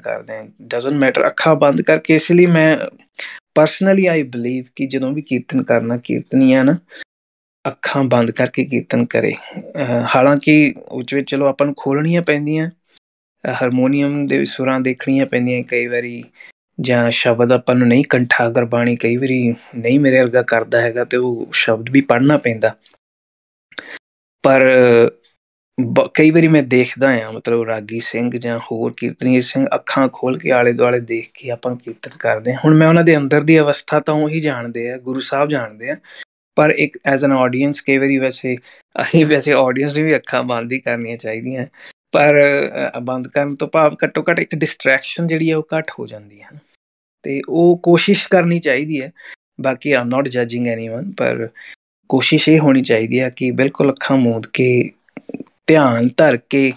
ਕਰਦੇ ਹਾਂ, doesn't matter, ਅੱਖਾਂ ਬੰਦ ਕਰਕੇ। ਇਸ ਲਈ ਮੈਂ ਪਰਸਨਲੀ ਆਈ ਬਿਲੀਵ ਕਿ ਜਦੋਂ ਵੀ ਕੀਰਤਨ ਕਰਨਾ, ਕੀਰਤਨੀਆਂ ਨਾ ਅੱਖਾਂ ਬੰਦ ਕਰਕੇ ਕੀਰਤਨ ਕਰੇ। ਹਾਲਾਂਕਿ ਉਸ ਵਿੱਚ ਚਲੋ ਆਪਾਂ ਨੂੰ ਖੋਲ੍ਹਣੀਆਂ ਪੈਂਦੀਆਂ, ਹਾਰਮੋਨੀਅਮ ਦੇ ਸੁਰਾਂ ਦੇਖਣੀਆਂ ਪੈਂਦੀਆਂ ਕਈ ਵਾਰੀ, ਜਾਂ ਸ਼ਬਦ ਆਪਾਂ ਨੂੰ ਨਹੀਂ ਕੰਠਾ, ਗੁਰਬਾਣੀ ਕਈ ਵਾਰੀ ਨਹੀਂ ਮੇਰੇ ਵਰਗਾ ਕਰਦਾ ਹੈਗਾ ਤੇ ਉਹ ਸ਼ਬਦ ਵੀ ਪੜ੍ਹਨਾ ਪੈਂਦਾ। ਪਰ ਕਈ ਵਾਰੀ ਮੈਂ ਦੇਖਦਾ ਹਾਂ, ਮਤਲਬ ਰਾਗੀ ਸਿੰਘ ਜਾਂ ਹੋਰ ਕੀਰਤਨੀਏ ਸਿੰਘ ਅੱਖਾਂ ਖੋਲ੍ਹ ਕੇ ਆਲੇ ਦੁਆਲੇ ਦੇਖ ਕੇ ਆਪਾਂ ਨੂੰ ਕੀਰਤਨ ਕਰਦੇ ਹਾਂ। ਹੁਣ ਮੈਂ ਉਹਨਾਂ ਦੇ ਅੰਦਰ ਦੀ ਅਵਸਥਾ ਤਾਂ ਉਹੀ ਜਾਣਦੇ ਆ, ਗੁਰੂ ਸਾਹਿਬ ਜਾਣਦੇ ਆ, ਪਰ ਇੱਕ ਐਜ਼ ਐਨ ਆਡੀਅנਸ ਕਈ ਵਾਰੀ ਵੈਸੇ ਆਡੀਅנਸ ਨੂੰ ਵੀ ਅੱਖਾਂ ਬੰਦ ਹੀ ਕਰਨੀਆਂ ਚਾਹੀਦੀਆਂ, ਪਰ ਬੰਦ ਕਰਨ ਤੋਂ ਭਾਵ ਘੱਟੋ ਘੱਟ ਇੱਕ ਡਿਸਟਰੈਕਸ਼ਨ ਜਿਹੜੀ ਆ ਉਹ ਘੱਟ ਹੋ ਜਾਂਦੀ ਹੈ, ਤੇ ਉਹ ਕੋਸ਼ਿਸ਼ ਕਰਨੀ ਚਾਹੀਦੀ ਹੈ। ਬਾਕੀ ਆਮ ਨੋਟ ਜੱਜਿੰਗ ਐਨੀਵਨ, ਪਰ ਕੋਸ਼ਿਸ਼ ਇਹ ਹੋਣੀ ਚਾਹੀਦੀ ਹੈ ਕਿ ਬਿਲਕੁਲ ਅੱਖਾਂ ਮੂੰਦ ਕੇ ਧਿਆਨ ਧਰ ਕੇ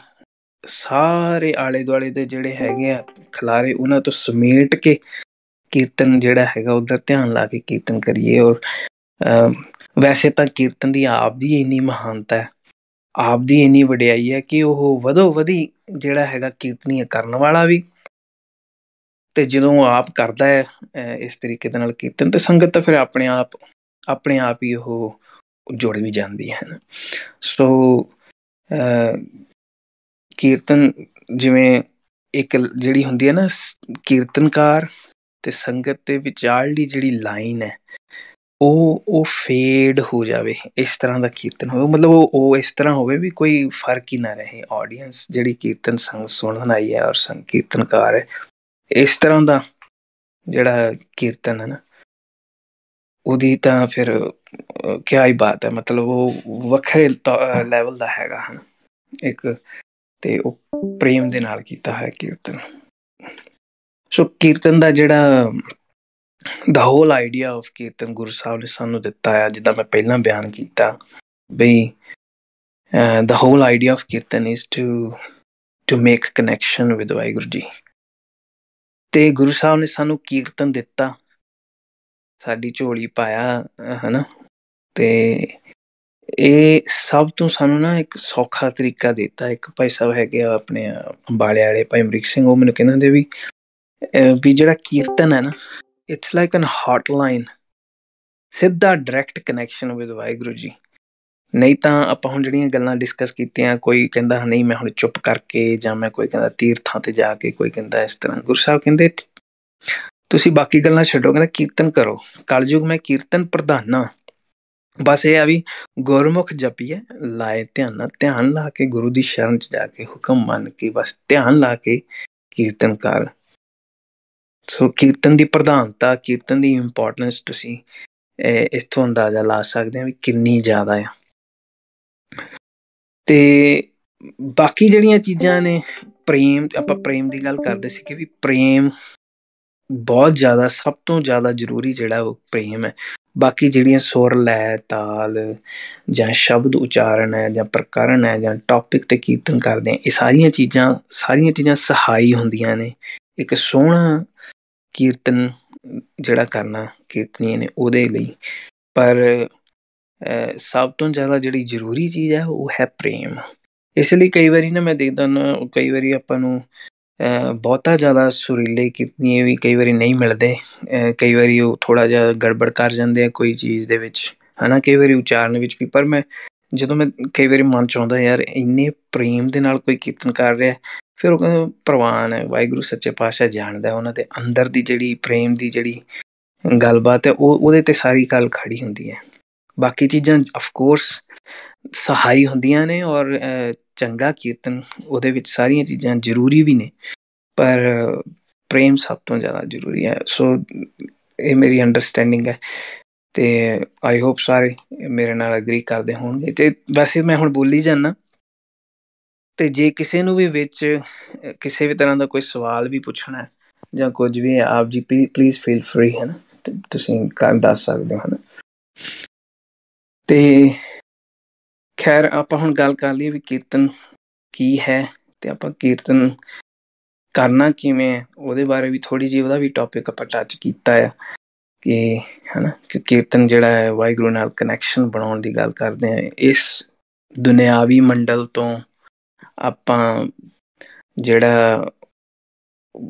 ਸਾਰੇ ਆਲੇ ਦੁਆਲੇ ਦੇ ਜਿਹੜੇ ਹੈਗੇ ਆ ਖਲਾਰੇ ਉਹਨਾਂ ਤੋਂ ਸਮੇਟ ਕੇ ਕੀਰਤਨ ਜਿਹੜਾ ਹੈਗਾ ਉੱਧਰ ਧਿਆਨ ਲਾ ਕੇ ਕੀਰਤਨ ਕਰੀਏ। ਔਰ ਵੈਸੇ ਤਾਂ ਕੀਰਤਨ ਦੀ ਆਪ ਦੀ ਇੰਨੀ ਮਹਾਨਤਾ ਹੈ, ਆਪ ਦੀ ਇੰਨੀ ਵਡਿਆਈ ਹੈ ਕਿ ਉਹ ਵਧੋ ਵਧੀ ਜਿਹੜਾ ਹੈਗਾ ਕੀਰਤਨੀਏ ਕਰਨ ਵਾਲਾ ਵੀ, ਤੇ ਜਦੋਂ ਆਪ ਕਰਦਾ ਹੈ ਇਸ ਤਰੀਕੇ ਦੇ ਨਾਲ ਕੀਰਤਨ, ਤੇ ਸੰਗਤ ਤਾਂ ਫਿਰ ਆਪਣੇ ਆਪ ਹੀ ਉਹ ਜੁੜ ਵੀ ਜਾਂਦੀ ਹੈ। ਸੋ ਕੀਰਤਨ ਜਿਵੇਂ ਇੱਕ ਜਿਹੜੀ ਹੁੰਦੀ ਹੈ ਨਾ, ਕੀਰਤਨਕਾਰ ਤੇ ਸੰਗਤ ਦੇ ਵਿਚਾਲੜੀ ਜਿਹੜੀ ਲਾਈਨ ਹੈ ਉਹ ਫੇਡ ਹੋ ਜਾਵੇ, ਇਸ ਤਰ੍ਹਾਂ ਦਾ ਕੀਰਤਨ ਹੋਵੇ। ਮਤਲਬ ਉਹ ਇਸ ਤਰ੍ਹਾਂ ਹੋਵੇ ਵੀ ਕੋਈ ਫਰਕ ਹੀ ਨਾ ਰਹੇ, ਆਡੀਅנਸ ਜਿਹੜੀ ਕੀਰਤਨ ਸੁਣਨ ਆਈ ਹੈ ਔਰ ਕੀਰਤਨਕਾਰ ਹੈ, ਇਸ ਤਰ੍ਹਾਂ ਦਾ ਜਿਹੜਾ ਕੀਰਤਨ ਹੈ ਨਾ, ਉਹਦੀ ਤਾਂ ਫਿਰ ਕਿਆ ਹੀ ਬਾਤ ਹੈ। ਮਤਲਬ ਉਹ ਵੱਖਰੇ ਲੈਵਲ ਦਾ ਹੈਗਾ ਹਨ ਇੱਕ, ਤੇ ਉਹ ਪ੍ਰੇਮ ਦੇ ਨਾਲ ਕੀਤਾ ਹੋਇਆ ਕੀਰਤਨ। ਸੋ ਕੀਰਤਨ ਦਾ ਜਿਹੜਾ ਦਾ ਹੋਲ ਆਈਡੀਆ ਆਫ ਕੀਰਤਨ ਗੁਰੂ ਸਾਹਿਬ ਨੇ ਸਾਨੂੰ ਦਿੱਤਾ ਹੈ, ਜਿੱਦਾਂ ਮੈਂ ਪਹਿਲਾਂ ਬਿਆਨ ਕੀਤਾ ਬਈ the whole idea of kirtan is to make connection with Waheguru ji. ਤੇ ਗੁਰੂ ਸਾਹਿਬ ਨੇ ਸਾਨੂੰ ਕੀਰਤਨ ਦਿੱਤਾ, ਸਾਡੀ ਝੋਲੀ ਪਾਇਆ, ਹਨਾ, ਤੇ ਇਹ ਸਭ ਤੋਂ ਸਾਨੂੰ ਨਾ ਇੱਕ ਸੌਖਾ ਤਰੀਕਾ ਦਿੱਤਾ। ਇੱਕ ਭਾਈ ਸਾਹਿਬ ਹੈਗੇ ਆ ਆਪਣੇ ਅੰਬਾਲੇ ਵਾਲੇ, ਭਾਈ ਅਮਰੀਕ ਸਿੰਘ, ਉਹ ਮੈਨੂੰ ਕਹਿੰਦੇ ਹੁੰਦੇ ਵੀ ਜਿਹੜਾ ਕੀਰਤਨ ਹੈ ਨਾ, ਇਟਸ ਲਾਈਕ ਐਨ ਹੌਟਲਾਈਨ, ਸਿੱਧਾ direct connection with Waheguru ji. ਨਹੀਂ ਤਾਂ ਆਪਾਂ ਹੁਣ ਜਿਹੜੀਆਂ ਗੱਲਾਂ ਡਿਸਕਸ ਕੀਤੀਆਂ, ਕੋਈ ਕਹਿੰਦਾ ਨਹੀਂ ਮੈਂ ਹੁਣ ਚੁੱਪ ਕਰਕੇ, ਜਾਂ ਮੈਂ ਕੋਈ ਕਹਿੰਦਾ ਤੀਰਥਾਂ ਤੇ ਜਾ ਕੇ, ਕੋਈ ਕਹਿੰਦਾ ਇਸ ਤਰ੍ਹਾਂ, ਗੁਰੂ ਸਾਹਿਬ ਕਹਿੰਦੇ ਤੁਸੀਂ ਬਾਕੀ ਗੱਲਾਂ ਛੱਡੋ, ਕਹਿੰਦਾ ਕੀਰਤਨ ਕਰੋ, ਕਲਯੁਗ ਮੈਂ ਕੀਰਤਨ ਪ੍ਰਧਾਨਾ। ਬਸ ਇਹ ਆ ਵੀ ਗੁਰਮੁਖ ਜਪੀਏ ਲਾਏ ਧਿਆਨਾ, ਧਿਆਨ ਲਾ ਕੇ ਗੁਰੂ ਦੀ ਸ਼ਰਨ ਚ ਜਾ ਕੇ ਹੁਕਮ ਮੰਨ ਕੇ ਬਸ ਧਿਆਨ ਲਾ ਕੇ ਕੀਰਤਨ ਕਰ। ਸੋ ਕੀਰਤਨ ਦੀ ਪ੍ਰਧਾਨਤਾ, ਕੀਰਤਨ ਦੀ ਇੰਪੋਰਟੈਂਸ ਤੁਸੀਂ ਇੱਥੋਂ ਅੰਦਾਜ਼ਾ ਲਾ ਸਕਦੇ ਹਾਂ ਵੀ ਕਿੰਨੀ ਜ਼ਿਆਦਾ ਆ। ਤੇ ਬਾਕੀ ਜਿਹੜੀਆਂ ਚੀਜ਼ਾਂ ਨੇ, ਪ੍ਰੇਮ, ਆਪਾਂ ਪ੍ਰੇਮ ਦੀ ਗੱਲ ਕਰਦੇ ਸੀ ਕਿ ਵੀ ਪ੍ਰੇਮ ਬਹੁਤ ਜ਼ਿਆਦਾ, ਸਭ ਤੋਂ ਜ਼ਿਆਦਾ ਜ਼ਰੂਰੀ ਜਿਹੜਾ ਉਹ ਪ੍ਰੇਮ ਹੈ। ਬਾਕੀ ਜਿਹੜੀਆਂ ਸੁਰ, ਲੈ, ਤਾਲ ਜਾਂ ਸ਼ਬਦ ਉਚਾਰਨ ਹੈ, ਜਾਂ ਪ੍ਰਕਰਨ ਹੈ, ਜਾਂ ਟੌਪਿਕ ਤੇ ਕੀਰਤਨ ਕਰਦੇ ਹਾਂ, ਇਹ ਸਾਰੀਆਂ ਚੀਜ਼ਾਂ ਸਹਾਈ ਹੁੰਦੀਆਂ ਨੇ ਇੱਕ ਸੋਹਣਾ ਕੀਰਤਨ ਜਿਹੜਾ ਕਰਨਾ ਕੀਰਤਨੀਏ ਨੇ ਉਹਦੇ ਲਈ। ਪਰ ਸਭ ਤੋਂ ਜ਼ਿਆਦਾ ਜਿਹੜੀ ਜ਼ਰੂਰੀ ਚੀਜ਼ ਹੈ ਉਹ ਹੈ ਪ੍ਰੇਮ। ਇਸ ਲਈ ਕਈ ਵਾਰੀ ਨਾ ਮੈਂ ਦੇਖਦਾ ਨਾ, ਕਈ ਵਾਰੀ ਆਪਾਂ ਨੂੰ ਬਹੁਤਾ ਜ਼ਿਆਦਾ ਸੁਰੀਲੇ ਕੀਰਤਨੀਏ ਵੀ ਕਈ ਵਾਰੀ ਨਹੀਂ ਮਿਲਦੇ, ਕਈ ਵਾਰੀ ਉਹ ਥੋੜ੍ਹਾ ਜਿਹਾ ਗੜਬੜ ਕਰ ਜਾਂਦੇ ਆ ਕੋਈ ਚੀਜ਼ ਦੇ ਵਿੱਚ, ਹੈ ਨਾ, ਕਈ ਵਾਰੀ ਉਚਾਰਨ ਵਿੱਚ ਵੀ। ਪਰ ਮੈਂ ਜਦੋਂ ਮੈਂ ਕਈ ਵਾਰੀ ਮਨ 'ਚ ਆਉਂਦਾ ਯਾਰ ਇੰਨੇ ਪ੍ਰੇਮ ਦੇ ਨਾਲ ਕੋਈ ਕੀਰਤਨ ਕਰ ਰਿਹਾ, ਫਿਰ ਉਹ ਕਹਿੰਦਾ ਪ੍ਰਵਾਨ ਹੈ, ਵਾਹਿਗੁਰੂ ਸੱਚੇ ਪਾਤਸ਼ਾਹ ਜਾਣਦਾ ਉਹਨਾਂ ਦੇ ਅੰਦਰ ਦੀ ਜਿਹੜੀ ਪ੍ਰੇਮ ਦੀ ਜਿਹੜੀ ਗੱਲਬਾਤ ਹੈ, ਉਹਦੇ ਤੇ ਸਾਰੀ ਗੱਲ ਖੜੀ ਹੁੰਦੀ ਹੈ। ਬਾਕੀ ਚੀਜ਼ਾਂ ਅਫਕੋਰਸ ਸਹਾਈ ਹੁੰਦੀਆਂ ਨੇ, ਔਰ ਚੰਗਾ ਕੀਰਤਨ ਉਹਦੇ ਵਿੱਚ ਸਾਰੀਆਂ ਚੀਜ਼ਾਂ ਜ਼ਰੂਰੀ ਵੀ ਨੇ, ਪਰ ਪ੍ਰੇਮ ਸਭ ਤੋਂ ਜ਼ਿਆਦਾ ਜ਼ਰੂਰੀ ਹੈ। ਸੋ ਇਹ ਮੇਰੀ ਅੰਡਰਸਟੈਂਡਿੰਗ ਹੈ, ਤੇ ਆਈ ਹੋਪ ਸਾਰੇ ਮੇਰੇ ਨਾਲ ਐਗਰੀ ਕਰਦੇ ਹੋਣਗੇ। ਤੇ ਵੈਸੇ ਮੈਂ ਹੁਣ ਬੋਲੀ ਜਾਂਦਾ, ਤੇ ਜੇ ਕਿਸੇ ਨੂੰ ਵੀ ਵਿੱਚ ਕਿਸੇ ਵੀ ਤਰ੍ਹਾਂ ਦਾ ਕੋਈ ਸਵਾਲ ਵੀ ਪੁੱਛਣਾ ਜਾਂ ਕੁਝ ਵੀ, ਆਪ ਜੀ ਪਲੀਜ਼ ਫੀਲ ਫਰੀ, ਹੈ ਨਾ, ਤੁਸੀਂ ਦੱਸ ਸਕਦੇ ਹੋ, ਹੈ ਨਾ। ਤੇ ਖੈਰ ਆਪਾਂ ਹੁਣ ਗੱਲ ਕਰ ਲਈਏ ਵੀ ਕੀਰਤਨ ਕੀ ਹੈ, ਤੇ ਆਪਾਂ ਕੀਰਤਨ ਕਰਨਾ ਕਿਵੇਂ ਹੈ, ਉਹਦੇ ਬਾਰੇ ਵੀ ਥੋੜ੍ਹੀ ਜਿਹੀ, ਉਹਦਾ ਵੀ ਟੌਪਿਕ ਆਪਾਂ ਟੱਚ ਕੀਤਾ ਆ ਕਿ, ਹੈ ਨਾ, ਕਿ ਕੀਰਤਨ ਜਿਹੜਾ ਹੈ ਵਾਹਿਗੁਰੂ ਨਾਲ ਕਨੈਕਸ਼ਨ ਬਣਾਉਣ ਦੀ ਗੱਲ ਕਰਦੇ ਹਾਂ। ਇਸ ਦੁਨਿਆਵੀ ਮੰਡਲ ਤੋਂ ਆਪਾਂ ਜਿਹੜਾ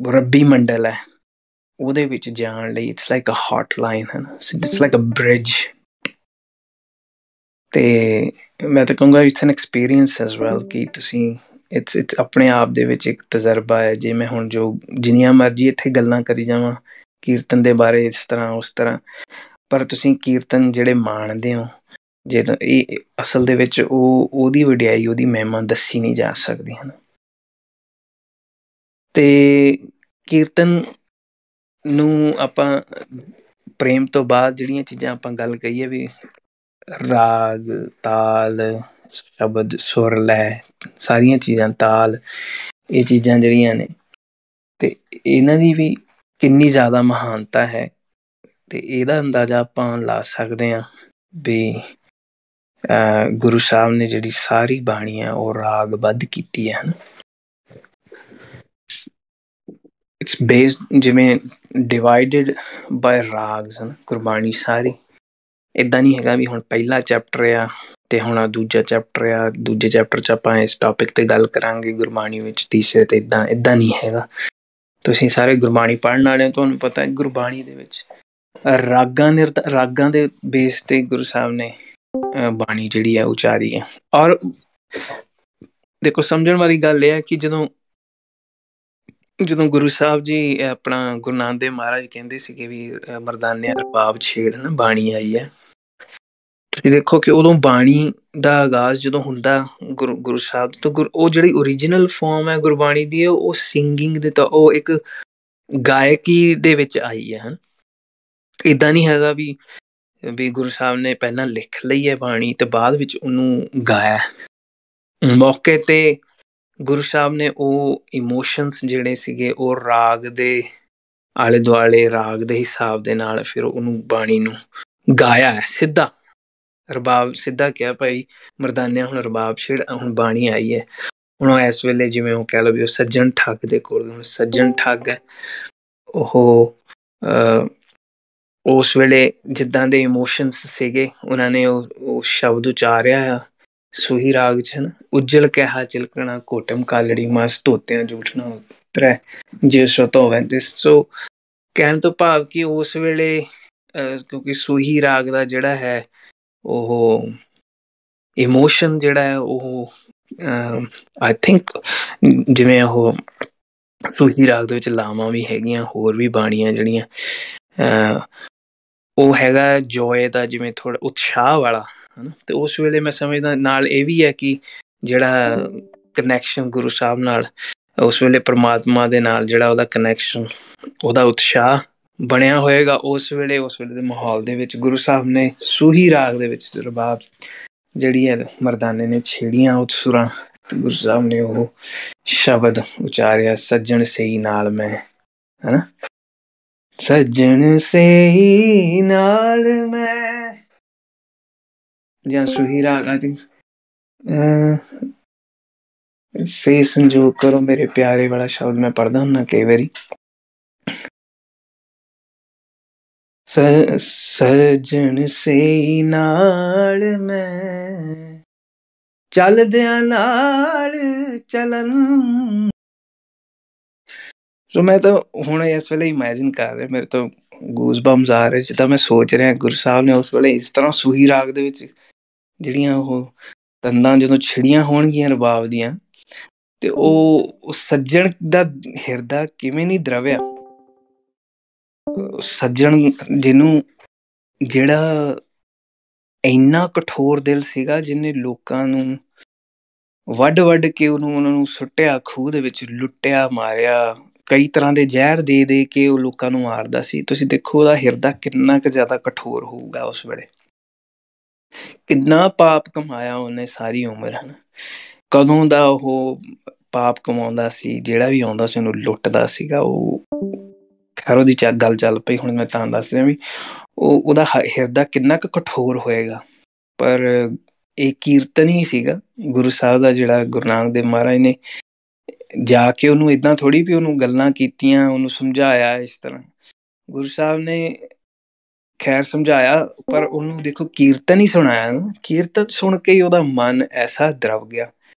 ਰੱਬੀ ਮੰਡਲ ਹੈ ਉਹਦੇ ਵਿੱਚ ਜਾਣ ਲਈ ਇਟਸ ਲਾਈਕ ਅ ਹੌਟਲਾਈਨ ਹੈ ਨਾ, ਇਟਸ ਲਾਈਕ ਅ ਬ੍ਰਿਜ। ਤੇ ਮੈਂ ਤਾਂ ਕਹੂੰਗਾ it's N experience as well ਕਿ ਤੁਸੀਂ ਇਟਸ ਆਪਣੇ ਆਪ ਦੇ ਵਿੱਚ ਇੱਕ ਤਜਰਬਾ ਹੈ। ਜੇ ਮੈਂ ਹੁਣ ਜੋ ਜਿੰਨੀਆਂ ਮਰਜ਼ੀ ਇੱਥੇ ਗੱਲਾਂ ਕਰੀ ਜਾਵਾਂ ਕੀਰਤਨ ਦੇ ਬਾਰੇ ਇਸ ਤਰ੍ਹਾਂ ਉਸ ਤਰ੍ਹਾਂ, ਪਰ ਤੁਸੀਂ ਕੀਰਤਨ ਜਿਹੜੇ ਮਾਣਦੇ ਹੋ ਜੇ ਇਹ ਅਸਲ ਦੇ ਵਿੱਚ ਉਹਦੀ ਵਡਿਆਈ ਉਹਦੀ ਮਹਿਮਾ ਦੱਸੀ ਨਹੀਂ ਜਾ ਸਕਦੀ ਹੈ ਨਾ। ਤੇ ਕੀਰਤਨ ਨੂੰ ਆਪਾਂ ਪ੍ਰੇਮ ਤੋਂ ਬਾਅਦ ਜਿਹੜੀਆਂ ਚੀਜ਼ਾਂ ਆਪਾਂ ਗੱਲ ਕਹੀਏ ਵੀ ਰਾਗ ਤਾਲ ਸ਼ਬਦ ਸੁਰ ਲੈ ਸਾਰੀਆਂ ਚੀਜ਼ਾਂ ਤਾਲ, ਇਹ ਚੀਜ਼ਾਂ ਜਿਹੜੀਆਂ ਨੇ ਤੇ ਇਹਨਾਂ ਦੀ ਵੀ ਕਿੰਨੀ ਜ਼ਿਆਦਾ ਮਹਾਨਤਾ ਹੈ। ਤੇ ਇਹਦਾ ਅੰਦਾਜ਼ਾ ਆਪਾਂ ਲਾ ਸਕਦੇ ਹਾਂ ਵੀ ਗੁਰੂ ਸਾਹਿਬ ਨੇ ਜਿਹੜੀ ਸਾਰੀ ਬਾਣੀ ਹੈ ਉਹ ਰਾਗਬੱਧ ਕੀਤੀ ਹੈ। ਇਟਸ ਬੇਸਡ ਜਿਵੇਂ ਡਿਵਾਈਡਡ ਬਾਏ ਰਾਗਸ ਹਨ ਗੁਰਬਾਣੀ ਸਾਰੀ। ਇੱਦਾਂ ਨਹੀਂ ਹੈਗਾ ਵੀ ਹੁਣ ਪਹਿਲਾ ਚੈਪਟਰ ਆ ਤੇ ਹੁਣ ਦੂਜਾ ਚੈਪਟਰ ਆ, ਦੂਜੇ ਚੈਪਟਰ 'ਚ ਆਪਾਂ ਇਸ ਟੌਪਿਕ ਤੇ ਗੱਲ ਕਰਾਂਗੇ ਗੁਰਬਾਣੀ ਵਿੱਚ, ਤੀਸਰੇ ਤੇ ਇੱਦਾਂ ਨਹੀਂ ਹੈਗਾ। ਤੁਸੀਂ ਸਾਰੇ ਗੁਰਬਾਣੀ ਪੜ੍ਹਨ ਵਾਲੇ ਹੋ, ਤੁਹਾਨੂੰ ਪਤਾ ਹੈ ਗੁਰਬਾਣੀ ਦੇ ਵਿੱਚ ਰਾਗਾਂ ਦੇ ਬੇਸ ਤੇ ਗੁਰੂ ਸਾਹਿਬ ਨੇ ਬਾਣੀ ਜਿਹੜੀ ਹੈ ਉਚਾਰੀ ਹੈ। ਔਰ ਦੇਖੋ ਸਮਝਣ ਵਾਲੀ ਗੱਲ ਇਹ ਹੈ ਕਿ ਜਦੋਂ ਗੁਰੂ ਸਾਹਿਬ ਜੀ ਆਪਣਾ ਗੁਰੂ ਨਾਨਕ ਦੇਵ ਮਹਾਰਾਜ ਕਹਿੰਦੇ ਸੀਗੇ ਵੀ ਮਰਦਾਨਿਆਂ ਰਬਾਬ ਛੇੜ ਨਾ ਬਾਣੀ ਆਈ ਹੈ, ਤੁਸੀਂ ਦੇਖੋ ਕਿ ਉਦੋਂ ਬਾਣੀ ਦਾ ਆਗਾਜ਼ ਜਦੋਂ ਹੁੰਦਾ ਗੁਰੂ ਸਾਹਿਬ ਤੋਂ ਉਹ ਜਿਹੜੀ ਓਰੀਜਨਲ ਫੋਰਮ ਹੈ ਗੁਰਬਾਣੀ ਦੀ ਉਹ ਸਿੰਗਿੰਗ ਦੇ ਤਾਂ ਉਹ ਇੱਕ ਗਾਇਕੀ ਦੇ ਵਿੱਚ ਆਈ ਹੈ। ਇੱਦਾਂ ਨਹੀਂ ਹੈਗਾ ਵੀ ਗੁਰੂ ਸਾਹਿਬ ਨੇ ਪਹਿਲਾਂ ਲਿਖ ਲਈ ਹੈ ਬਾਣੀ ਤੇ ਬਾਅਦ ਵਿੱਚ ਉਹਨੂੰ ਗਾਇਆ। ਮੌਕੇ ਤੇ ਗੁਰੂ ਸਾਹਿਬ ਨੇ ਉਹ ਇਮੋਸ਼ਨਸ ਜਿਹੜੇ ਸੀਗੇ ਉਹ ਰਾਗ ਦੇ ਆਲੇ ਦੁਆਲੇ ਰਾਗ ਦੇ ਹਿਸਾਬ ਦੇ ਨਾਲ ਫਿਰ ਉਹਨੂੰ ਬਾਣੀ ਨੂੰ ਗਾਇਆ ਹੈ ਸਿੱਧਾ। ਰਬਾਬ ਸਿੱਧਾ ਕਿਹਾ ਭਾਈ ਮਰਦਾਨਿਆਂ ਹੁਣ ਰਬਾਬ ਛੇੜ, ਹੁਣ ਬਾਣੀ ਆਈ ਹੈ। ਹੁਣ ਉਹ ਇਸ ਵੇਲੇ ਜਿਵੇਂ ਉਹ ਕਹਿ ਲਓ ਵੀ ਉਹ ਸੱਜਣ ਠੱਗ ਦੇ ਕੋਲ, ਹੁਣ ਸੱਜਣ ਠੱਗ ਹੈ ਉਹ ਉਸ ਵੇਲੇ ਜਿੱਦਾਂ ਦੇ ਇਮੋਸ਼ਨਸ ਸੀਗੇ ਉਹਨਾਂ ਨੇ ਉਹ ਸ਼ਬਦ ਉਚਾਰਿਆ ਆ ਸੂਹੀ ਰਾਗ 'ਚ ਨਾ, ਉੱਜਲ ਕਿਹਾ ਚਿਲਕਣਾ ਘੋਟਮ ਕਾਲੜੀ ਮਸ ਧੋਤਿਆਂ ਜੂਠਣਾ ਉਤਰੈ ਜੇ ਸੋ ਧੋਵੈ ਤਿਸ। ਸੋ ਕਹਿਣ ਤੋਂ ਭਾਵ ਕਿ ਉਸ ਵੇਲੇ ਕਿਉਂਕਿ ਸੂਹੀ ਰਾਗ ਦਾ ਜਿਹੜਾ ਹੈ ਉਹ ਇਮੋਸ਼ਨ ਜਿਹੜਾ ਹੈ ਉਹ ਆਈ ਥਿੰਕ ਜਿਵੇਂ ਉਹ ਸੂਹੀ ਰਾਗ ਦੇ ਵਿੱਚ ਲਾਵਾਂ ਵੀ ਹੈਗੀਆਂ, ਹੋਰ ਵੀ ਬਾਣੀਆਂ ਜਿਹੜੀਆਂ ਉਹ ਹੈਗਾ ਜੋਏ ਦਾ ਜਿਵੇਂ ਥੋੜ੍ਹਾ ਉਤਸ਼ਾਹ ਵਾਲਾ ਹੈ ਨਾ। ਅਤੇ ਉਸ ਵੇਲੇ ਮੈਂ ਸਮਝਦਾ ਨਾਲ ਇਹ ਵੀ ਹੈ ਕਿ ਜਿਹੜਾ ਕਨੈਕਸ਼ਨ ਗੁਰੂ ਸਾਹਿਬ ਨਾਲ ਉਸ ਵੇਲੇ ਪਰਮਾਤਮਾ ਦੇ ਨਾਲ ਜਿਹੜਾ ਉਹਦਾ ਕਨੈਕਸ਼ਨ ਉਹਦਾ ਉਤਸ਼ਾਹ ਬਣਿਆ ਹੋਏਗਾ ਉਸ ਵੇਲੇ ਦੇ ਮਾਹੌਲ ਦੇ ਵਿੱਚ ਗੁਰੂ ਸਾਹਿਬ ਨੇ ਸੂਹੀ ਰਾਗ ਦੇ ਵਿੱਚ ਰਬਾਬ ਜਿਹੜੀ ਹੈ ਮਰਦਾਨੇ ਨੇ ਛੇੜੀਆਂ ਉਹ ਸੁਰਾਂ ਤੇ ਗੁਰੂ ਸਾਹਿਬ ਨੇ ਉਹ ਸ਼ਬਦ ਉਚਾਰਿਆ ਸੱਜਣ ਸਹੀ ਨਾਲ ਮੈਂ, ਹੈ ਨਾ ਸੱਜਣ ਸਹੀ ਨਾਲ ਮੈਂ ਜਾਂ ਸੂਹੀ ਰਾਗ ਆਈ ਥਿੰਕ ਸੇ ਸੰਜੋਗ ਕਰੋ ਮੇਰੇ ਪਿਆਰੇ ਵਾਲਾ ਸ਼ਬਦ ਮੈਂ ਪੜ੍ਹਦਾ ਹੁੰਦਾ ਕਈ ਵਾਰੀ। ਸੱਜਣ ਸਹੀ ਨਾਲ ਮੈਂ ਚੱਲਦਿਆਂ ਨਾਲ ਚੱਲਣ। ਸੋ ਮੈਂ ਤਾਂ ਹੁਣ ਇਸ ਵੇਲੇ ਇਮੈਜਿਨ ਕਰ ਰਿਹਾ, ਮੇਰੇ ਤੋਂ ਗੂਜ਼ ਬੰਪਸ ਆ ਰਹੇ ਜਿੱਦਾਂ ਮੈਂ ਸੋਚ ਰਿਹਾ ਗੁਰੂ ਸਾਹਿਬ ਨੇ ਉਸ ਵੇਲੇ ਇਸ ਤਰ੍ਹਾਂ ਸੂਹੀ ਰਾਗ ਦੇ ਵਿੱਚ ਜਿਹੜੀਆਂ ਉਹ ਤੰਦਾਂ ਜਦੋਂ ਛਿੜੀਆਂ ਹੋਣਗੀਆਂ ਰਬਾਬ ਦੀਆਂ ਤੇ ਉਹ ਸੱਜਣ ਦਾ ਹਿਰਦਾ ਕਿਵੇਂ ਨਹੀਂ ਦਰਵਿਆ। ਸੱਜਣ ਜਿਹਨੂੰ ਜਿਹੜਾ ਇੰਨਾ ਕਠੋਰ ਦਿਲ ਸੀਗਾ ਜਿਹਨੇ ਲੋਕਾਂ ਨੂੰ ਵੱਢ ਕੇ ਉਹਨਾਂ ਨੂੰ ਸੁੱਟਿਆ ਖੂਹ ਦੇ ਵਿੱਚ, ਲੁੱਟਿਆ ਮਾਰਿਆ, ਕਈ ਤਰ੍ਹਾਂ ਦੇ ਜ਼ਹਿਰ ਦੇ ਕੇ ਉਹ ਲੋਕਾਂ ਨੂੰ ਮਾਰਦਾ ਸੀ। ਤੁਸੀਂ ਦੇਖੋ ਉਹਦਾ ਹਿਰਦਾ ਕਿੰਨਾ ਕੁ ਜ਼ਿਆਦਾ ਕਠੋਰ ਹੋਊਗਾ ਉਸ ਵੇਲੇ, ਕਿੰਨਾ ਪਾਪ ਕਮਾਇਆ ਉਹਨੇ ਸਾਰੀ ਉਮਰ, ਹੈ ਨਾ। ਕਦੋਂ ਦਾ ਉਹ ਪਾਪ ਕਮਾਉਂਦਾ ਸੀ, ਜਿਹੜਾ ਵੀ ਆਉਂਦਾ ਸੀ ਉਹਨੂੰ ਲੁੱਟਦਾ ਸੀਗਾ। ਉਹ ਖੈਰ ਉਹਦੀ ਗੱਲ ਚੱਲ ਪਈ, ਹੁਣ ਮੈਂ ਤਾਂ ਦੱਸ ਰਿਹਾ ਵੀ ਉਹਦਾ ਹਿਰਦਾ ਕਿੰਨਾ ਕੁ ਕਠੋਰ ਹੋਏਗਾ। ਪਰ ਇਹ ਕੀਰਤਨ ਹੀ ਸੀਗਾ ਗੁਰੂ ਸਾਹਿਬ ਦਾ ਜਿਹੜਾ ਗੁਰੂ ਨਾਨਕ ਦੇਵ ਮਹਾਰਾਜ ਨੇ ਜਾ ਕੇ ਉਹਨੂੰ ਏਦਾਂ ਥੋੜ੍ਹੀ ਵੀ ਉਹਨੂੰ ਗੱਲਾਂ ਕੀਤੀਆਂ, ਉਹਨੂੰ ਸਮਝਾਇਆ ਇਸ ਤਰ੍ਹਾਂ। ਗੁਰੂ ਸਾਹਿਬ ਨੇ ਖੈਰ ਸਮਝਾਇਆ ਪਰ ਉਹਨੂੰ ਦੇਖੋ ਕੀਰਤਨ ਹੀ ਸੁਣਾਇਆ ਨਾ, ਕੀਰਤਨ ਸੁਣ ਕੇ ਹੀ ਉਹਦਾ ਮਨ ਐਸਾ ਦਰਵ ਗਿਆ,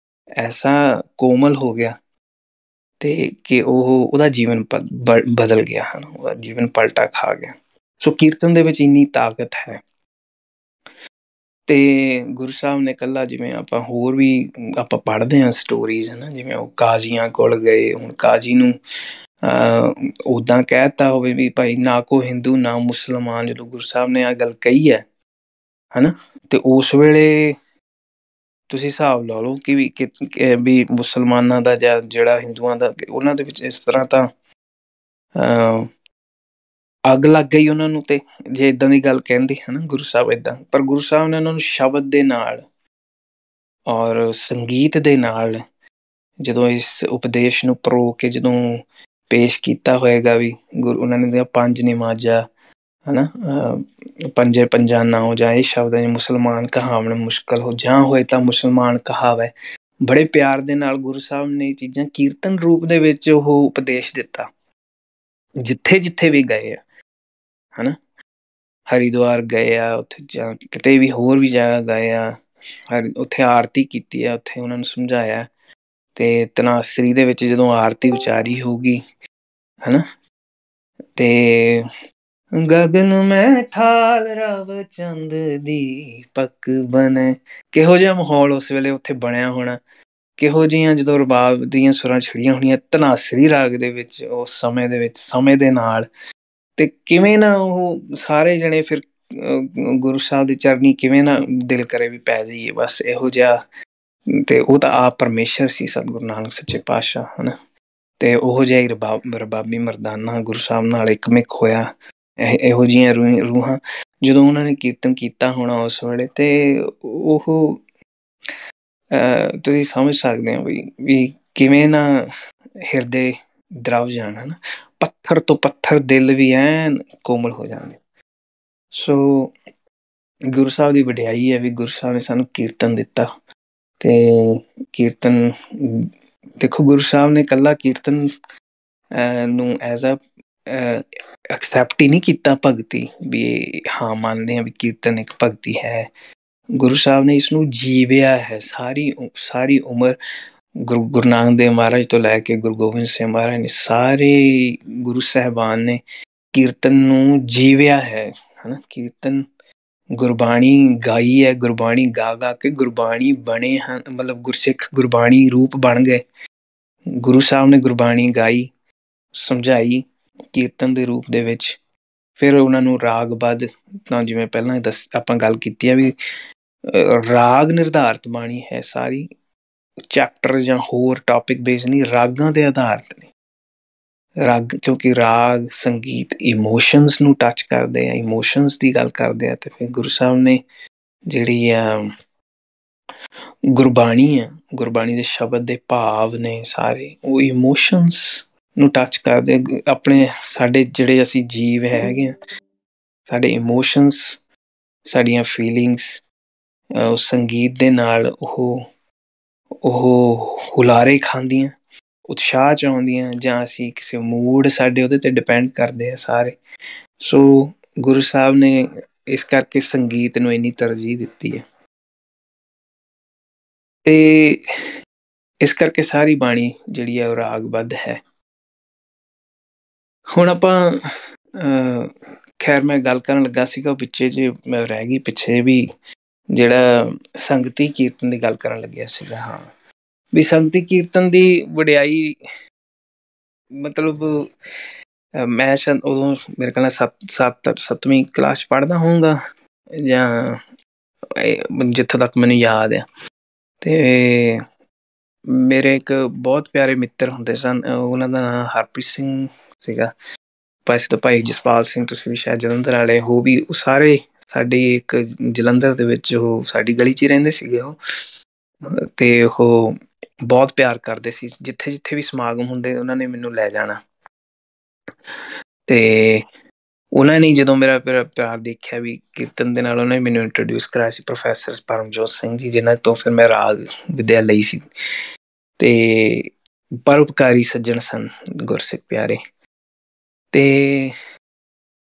ਐਸਾ ਕੋਮਲ ਹੋ ਗਿਆ ਤੇ ਕਿ ਉਹਦਾ ਜੀਵਨ ਬਦਲ ਗਿਆ ਹਨ, ਉਹਦਾ ਜੀਵਨ ਪਲਟਾ ਖਾ ਗਿਆ। ਸੋ ਕੀਰਤਨ ਦੇ ਵਿੱਚ ਇੰਨੀ ਤਾਕਤ ਹੈ। ਤੇ ਗੁਰੂ ਸਾਹਿਬ ਨੇ ਇਕੱਲਾ, ਜਿਵੇਂ ਆਪਾਂ ਹੋਰ ਵੀ ਆਪਾਂ ਪੜ੍ਹਦੇ ਹਾਂ ਸਟੋਰੀਜ਼, ਹੈ ਨਾ, ਜਿਵੇਂ ਉਹ ਕਾਜ਼ੀਆਂ ਕੋਲ ਗਏ, ਹੁਣ ਕਾਜ਼ੀ ਨੂੰ ਉੱਦਾਂ ਕਹਿ ਦਿੱਤਾ ਹੋਵੇ ਵੀ ਭਾਈ ਨਾ ਕੋਈ ਹਿੰਦੂ ਨਾ ਮੁਸਲਮਾਨ, ਜਦੋਂ ਗੁਰੂ ਸਾਹਿਬ ਨੇ ਆਹ ਗੱਲ ਕਹੀ ਹੈ ਹਨਾ, ਤੇ ਉਸ ਵੇਲੇ ਤੁਸੀਂ ਹਿਸਾਬ ਲਾ ਲਓ ਕਿ ਵੀ ਮੁਸਲਮਾਨਾਂ ਦਾ ਜਾਂ ਜਿਹੜਾ ਹਿੰਦੂਆਂ ਦਾ, ਉਹਨਾਂ ਦੇ ਵਿੱਚ ਇਸ ਤਰ੍ਹਾਂ ਤਾਂ ਅੱਗ ਲੱਗ ਗਈ ਉਹਨਾਂ ਨੂੰ, ਤੇ ਜੇ ਇਦਾਂ ਦੀ ਗੱਲ ਕਹਿੰਦੇ ਹਨਾ ਗੁਰੂ ਸਾਹਿਬ ਇਦਾਂ, ਪਰ ਗੁਰੂ ਸਾਹਿਬ ਨੇ ਉਹਨਾਂ ਨੂੰ ਸ਼ਬਦ ਦੇ ਨਾਲ ਔਰ ਸੰਗੀਤ ਦੇ ਨਾਲ ਜਦੋਂ ਇਸ ਉਪਦੇਸ਼ ਨੂੰ ਪਰੋ ਕੇ ਜਦੋਂ ਪੇਸ਼ ਕੀਤਾ ਹੋਏਗਾ, ਵੀ ਗੁਰੂ ਉਹਨਾਂ ਨੇ ਪੰਜ ਨਿਮਾਜ਼ਾ ਹਨਾ, ਪੰਜੇ ਪੰਜਾਂ ਨਾਉ, ਜਾਂ ਇਹ ਸ਼ਬਦ ਮੁਸਲਮਾਨ ਕਹਾਵਣ ਮੁਸ਼ਕਲ ਹੋ, ਜਾਂ ਹੋਏ ਤਾਂ ਮੁਸਲਮਾਨ ਕਹਾਵੈ, ਬੜੇ ਪਿਆਰ ਦੇ ਨਾਲ ਗੁਰੂ ਸਾਹਿਬ ਨੇ ਇਹ ਚੀਜ਼ਾਂ ਕੀਰਤਨ ਰੂਪ ਦੇ ਵਿੱਚ ਉਹ ਉਪਦੇਸ਼ ਦਿੱਤਾ, ਜਿੱਥੇ ਜਿੱਥੇ ਵੀ ਗਏ ਆ ਹਨਾ। ਹਰਿਦੁਆਰ ਗਏ ਆ, ਉੱਥੇ ਜਾਂ ਕਿਤੇ ਵੀ ਹੋਰ ਵੀ ਜਗ੍ਹਾ ਗਏ ਆ, ਉੱਥੇ ਆਰਤੀ ਕੀਤੀ ਆ, ਉੱਥੇ ਉਹਨਾਂ ਨੂੰ ਸਮਝਾਇਆ। ਤੇ ਤਨਾਸਰੀ ਦੇ ਵਿੱਚ ਜਦੋਂ ਆਰਤੀ ਉਚਾਰੀ ਹੋਊਗੀ ਹਨਾ, ਤੇ ਗਗਨ ਮੈਂ ਥਾਲ ਰਵ ਚੰਦ ਦੀਪਕ ਬਣੇ, ਕਿਹੋ ਜਿਹਾ ਮਾਹੌਲ ਉਸ ਵੇਲੇ ਉੱਥੇ ਬਣਿਆ ਹੋਣਾ, ਕਿਹੋ ਜਿਹੀਆਂ ਜਦੋਂ ਰਬਾਬ ਦੀਆਂ ਸੁਰਾਂ ਛੜੀਆਂ ਹੋਣੀਆਂ ਧਨਾਸਰੀ ਰਾਗ ਦੇ ਵਿੱਚ ਉਸ ਸਮੇਂ ਦੇ ਵਿੱਚ, ਸਮੇਂ ਦੇ ਨਾਲ, ਤੇ ਕਿਵੇਂ ਨਾ ਉਹ ਸਾਰੇ ਜਣੇ ਫਿਰ ਗੁਰੂ ਸਾਹਿਬ ਦੀ ਚਰਨੀ ਕਿਵੇਂ ਨਾ ਦਿਲ ਕਰੇ ਵੀ ਪੈ ਜਾਈਏ, ਬਸ ਇਹੋ ਜਿਹਾ। ਤੇ ਉਹ ਤਾਂ ਆਪ ਪਰਮੇਸ਼ਰ ਸੀ, ਸਤਿਗੁਰੂ ਨਾਨਕ ਸੱਚੇ ਪਾਤਸ਼ਾਹ ਹਨਾ, ਤੇ ਉਹੋ ਜਿਹਾ ਹੀ ਰਬਾਬੀ ਮਰਦਾਨਾ ਗੁਰੂ ਸਾਹਿਬ ਨਾਲ ਇੱਕਮਿਕ ਹੋਇਆ। ਇਹੋ ਜਿਹੀਆਂ ਰੂਹਾਂ ਜਦੋਂ ਉਹਨਾਂ ਨੇ ਕੀਰਤਨ ਕੀਤਾ ਹੋਣਾ ਉਸ ਵੇਲੇ, ਤੇ ਉਹ ਤੁਸੀਂ ਸਮਝ ਸਕਦੇ ਹੋ ਵੀ ਕਿਵੇਂ ਨਾ ਹਿਰਦੇ ਦਰਵ ਜਾਣ ਹਨਾ, ਪੱਥਰ ਤੋਂ ਪੱਥਰ ਦਿਲ ਵੀ ਐਨ ਕੋਮਲ ਹੋ ਜਾਂਦੇ। ਸੋ ਗੁਰੂ ਸਾਹਿਬ ਦੀ ਵਡਿਆਈ ਹੈ ਵੀ ਗੁਰੂ ਸਾਹਿਬ ਨੇ ਸਾਨੂੰ ਕੀਰਤਨ ਦਿੱਤਾ, ਤੇ ਕੀਰਤਨ ਦੇਖੋ ਗੁਰੂ ਸਾਹਿਬ ਨੇ ਇਕੱਲਾ ਕੀਰਤਨ ਨੂੰ ਐਜ਼ ਐਕਸੈਪਟ ਹੀ ਨਹੀਂ ਕੀਤਾ ਭਗਤੀ, ਵੀ ਹਾਂ ਮੰਨਦੇ ਹਾਂ ਵੀ ਕੀਰਤਨ ਇੱਕ ਭਗਤੀ ਹੈ। ਗੁਰੂ ਸਾਹਿਬ ਨੇ ਇਸਨੂੰ ਜੀਵਿਆ ਹੈ, ਸਾਰੀ ਉਮਰ ਗੁਰੂ ਨਾਨਕ ਦੇਵ ਮਹਾਰਾਜ ਤੋਂ ਲੈ ਕੇ ਗੁਰੂ ਗੋਬਿੰਦ ਸਿੰਘ ਮਹਾਰਾਜ ਨੇ, ਸਾਰੇ ਗੁਰੂ ਸਾਹਿਬਾਨ ਨੇ ਕੀਰਤਨ ਨੂੰ ਜੀਵਿਆ ਹੈ ਹਨਾ। ਕੀਰਤਨ ਗੁਰਬਾਣੀ ਗਾਈ ਹੈ, ਗੁਰਬਾਣੀ ਗਾ ਗਾ ਕੇ ਗੁਰਬਾਣੀ ਬਣੇ ਹਨ, ਮਤਲਬ ਗੁਰਸਿੱਖ ਗੁਰਬਾਣੀ ਰੂਪ ਬਣ ਗਏ। ਗੁਰੂ ਸਾਹਿਬ ਨੇ ਗੁਰਬਾਣੀ ਗਾਈ, ਸਮਝਾਈ ਕੀਰਤਨ ਦੇ ਰੂਪ ਦੇ ਵਿੱਚ, ਫਿਰ ਉਹਨਾਂ ਨੂੰ ਰਾਗਬੱਧ, ਤਾਂ ਜਿਵੇਂ ਪਹਿਲਾਂ ਆਪਾਂ ਗੱਲ ਕੀਤੀ ਹੈ ਵੀ ਰਾਗ ਨਿਰਧਾਰਤ ਬਾਣੀ ਹੈ ਸਾਰੀ, ਚੈਪਟਰ ਜਾਂ ਹੋਰ ਟੌਪਿਕ ਬੇਸ ਨਹੀਂ, ਰਾਗਾਂ ਦੇ ਆਧਾਰਿਤ ਨੇ ਰਾਗ, ਕਿਉਂਕਿ ਰਾਗ ਸੰਗੀਤ ਇਮੋਸ਼ਨਸ ਨੂੰ ਟੱਚ ਕਰਦੇ ਆ, ਇਮੋਸ਼ਨਸ ਦੀ ਗੱਲ ਕਰਦੇ ਆ, ਤੇ ਫਿਰ ਗੁਰੂ ਸਾਹਿਬ ਨੇ ਜਿਹੜੀ ਆ ਗੁਰਬਾਣੀ ਆ, ਗੁਰਬਾਣੀ ਦੇ ਸ਼ਬਦ ਦੇ ਭਾਵ ਨੇ ਸਾਰੇ, ਉਹ ਇਮੋਸ਼ਨਸ ਨੂੰ ਟੱਚ ਕਰਦੇ। ਆਪਣੇ ਸਾਡੇ ਜਿਹੜੇ ਅਸੀਂ ਜੀਵ ਹੈਗੇ ਆ, ਸਾਡੇ ਇਮੋਸ਼ਨਸ, ਸਾਡੀਆਂ ਫੀਲਿੰਗਸ ਸੰਗੀਤ ਦੇ ਨਾਲ ਉਹ ਹੁਲਾਰੇ ਖਾਂਦੀਆਂ, ਉਤਸ਼ਾਹ ਚ ਆਉਂਦੀਆਂ, ਜਾਂ ਅਸੀਂ ਕਿਸੇ ਮੂਡ ਸਾਡੇ ਉਹਦੇ ਤੇ ਡਿਪੈਂਡ ਕਰਦੇ ਆ ਸਾਰੇ। ਸੋ ਗੁਰੂ ਸਾਹਿਬ ਨੇ ਇਸ ਕਰਕੇ ਸੰਗੀਤ ਨੂੰ ਇੰਨੀ ਤਰਜੀਹ ਦਿੱਤੀ ਹੈ, ਤੇ ਇਸ ਕਰਕੇ ਸਾਰੀ ਬਾਣੀ ਜਿਹੜੀ ਹੈ ਉਹ ਰਾਗਬੱਧ ਹੈ। ਹੁਣ ਆਪਾਂ ਖੈਰ ਮੈਂ ਗੱਲ ਕਰਨ ਲੱਗਾ ਸੀਗਾ ਪਿੱਛੇ ਜੇ ਰਹਿ ਗਈ ਪਿੱਛੇ, ਵੀ ਜਿਹੜਾ ਸੰਗਤੀ ਕੀਰਤਨ ਦੀ ਗੱਲ ਕਰਨ ਲੱਗਿਆ ਸੀਗਾ। ਹਾਂ, ਵੀ ਸੰਗਤੀ ਕੀਰਤਨ ਦੀ ਵਡਿਆਈ, ਮਤਲਬ ਮੈਂ ਉਦੋਂ ਮੇਰੇ ਖਿਆਲ ਨਾਲ ਸੱਤਵੀਂ ਕਲਾਸ ਪੜ੍ਹਦਾ ਹੋਊਗਾ, ਜਾਂ ਜਿੱਥੋਂ ਤੱਕ ਮੈਨੂੰ ਯਾਦ ਆ। ਤੇ ਮੇਰੇ ਇੱਕ ਬਹੁਤ ਪਿਆਰੇ ਮਿੱਤਰ ਹੁੰਦੇ ਸਨ, ਉਹਨਾਂ ਦਾ ਨਾਂ ਹਰਪ੍ਰੀਤ ਸਿੰਘ ਸੀਗਾ, ਵੈਸੇ ਤਾਂ ਭਾਈ ਜਸਪਾਲ ਸਿੰਘ, ਤੁਸੀਂ ਵੀ ਸ਼ਾਇਦ ਜਲੰਧਰ ਵਾਲੇ ਹੋ, ਵੀ ਉਹ ਸਾਰੇ ਸਾਡੀ ਇੱਕ ਜਲੰਧਰ ਦੇ ਵਿੱਚ ਉਹ ਸਾਡੀ ਗਲੀ 'ਚ ਹੀ ਰਹਿੰਦੇ ਸੀਗੇ ਉਹ, ਤੇ ਉਹ ਬਹੁਤ ਪਿਆਰ ਕਰਦੇ ਸੀ, ਜਿੱਥੇ ਜਿੱਥੇ ਵੀ ਸਮਾਗਮ ਹੁੰਦੇ ਉਹਨਾਂ ਨੇ ਮੈਨੂੰ ਲੈ ਜਾਣਾ। ਤੇ ਉਹਨਾਂ ਨੇ ਜਦੋਂ ਮੇਰਾ ਪਿਆਰ ਦੇਖਿਆ ਵੀ ਕੀਰਤਨ ਦੇ ਨਾਲ, ਉਹਨਾਂ ਨੇ ਮੈਨੂੰ ਇੰਟਰੋਡਿਊਸ ਕਰਾਇਆ ਸੀ ਪ੍ਰੋਫੈਸਰ ਪਰਮਜੋਤ ਸਿੰਘ ਜੀ, ਜਿਨ੍ਹਾਂ ਤੋਂ ਫਿਰ ਮੈਂ ਰਾਗ ਵਿੱਦਿਆ ਲਈ ਸੀ। ਤੇ ਪਰਉਪਕਾਰੀ ਸੱਜਣ ਸਨ ਗੁਰਸਿੱਖ ਪਿਆਰੇ, ਤੇ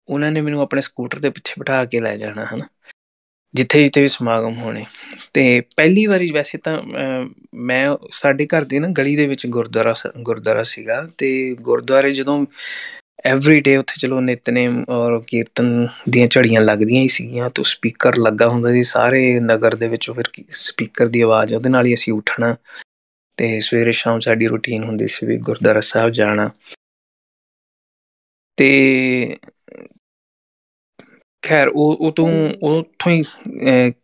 ਉਹਨਾਂ ਨੇ ਮੈਨੂੰ ਆਪਣੇ ਸਕੂਟਰ ਦੇ ਪਿੱਛੇ ਬਿਠਾ ਕੇ ਲੈ ਜਾਣਾ ਹਨਾ, ਜਿੱਥੇ ਜਿੱਥੇ ਵੀ ਸਮਾਗਮ ਹੋਣੇ। ਤੇ ਪਹਿਲੀ ਵਾਰੀ ਵੈਸੇ ਤਾਂ ਮੈਂ ਸਾਡੇ ਘਰ ਦੀ ਨਾ ਗਲੀ ਦੇ ਵਿੱਚ ਗੁਰਦੁਆਰਾ ਸੀਗਾ, ਤੇ ਗੁਰਦੁਆਰੇ ਜਦੋਂ ਐਵਰੀ ਡੇ ਉੱਥੇ ਚਲੋ ਨਿਤਨੇਮ ਔਰ ਕੀਰਤਨ ਦੀਆਂ ਝੜੀਆਂ ਲੱਗਦੀਆਂ ਹੀ ਸੀਗੀਆਂ, ਤੇ ਸਪੀਕਰ ਲੱਗਾ ਹੁੰਦਾ ਸੀ ਸਾਰੇ ਨਗਰ ਦੇ ਵਿੱਚੋਂ, ਫਿਰ ਸਪੀਕਰ ਦੀ ਆਵਾਜ਼ ਉਹਦੇ ਨਾਲ ਹੀ ਅਸੀਂ ਉੱਠਣਾ, ਤੇ ਸਵੇਰੇ ਸ਼ਾਮ ਸਾਡੀ ਰੂਟੀਨ ਹੁੰਦੀ ਸੀ ਵੀ ਗੁਰਦੁਆਰਾ ਸਾਹਿਬ ਜਾਣਾ। ਤੇ ਖੈਰ ਉਹ ਤੋਂ ਉੱਥੋਂ ਹੀ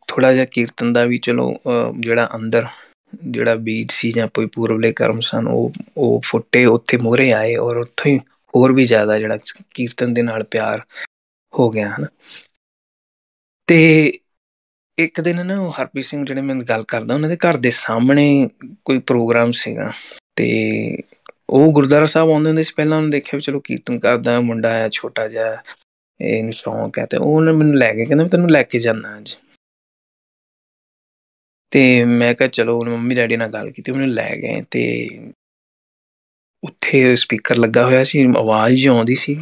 ਥੋੜ੍ਹਾ ਜਿਹਾ ਕੀਰਤਨ ਦਾ ਵੀ ਚਲੋ ਜਿਹੜਾ ਅੰਦਰ ਜਿਹੜਾ ਬੀਟ ਸੀ ਜਾਂ ਕੋਈ ਪੂਰਬਲੇ ਕਰਮ ਸਨ, ਉਹ ਫੁੱਟੇ, ਉੱਥੇ ਮੂਹਰੇ ਆਏ, ਔਰ ਉੱਥੋਂ ਹੀ ਹੋਰ ਵੀ ਜ਼ਿਆਦਾ ਜਿਹੜਾ ਕੀਰਤਨ ਦੇ ਨਾਲ ਪਿਆਰ ਹੋ ਗਿਆ ਹਨ। ਤੇ ਇੱਕ ਦਿਨ ਨਾ ਉਹ ਹਰਪ੍ਰੀਤ ਸਿੰਘ ਜਿਹੜੇ ਮੈਂ ਗੱਲ ਕਰਦਾ, ਉਹਨਾਂ ਦੇ ਘਰ ਦੇ ਸਾਹਮਣੇ ਕੋਈ ਪ੍ਰੋਗਰਾਮ ਸੀਗਾ, ਤੇ ਉਹ ਗੁਰਦੁਆਰਾ ਸਾਹਿਬ ਆਉਂਦੇ ਹੁੰਦੇ ਸੀ ਪਹਿਲਾਂ। ਉਹਨੂੰ ਦੇਖਿਆ ਵੀ ਚਲੋ ਕੀਰਤਨ ਕਰਦਾ ਮੁੰਡਾ ਹੈ ਛੋਟਾ ਜਿਹਾ, ਇਹਨੂੰ ਸ਼ੌਂਕ ਹੈ, ਤੇ ਉਹਨੇ ਮੈਨੂੰ ਲੈ ਕੇ ਕਹਿੰਦਾ ਤੈਨੂੰ ਲੈ ਕੇ ਜਾਂਦਾ ਅੱਜ। ਤੇ ਮੈਂ ਕਿਹਾ ਚਲੋ, ਉਹਨੇ ਮੰਮੀ ਡੈਡੀ ਨਾਲ ਗੱਲ ਕੀਤੀ, ਮੈਨੂੰ ਲੈ ਗਏ, ਤੇ ਉੱਥੇ ਸਪੀਕਰ ਲੱਗਾ ਹੋਇਆ ਸੀ, ਆਵਾਜ਼ ਜਿਹੀ ਆਉਂਦੀ ਸੀ,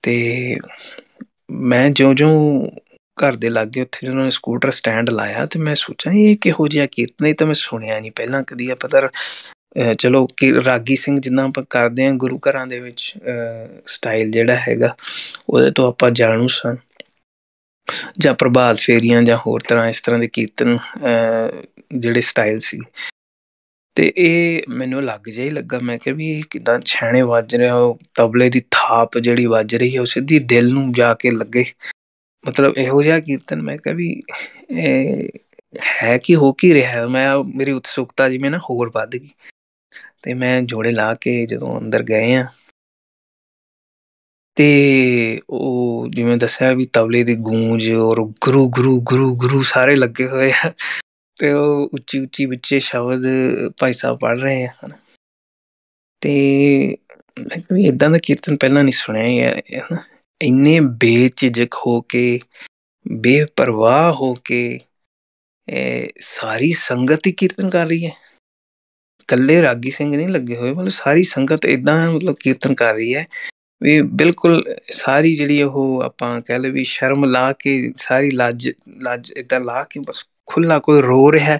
ਤੇ ਮੈਂ ਜਿਉਂ ਘਰ ਦੇ ਲਾਗੇ ਉੱਥੇ ਉਹਨਾਂ ਨੇ ਸਕੂਟਰ ਸਟੈਂਡ ਲਾਇਆ, ਤੇ ਮੈਂ ਸੋਚਿਆ ਇਹ ਕਿਹੋ ਜਿਹਾ ਕੀਰਤਨ, ਇਹ ਤਾਂ ਮੈਂ ਸੁਣਿਆ ਨਹੀਂ ਪਹਿਲਾਂ ਕਦੀ। ਆ ਪਤਾ ਚਲੋ ਕਿ ਰਾਗੀ ਸਿੰਘ ਜਿੱਦਾਂ ਆਪਾਂ ਕਰਦੇ ਹਾਂ ਗੁਰੂ ਘਰਾਂ ਦੇ ਵਿੱਚ ਸਟਾਈਲ ਜਿਹੜਾ ਹੈਗਾ, ਉਹਦੇ ਤੋਂ ਆਪਾਂ ਜਾਣੂ ਸਾਂ, ਜਾਂ ਪ੍ਰਭਾਤ ਫੇਰੀਆਂ ਜਾਂ ਹੋਰ ਤਰ੍ਹਾਂ ਇਸ ਤਰ੍ਹਾਂ ਦੇ ਕੀਰਤਨ ਜਿਹੜੇ ਸਟਾਈਲ ਸੀ। ਤੇ ਇਹ ਮੈਨੂੰ ਅਲੱਗ ਜਿਹਾ ਹੀ ਲੱਗਾ। ਮੈਂ ਕਿਹਾ ਵੀ ਇਹ ਕਿੱਦਾਂ ਛੈਣੇ ਵੱਜ ਰਿਹਾ, ਉਹ ਤਬਲੇ ਦੀ ਥਾਪ ਜਿਹੜੀ ਵੱਜ ਰਹੀ ਹੈ ਉਹ ਸਿੱਧੀ ਦਿਲ ਨੂੰ ਜਾ ਕੇ ਲੱਗੇ, ਮਤਲਬ ਇਹੋ ਜਿਹਾ ਕੀਰਤਨ। ਮੈਂ ਕਿਹਾ ਵੀ ਹੈ ਕੀ, ਹੋ ਕੀ ਰਿਹਾ। ਮੇਰੀ ਉਤਸੁਕਤਾ ਜਿਵੇਂ ਨਾ ਹੋਰ ਵੱਧ ਗਈ, ਤੇ ਮੈਂ ਜੋੜੇ ਲਾ ਕੇ ਜਦੋਂ ਅੰਦਰ ਗਏ ਆ, ਤੇ ਉਹ ਜਿਵੇਂ ਦੱਸਿਆ ਵੀ ਤਬਲੇ ਦੀ ਗੂੰਜ ਔਰ ਗੁਰੂ ਗੁਰੂ ਗੁਰੂ ਗੁਰੂ ਸਾਰੇ ਲੱਗੇ ਹੋਏ ਆ, ਤੇ ਉਹ ਉੱਚੀ ਉੱਚੀ ਵਿੱਚੇ ਸ਼ਬਦ ਭਾਈ ਸਾਹਿਬ ਪੜ੍ਹ ਰਹੇ ਆ। ਤੇ ਮੈਂ ਵੀ ਏਦਾਂ ਦਾ ਕੀਰਤਨ ਪਹਿਲਾਂ ਨਹੀਂ ਸੁਣਿਆ ਹੈ। ਇੰਨੇ ਬੇਝਿਜਕ ਹੋ ਕੇ, ਬੇਪਰਵਾਹ ਹੋ ਕੇ ਸਾਰੀ ਸੰਗਤ ਹੀ ਕੀਰਤਨ ਕਰ ਰਹੀ ਹੈ, ਇਕੱਲੇ ਰਾਗੀ ਸਿੰਘ ਨਹੀਂ ਲੱਗੇ ਹੋਏ, ਮਤਲਬ ਸਾਰੀ ਸੰਗਤ ਏਦਾਂ ਮਤਲਬ ਕੀਰਤਨ ਕਰ ਰਹੀ ਹੈ ਵੀ ਬਿਲਕੁਲ ਸਾਰੀ ਜਿਹੜੀ ਉਹ ਆਪਾਂ ਕਹਿ ਲਓ ਵੀ ਸ਼ਰਮ ਲਾ ਕੇ, ਸਾਰੀ ਲੱਜ ਏਦਾਂ ਲਾ ਕੇ, ਬਸ ਖੁੱਲਾ ਕੋਈ ਰੋ ਰਿਹਾ,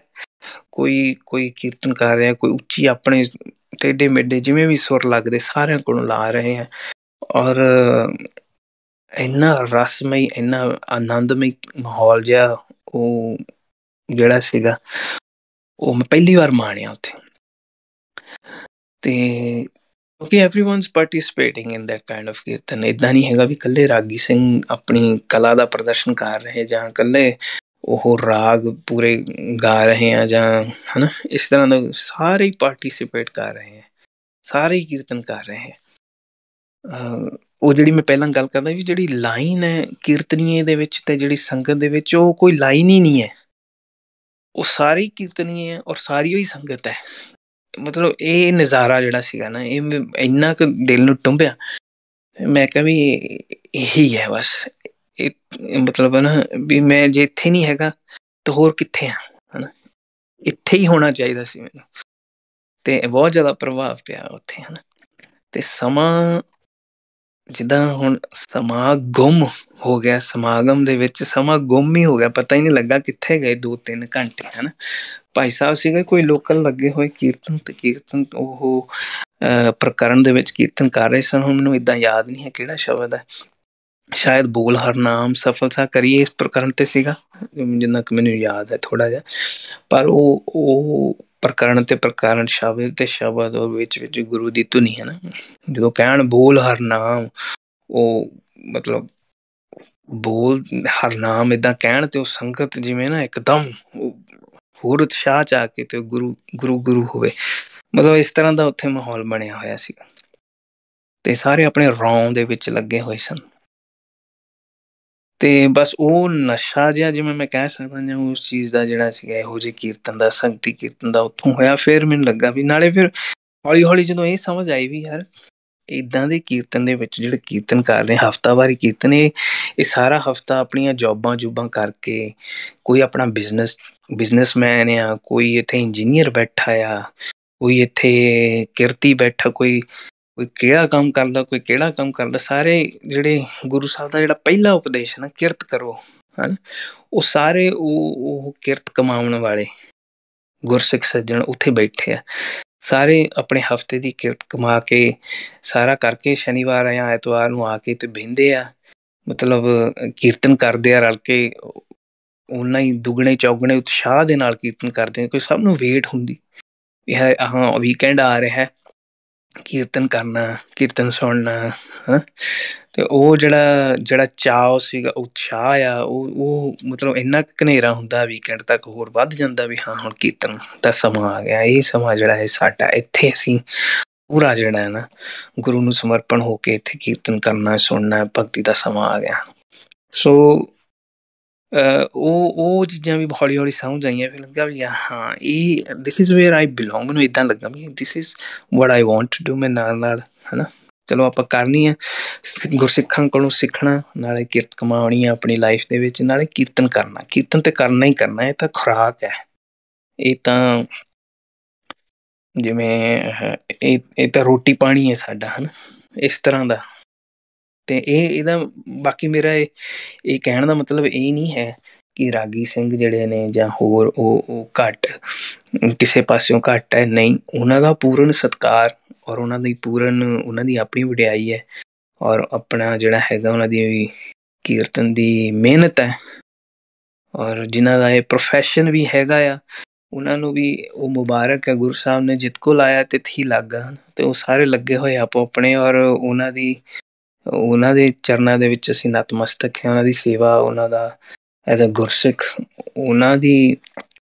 ਕੋਈ ਕੀਰਤਨ ਕਰ ਰਿਹਾ, ਕੋਈ ਉੱਚੀ ਆਪਣੇ ਟੇਢੇ ਮੇਢੇ ਜਿਵੇਂ ਵੀ ਸੁਰ ਲੱਗਦੇ ਸਾਰਿਆਂ ਕੋਲੋਂ ਲਾ ਰਹੇ ਆ। ਔਰ ਇੰਨਾ ਰਸਮਈ, ਇੰਨਾ ਆਨੰਦਮਈ ਮਾਹੌਲ ਜਿਹਾ ਉਹ ਜਿਹੜਾ ਸੀਗਾ, ਉਹ ਮੈਂ ਪਹਿਲੀ ਵਾਰ ਮਾਣਿਆ ਉੱਥੇ। ਤੇ ਕਿਉਂਕਿ ਐਵਰੀਵਨਸ ਪਾਰਟੀਸਪੇਟਿੰਗ ਇਨ ਦੈਟ ਕਾਈਂਡ ਆਫ ਕੀਰਤਨ, ਇੱਦਾਂ ਨਹੀਂ ਹੈਗਾ ਵੀ ਇਕੱਲੇ ਰਾਗੀ ਸਿੰਘ ਆਪਣੀ ਕਲਾ ਦਾ ਪ੍ਰਦਰਸ਼ਨ ਕਰ ਰਹੇ, ਜਾਂ ਇਕੱਲੇ ਉਹ ਰਾਗ ਪੂਰੇ ਗਾ ਰਹੇ ਆ, ਜਾਂ ਹਨਾ ਇਸ ਤਰ੍ਹਾਂ ਦਾ। ਸਾਰੇ ਹੀ ਪਾਰਟੀਸਪੇਟ ਕਰ ਰਹੇ ਹੈ, ਸਾਰੇ ਹੀ ਕੀਰਤਨ ਕਰ ਰਹੇ ਹੈ। ਉਹ ਜਿਹੜੀ ਮੈਂ ਪਹਿਲਾਂ ਗੱਲ ਕਰਦਾ ਵੀ ਜਿਹੜੀ ਲਾਈਨ ਹੈ ਕੀਰਤਨੀਏ ਦੇ ਵਿੱਚ ਤੇ ਜਿਹੜੀ ਸੰਗਤ ਦੇ ਵਿੱਚ, ਉਹ ਕੋਈ ਲਾਈਨ ਹੀ ਨਹੀਂ ਹੈ, ਉਹ ਸਾਰੇ ਹੀ ਕੀਰਤਨੀਏ ਹੈ ਔਰ ਸਾਰੀ ਹੀ ਸੰਗਤ ਹੈ। ਮਤਲਬ ਇਹ ਨਜ਼ਾਰਾ ਜਿਹੜਾ ਸੀਗਾ ਨਾ, ਇਹ ਇੰਨਾ ਕੁ ਦਿਲ ਨੂੰ ਟੁੰਬਿਆ। ਮੈਂ ਕਿਹਾ ਵੀ ਇਹੀ ਹੈ ਬਸ, ਇਹ ਮਤਲਬ ਨਾ ਵੀ ਮੈਂ ਜੇ ਇੱਥੇ ਨਹੀਂ ਹੈਗਾ ਤਾਂ ਹੋਰ ਕਿੱਥੇ ਆ, ਹਨਾ, ਇੱਥੇ ਹੀ ਹੋਣਾ ਚਾਹੀਦਾ ਸੀ ਮੈਨੂੰ। ਤੇ ਬਹੁਤ ਜ਼ਿਆਦਾ ਪ੍ਰਭਾਵ ਪਿਆ ਉੱਥੇ, ਹਨਾ। ਤੇ ਸਮਾਂ ਜਿੱਦਾਂ ਹੁਣ ਸਮਾਂ ਗੁੰਮ ਹੋ ਗਿਆ, ਸਮਾਗਮ ਦੇ ਵਿੱਚ ਸਮਾਂ ਗੁੰਮ ਹੀ ਹੋ ਗਿਆ, ਪਤਾ ਹੀ ਨਹੀਂ ਲੱਗਾ ਕਿੱਥੇ ਗਏ 2-3 ਘੰਟੇ, ਹਨਾ। ਭਾਈ ਸਾਹਿਬ ਸੀਗੇ ਕੋਈ ਲੋਕਲ ਲੱਗੇ ਹੋਏ ਕੀਰਤਨ, ਤੇ ਕੀਰਤਨ ਉਹ ਪ੍ਰਕਰਨ ਦੇ ਵਿੱਚ ਕੀਰਤਨ ਕਰ ਰਹੇ ਸਨ। ਹੁਣ ਮੈਨੂੰ ਇੱਦਾਂ ਯਾਦ ਨਹੀਂ ਹੈ ਕਿਹੜਾ ਸ਼ਬਦ ਹੈ, ਸ਼ਾਇਦ ਬੋਲ ਹਰਨਾਮ ਸਫਲਤਾ ਕਰੀਏ ਇਸ ਪ੍ਰਕਰਨ ਤੇ ਸੀਗਾ, ਜਿੰਨਾ ਕੁ ਮੈਨੂੰ ਯਾਦ ਹੈ ਥੋੜ੍ਹਾ ਜਿਹਾ। ਪਰ ਉਹ ਪ੍ਰਕਰਨ ਤੇ ਪ੍ਰਕਰਨ, ਸ਼ਬਦ ਤੇ ਸ਼ਬਦ, ਉਹ ਵਿੱਚ ਗੁਰੂ ਦੀ ਧੁਨੀ ਹੈ ਨਾ। ਜਦੋਂ ਕਹਿਣ ਬੋਲ ਹਰਨਾਮ, ਉਹ ਮਤਲਬ ਬੋਲ ਹਰਨਾਮ ਏਦਾਂ ਕਹਿਣ, ਤੇ ਉਹ ਸੰਗਤ ਜਿਵੇਂ ਨਾ ਇੱਕਦਮ ਹੋਰ ਉਤਸ਼ਾਹ ਚ ਆ ਕੇ ਤੇ ਗੁਰੂ ਗੁਰੂ ਗੁਰੂ ਹੋਵੇ, ਮਤਲਬ ਇਸ ਤਰ੍ਹਾਂ ਦਾ ਉੱਥੇ ਮਾਹੌਲ ਬਣਿਆ ਹੋਇਆ ਸੀ। ਤੇ ਸਾਰੇ ਆਪਣੇ ਰੌਂ ਦੇ ਵਿੱਚ ਲੱਗੇ ਹੋਏ ਸਨ। ਤੇ ਬਸ ਉਹ ਨਸ਼ਾ ਜਿਹਾ, ਜਿਵੇਂ ਮੈਂ ਕਹਿ ਸਕਦਾ, ਉਸ ਚੀਜ਼ ਦਾ ਜਿਹੜਾ ਸੀਗਾ, ਇਹੋ ਜਿਹੇ ਕੀਰਤਨ ਦਾ, ਸੰਗਤੀ ਕੀਰਤਨ ਦਾ ਉੱਥੋਂ ਹੋਇਆ। ਫਿਰ ਮੈਨੂੰ ਲੱਗਾ ਵੀ, ਨਾਲੇ ਫਿਰ ਹੌਲੀ ਹੌਲੀ ਜਦੋਂ ਇਹ ਸਮਝ ਆਈ ਵੀ ਯਾਰ ਇੱਦਾਂ ਦੇ ਕੀਰਤਨ ਦੇ ਵਿੱਚ ਜਿਹੜੇ ਕੀਰਤਨ ਕਰ ਰਹੇ ਹਫ਼ਤਾਵਾਰੀ ਕੀਰਤਨ, ਇਹ ਸਾਰਾ ਹਫ਼ਤਾ ਆਪਣੀਆਂ ਜੋਬਾਂ ਜੂਬਾਂ ਕਰਕੇ, ਕੋਈ ਆਪਣਾ ਬਿਜ਼ਨਸਮੈਨ ਆ, ਕੋਈ ਇੱਥੇ ਇੰਜੀਨੀਅਰ ਬੈਠਾ ਆ, ਕੋਈ ਇੱਥੇ ਕਿਰਤੀ ਬੈਠਾ, ਕੋਈ ਕਿਹੜਾ ਕੰਮ ਕਰਦਾ, ਕੋਈ ਕਿਹੜਾ ਕੰਮ ਕਰਦਾ। ਸਾਰੇ ਜਿਹੜੇ ਗੁਰੂ ਸਾਹਿਬ ਦਾ ਜਿਹੜਾ ਪਹਿਲਾ ਉਪਦੇਸ਼ ਨਾ, ਕਿਰਤ ਕਰੋ, ਹਨ, ਉਹ ਸਾਰੇ ਉਹ ਕਿਰਤ ਕਮਾਉਣ ਵਾਲੇ ਗੁਰਸਿੱਖ ਸੱਜਣ ਉੱਥੇ ਬੈਠੇ ਆ। ਸਾਰੇ ਆਪਣੇ ਹਫ਼ਤੇ ਦੀ ਕਿਰਤ ਕਮਾ ਕੇ ਸਾਰਾ ਕਰਕੇ ਸ਼ਨੀਵਾਰ ਜਾਂ ਐਤਵਾਰ ਨੂੰ ਆ ਕੇ ਤੇ ਬਹਿੰਦੇ ਆ, ਮਤਲਬ ਕੀਰਤਨ ਕਰਦੇ ਆ ਰਲ ਕੇ। ਓਨਾ ਹੀ ਦੁੱਗਣੇ ਚੌਗਣੇ ਉਤਸ਼ਾਹ ਦੇ ਨਾਲ ਕੀਰਤਨ ਕਰਦੇ ਆ, ਕੋਈ ਸਭ ਨੂੰ ਵੇਟ ਹੁੰਦੀ ਵੀ ਹਾਂ ਵੀਕਐਂਡ ਆ ਰਿਹਾ, ਕੀਰਤਨ ਕਰਨਾ, ਕੀਰਤਨ ਸੁਣਨਾ। ਹਾਂ, ਤੇ ਉਹ ਜਿਹੜਾ ਚਾਅ ਸੀਗਾ, ਉਤਸ਼ਾਹ ਆ, ਉਹ ਮਤਲਬ ਇੰਨਾ ਘਨੇਰਾ ਹੁੰਦਾ ਵੀਕਐਂਡ ਤੱਕ, ਹੋਰ ਵੱਧ ਜਾਂਦਾ ਵੀ ਹਾਂ ਹੁਣ ਕੀਰਤਨ ਦਾ ਸਮਾਂ ਆ ਗਿਆ। ਇਹ ਸਮਾਂ ਜਿਹੜਾ ਹੈ ਸਾਡਾ, ਇੱਥੇ ਅਸੀਂ ਪੂਰਾ ਜਿਹੜਾ ਹੈ ਨਾ ਗੁਰੂ ਨੂੰ ਸਮਰਪਣ ਹੋ ਕੇ ਇੱਥੇ ਕੀਰਤਨ ਕਰਨਾ, ਸੁਣਨਾ, ਭਗਤੀ ਦਾ ਸਮਾਂ ਆ ਗਿਆ। ਸੋ ਉਹ ਚੀਜ਼ਾਂ ਵੀ ਹੌਲੀ ਹੌਲੀ ਸਮਝ ਆਈਆਂ। ਫਿਰ ਲੱਗਾ ਵੀ ਹਾਂ ਇਹ this is where I belong. ਮੈਨੂੰ ਇੱਦਾਂ ਲੱਗਾ ਵੀ this is what I want to do. ਮੈਂ ਨਾਲ ਨਾਲ ਹੈ ਨਾ, ਚਲੋ ਆਪਾਂ ਕਰਨੀ ਆ, ਗੁਰਸਿੱਖਾਂ ਕੋਲੋਂ ਸਿੱਖਣਾ, ਨਾਲੇ ਕਿਰਤ ਕਮਾਉਣੀ ਆ ਆਪਣੀ ਲਾਈਫ ਦੇ ਵਿੱਚ, ਨਾਲੇ ਕੀਰਤਨ ਕਰਨਾ। ਕੀਰਤਨ ਤੇ ਕਰਨਾ ਹੀ ਕਰਨਾ, ਇਹ ਤਾਂ ਖੁਰਾਕ ਹੈ। ਇਹ ਤਾਂ ਜਿਵੇਂ ਇਹ ਤਾਂ ਰੋਟੀ ਪਾਣੀ ਹੈ ਸਾਡਾ, ਹੈ ਨਾ, ਇਸ ਤਰ੍ਹਾਂ ਦਾ। ਤੇ ਇਹਦਾ ਬਾਕੀ ਮੇਰਾ ਇਹ ਕਹਿਣ ਦਾ ਮਤਲਬ ਇਹ ਨਹੀਂ ਹੈ ਕਿ ਰਾਗੀ ਸਿੰਘ ਜਿਹੜੇ ਨੇ ਜਾਂ ਹੋਰ ਉਹ ਘੱਟ, ਕਿਸੇ ਪਾਸਿਓਂ ਘੱਟ ਹੈ, ਨਹੀਂ। ਉਹਨਾਂ ਦਾ ਪੂਰਨ ਸਤਿਕਾਰ ਔਰ ਉਹਨਾਂ ਦੀ ਪੂਰਨ, ਉਹਨਾਂ ਦੀ ਆਪਣੀ ਵਡਿਆਈ ਹੈ, ਔਰ ਆਪਣਾ ਜਿਹੜਾ ਹੈਗਾ ਉਹਨਾਂ ਦੀ ਕੀਰਤਨ ਦੀ ਮਿਹਨਤ ਹੈ। ਔਰ ਜਿਨ੍ਹਾਂ ਦਾ ਇਹ ਪ੍ਰੋਫੈਸ਼ਨ ਵੀ ਹੈਗਾ ਆ, ਉਹਨਾਂ ਨੂੰ ਵੀ ਉਹ ਮੁਬਾਰਕ ਹੈ। ਗੁਰੂ ਸਾਹਿਬ ਨੇ ਜਿਤ ਕੋ ਲਾਇਆ ਤਿਤ ਹੀ ਲਾਗਾ, ਤੇ ਉਹ ਸਾਰੇ ਲੱਗੇ ਹੋਏ ਆਪੋ ਆਪਣੇ। ਔਰ ਉਹਨਾਂ ਦੇ ਚਰਨਾਂ ਦੇ ਵਿੱਚ ਅਸੀਂ ਨਤਮਸਤਕ ਹਾਂ। ਉਹਨਾਂ ਦੀ ਸੇਵਾ, ਉਹਨਾਂ ਦਾ ਐਜ਼ ਅ ਗੁਰਸਿੱਖ, ਉਹਨਾਂ ਦੀ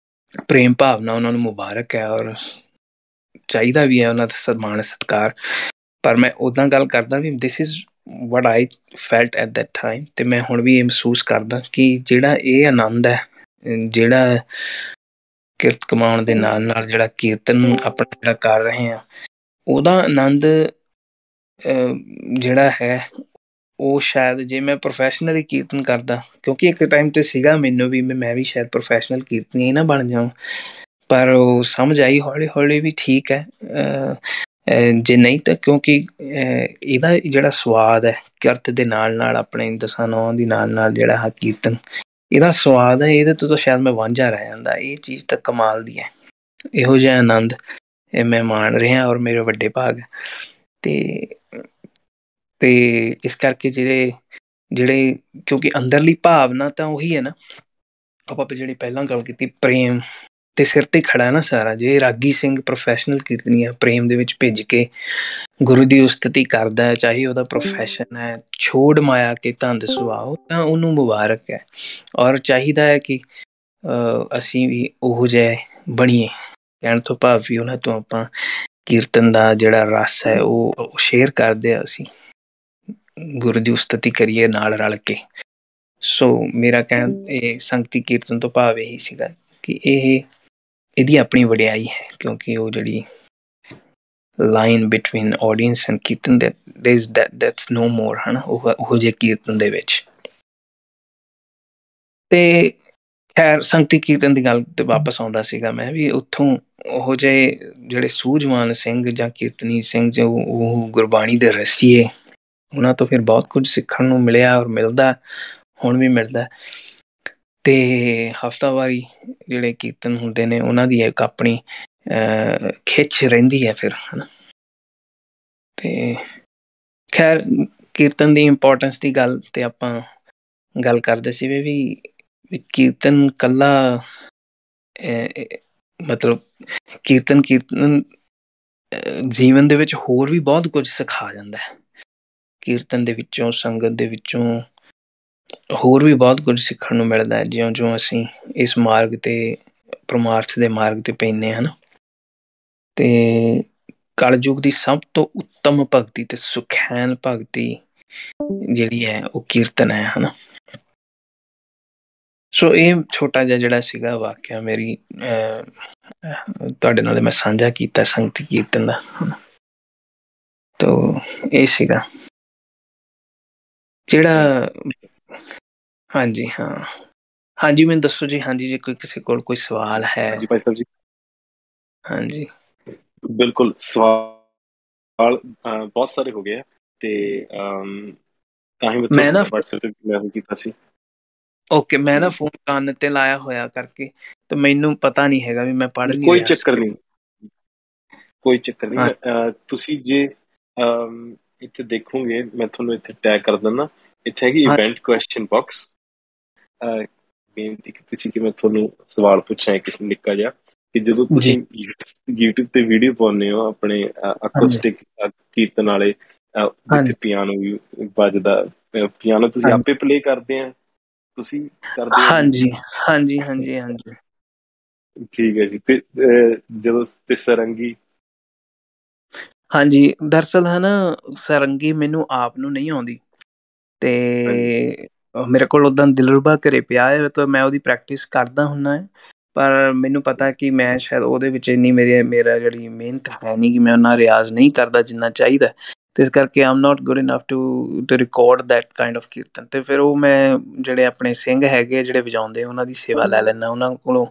ਪ੍ਰੇਮ ਭਾਵਨਾ ਉਹਨਾਂ ਨੂੰ ਮੁਬਾਰਕ ਹੈ, ਔਰ ਚਾਹੀਦਾ ਵੀ ਹੈ ਉਹਨਾਂ ਦਾ ਸਨਮਾਨ ਸਤਿਕਾਰ। ਪਰ ਮੈਂ ਉੱਦਾਂ ਗੱਲ ਕਰਦਾ ਵੀ this is what I felt at that time. ਤੇ ਮੈਂ ਹੁਣ ਵੀ ਇਹ ਮਹਿਸੂਸ ਕਰਦਾ ਕਿ ਜਿਹੜਾ ਇਹ ਆਨੰਦ ਹੈ, ਜਿਹੜਾ ਕਿਰਤ ਕਮਾਉਣ ਦੇ ਨਾਲ ਨਾਲ ਜਿਹੜਾ ਕੀਰਤਨ ਆਪਣਾ ਜਿਹੜਾ ਕਰ ਰਹੇ ਹਾਂ, ਉਹਦਾ ਆਨੰਦ ਜਿਹੜਾ ਹੈ ਉਹ ਸ਼ਾਇਦ ਜੇ ਮੈਂ ਪ੍ਰੋਫੈਸ਼ਨਲੀ ਕੀਰਤਨ ਕਰਦਾ, ਕਿਉਂਕਿ ਇੱਕ ਟਾਈਮ ਤੇ ਸੀਗਾ ਮੈਨੂੰ ਵੀ ਮੈਂ ਵੀ ਸ਼ਾਇਦ ਪ੍ਰੋਫੈਸ਼ਨਲ ਕੀਰਤਨੀ ਨਾ ਬਣ ਜਾਵਾਂ, ਪਰ ਉਹ ਸਮਝ ਆਈ ਹੌਲੀ ਹੌਲੀ ਵੀ ਠੀਕ ਹੈ। ਜੇ ਨਹੀਂ ਤਾਂ ਕਿਉਂਕਿ ਇਹਦਾ ਜਿਹੜਾ ਸਵਾਦ ਹੈ ਕਿਰਤ ਦੇ ਨਾਲ ਨਾਲ, ਆਪਣੇ ਦਸਾਂ ਨੌਂ ਦੀ ਨਾਲ ਨਾਲ ਜਿਹੜਾ ਕੀਰਤਨ, ਇਹਦਾ ਸਵਾਦ ਹੈ, ਇਹਦੇ ਤੋਂ ਤਾਂ ਸ਼ਾਇਦ ਮੈਂ ਵਾਂਝਾ ਰਹਿ ਜਾਂਦਾ। ਇਹ ਚੀਜ਼ ਤਾਂ ਕਮਾਲ ਦੀ ਹੈ। ਇਹੋ ਜਿਹਾ ਆਨੰਦ ਇਹ ਮੈਂ ਮਾਣ ਰਿਹਾ, ਔਰ ਮੇਰੇ ਵੱਡੇ ਭਾਗ। ਤੇ ਇਸ ਕਰਕੇ ਜਿਹੜੇ ਕਿਉਂਕਿ ਅੰਦਰਲੀ ਭਾਵਨਾ ਤਾਂ ਉਹੀ ਹੈ ਨਾ, ਆਪਾਂ ਜਿਹੜੀ ਪਹਿਲਾਂ ਗੱਲ ਕੀਤੀ, ਪ੍ਰੇਮ ਤੇ ਸਿਰ ਤੇ ਖੜਾ ਨਾ ਸਾਰਾ। ਜੇ ਰਾਗੀ ਸਿੰਘ ਪ੍ਰੋਫੈਸ਼ਨਲ ਕੀਰਤਨੀ ਆ, ਪ੍ਰੇਮ ਦੇ ਵਿੱਚ ਭਿੱਜ ਕੇ ਗੁਰੂ ਦੀ ਉਸਤਤੀ ਕਰਦਾ ਹੈ, ਚਾਹੇ ਉਹਦਾ ਪ੍ਰੋਫੈਸ਼ਨ ਹੈ ਛੋੜ ਮਾਇਆ ਕੇ ਧੰਦ ਸੁਆਓ, ਤਾਂ ਉਹਨੂੰ ਮੁਬਾਰਕ ਹੈ। ਔਰ ਚਾਹੀਦਾ ਹੈ ਕਿ ਅਸੀਂ ਵੀ ਉਹੋ ਜਿਹੇ ਬਣੀਏ। ਕਹਿਣ ਤੋਂ ਭਾਵ ਵੀ ਉਹਨਾਂ ਤੋਂ ਆਪਾਂ ਕੀਰਤਨ ਦਾ ਜਿਹੜਾ ਰਸ ਹੈ ਉਹ ਸ਼ੇਅਰ ਕਰਦੇ ਆ, ਅਸੀਂ ਗੁਰੂ ਦੀ ਉਸਤਤੀ ਕਰੀਏ ਨਾਲ ਰਲ ਕੇ। ਸੋ ਮੇਰਾ ਕਹਿਣ ਇਹ ਸੰਗਤੀ ਕੀਰਤਨ ਤੋਂ ਭਾਵ ਇਹੀ ਸੀਗਾ ਕਿ ਇਹਦੀ ਆਪਣੀ ਵਡਿਆਈ ਹੈ, ਕਿਉਂਕਿ ਉਹ ਜਿਹੜੀ line between audience and kirtan, that's no more, ਹੈ ਨਾ, ਉਹੋ ਜਿਹੇ ਕੀਰਤਨ ਦੇ ਵਿੱਚ। ਤੇ ਖੈਰ ਸੰਗਤੀ ਕੀਰਤਨ ਦੀ ਗੱਲ ਤੇ ਵਾਪਸ ਆਉਂਦਾ ਸੀਗਾ ਮੈਂ ਵੀ, ਉੱਥੋਂ ਉਹੋ ਜਿਹੇ ਜਿਹੜੇ ਸੂਝਵਾਨ ਸਿੰਘ ਜਾਂ ਕੀਰਤਨੀ ਸਿੰਘ, ਜੋ ਉਹ ਗੁਰਬਾਣੀ ਦੇ ਰਸੀਏ, ਉਹਨਾਂ ਤੋਂ ਫਿਰ ਬਹੁਤ ਕੁਝ ਸਿੱਖਣ ਨੂੰ ਮਿਲਿਆ, ਔਰ ਮਿਲਦਾ, ਹੁਣ ਵੀ ਮਿਲਦਾ। ਤੇ ਹਫ਼ਤਾਵਾਰੀ ਜਿਹੜੇ ਕੀਰਤਨ ਹੁੰਦੇ ਨੇ, ਉਹਨਾਂ ਦੀ ਇੱਕ ਆਪਣੀ ਖਿੱਚ ਰਹਿੰਦੀ ਹੈ ਫਿਰ, ਹੈ ਨਾ। ਤੇ ਖੈਰ ਕੀਰਤਨ ਦੀ ਇੰਪੋਰਟੈਂਸ ਦੀ ਗੱਲ ਤੇ ਆਪਾਂ ਗੱਲ ਕਰਦੇ ਸੀ ਵੀ ਕੀਰਤਨ ਕੱਲਾ ਮਤਲਬ ਕੀਰਤਨ ਜੀਵਨ ਦੇ ਵਿੱਚ ਹੋਰ ਵੀ ਬਹੁਤ ਕੁਝ ਸਿਖਾ ਜਾਂਦਾ ਹੈ। ਕੀਰਤਨ ਦੇ ਵਿੱਚੋਂ, ਸੰਗਤ ਦੇ ਵਿੱਚੋਂ ਹੋਰ ਵੀ ਬਹੁਤ ਕੁਝ ਸਿੱਖਣ ਨੂੰ ਮਿਲਦਾ ਹੈ, ਜਿਉਂ ਜਿਉਂ ਅਸੀਂ ਇਸ ਮਾਰਗ ਤੇ, ਪਰਮਾਰਥ ਦੇ ਮਾਰਗ ਤੇ ਪੈਂਦੇ ਹਾਂ ਨਾ। ਤੇ ਕਲਯੁਗ ਦੀ ਸਭ ਤੋਂ ਉੱਤਮ ਭਗਤੀ ਤੇ ਸੁਖੈਨ ਭਗਤੀ ਜਿਹੜੀ ਹੈ ਉਹ ਕੀਰਤਨ ਹੈ, ਹਨਾ। ਸੋ ਇਹ ਛੋਟਾ ਜਿਹਾ ਜਿਹੜਾ ਸੀਗਾ ਵਾਕਿਆ ਮੇਰੀ ਤੁਹਾਡੇ ਨਾਲ ਮੈਂ ਸਾਂਝਾ ਕੀਤਾ ਸੰਗਤੀ ਕੀਰਤਨ ਦਾ। ਤੋ ਇਹ ਸੀਗਾ ਜਿਹੜਾ, ਹਾਂਜੀ ਹਾਂ, ਹਾਂਜੀ ਮੈਨੂੰ ਦੱਸੋ ਜੀ। ਹਾਂਜੀ, ਜੇ ਕੋਈ ਕਿਸੇ ਕੋਲ ਕੋਈ ਸਵਾਲ ਹੈ। ਹਾਂਜੀ ਭਾਈ ਸਾਹਿਬ ਜੀ। ਹਾਂਜੀ ਬਿਲਕੁਲ, ਸਵਾਲ ਬਹੁਤ ਸਾਰੇ ਹੋ ਗਏ ਆ, ਤੇ ਤਾਂ ਹੀ ਮੈਂ ਨਾ WhatsApp ਤੇ ਮੈਸੇਜ ਕੀਤਾ ਸੀ। ਓਕੇ, ਮੈਂ ਨਾ ਫੋਨ ਕੰਨ ਤੇ ਲਾਇਆ ਹੋਇਆ ਕਰਕੇ ਤੇ ਮੈਨੂੰ ਪਤਾ ਨਹੀਂ ਹੈਗਾ ਵੀ ਮੈਂ ਪੜ੍ਹ ਨਹੀਂ ਕੋਈ ਰਿਹਾ ਸੀ। ਚੱਕਰ ਨਹੀਂ, ਕੋਈ ਚੱਕਰ ਨਹੀਂ। ਹਾਂ ਤੁਸੀਂ ਜੇ ਇੱਥੇ ਦੇਖੋਗੇ, ਮੈਂ ਤੁਹਾਨੂੰ ਇੱਥੇ ਟੈਗ ਕਰ ਦਿੰਦਾ, ਇੱਥੇ ਹੈਗੀ ਹਾਂ ਇਵੈਂਟ ਕੁਐਸਚਨ ਬਾਕਸ। ਬੇਨਤੀ ਕੀਤੀ ਸੀ ਕਿ ਮੈਂ ਤੁਹਾਨੂੰ ਸਵਾਲ ਪੁੱਛਾਂ ਇੱਕ ਨਿੱਕਾ ਜਿਹਾ, ਕਿ ਜਦੋਂ ਜੀ ਤੁਸੀਂ YouTube ਤੇ ਵੀਡੀਓ ਪਾਉਂਦੇ ਹੋ ਆਪਣੇ ਹਾਂਜੀ ਅਕੋਸਟਿਕ ਕੀਰਤਨ ਵਾਲੇ, ਜਿੱਥੇ ਹਾਂਜੀ ਪਿਆਨੋ ਵੀ ਵੱਜਦਾ, ਪਿਆਨੋ ਤੁਸੀਂ ਹਾਂਜੀ ਆਪੇ ਪਲੇ ਕਰਦੇ ਆ, ਤੁਸੀਂ ਕਰਦੇ ਆ ਜੀ? ਹਾਂਜੀ ਹਾਂਜੀ ਹਾਂਜੀ ਹਾਂਜੀ ਠੀਕ ਹੈ ਜੀ। ਤੇ ਜਦੋਂ ਤੇ ਸਰੰਗੀ? ਹਾਂਜੀ, ਦਰਅਸਲ ਹੈ ਨਾ, ਸਾਰੰਗੀ ਮੈਨੂੰ ਆਪ ਨੂੰ ਨਹੀਂ ਆਉਂਦੀ ਹਾਂਜੀ ਤੇ ਮੇਰੇ ਕੋਲ ਉੱਦਾਂ ਦਿਲਰੂਬਾ ਘਰੇ ਪਿਆ ਹੈ ਤਾਂ ਮੈਂ ਉਹਦੀ ਪ੍ਰੈਕਟਿਸ ਕਰਦਾ ਹੁੰਦਾ ਹੈ। ਪਰ ਮੈਨੂੰ ਪਤਾ ਕਿ ਮੈਂ ਸ਼ਾਇਦ ਉਹਦੇ ਵਿੱਚ ਇੰਨੀ ਮੇਰਾ ਜਿਹੜੀ ਮਿਹਨਤ ਹੈ ਨਹੀਂ, ਕਿ ਮੈਂ ਉਹਨਾਂ ਰਿਆਜ਼ ਨਹੀਂ ਕਰਦਾ ਜਿੰਨਾ ਚਾਹੀਦਾ, ਤੇ ਇਸ ਕਰਕੇ I'm not good enough to record that kind of kirtan. ਤੇ ਫਿਰ ਉਹ ਮੈਂ ਜਿਹੜੇ ਆਪਣੇ ਸਿੰਘ ਹੈਗੇ ਜਿਹੜੇ ਵਜਾਉਂਦੇ ਉਹਨਾਂ ਦੀ ਸੇਵਾ ਲੈ ਲੈਂਦਾ, ਉਹਨਾਂ ਕੋਲੋਂ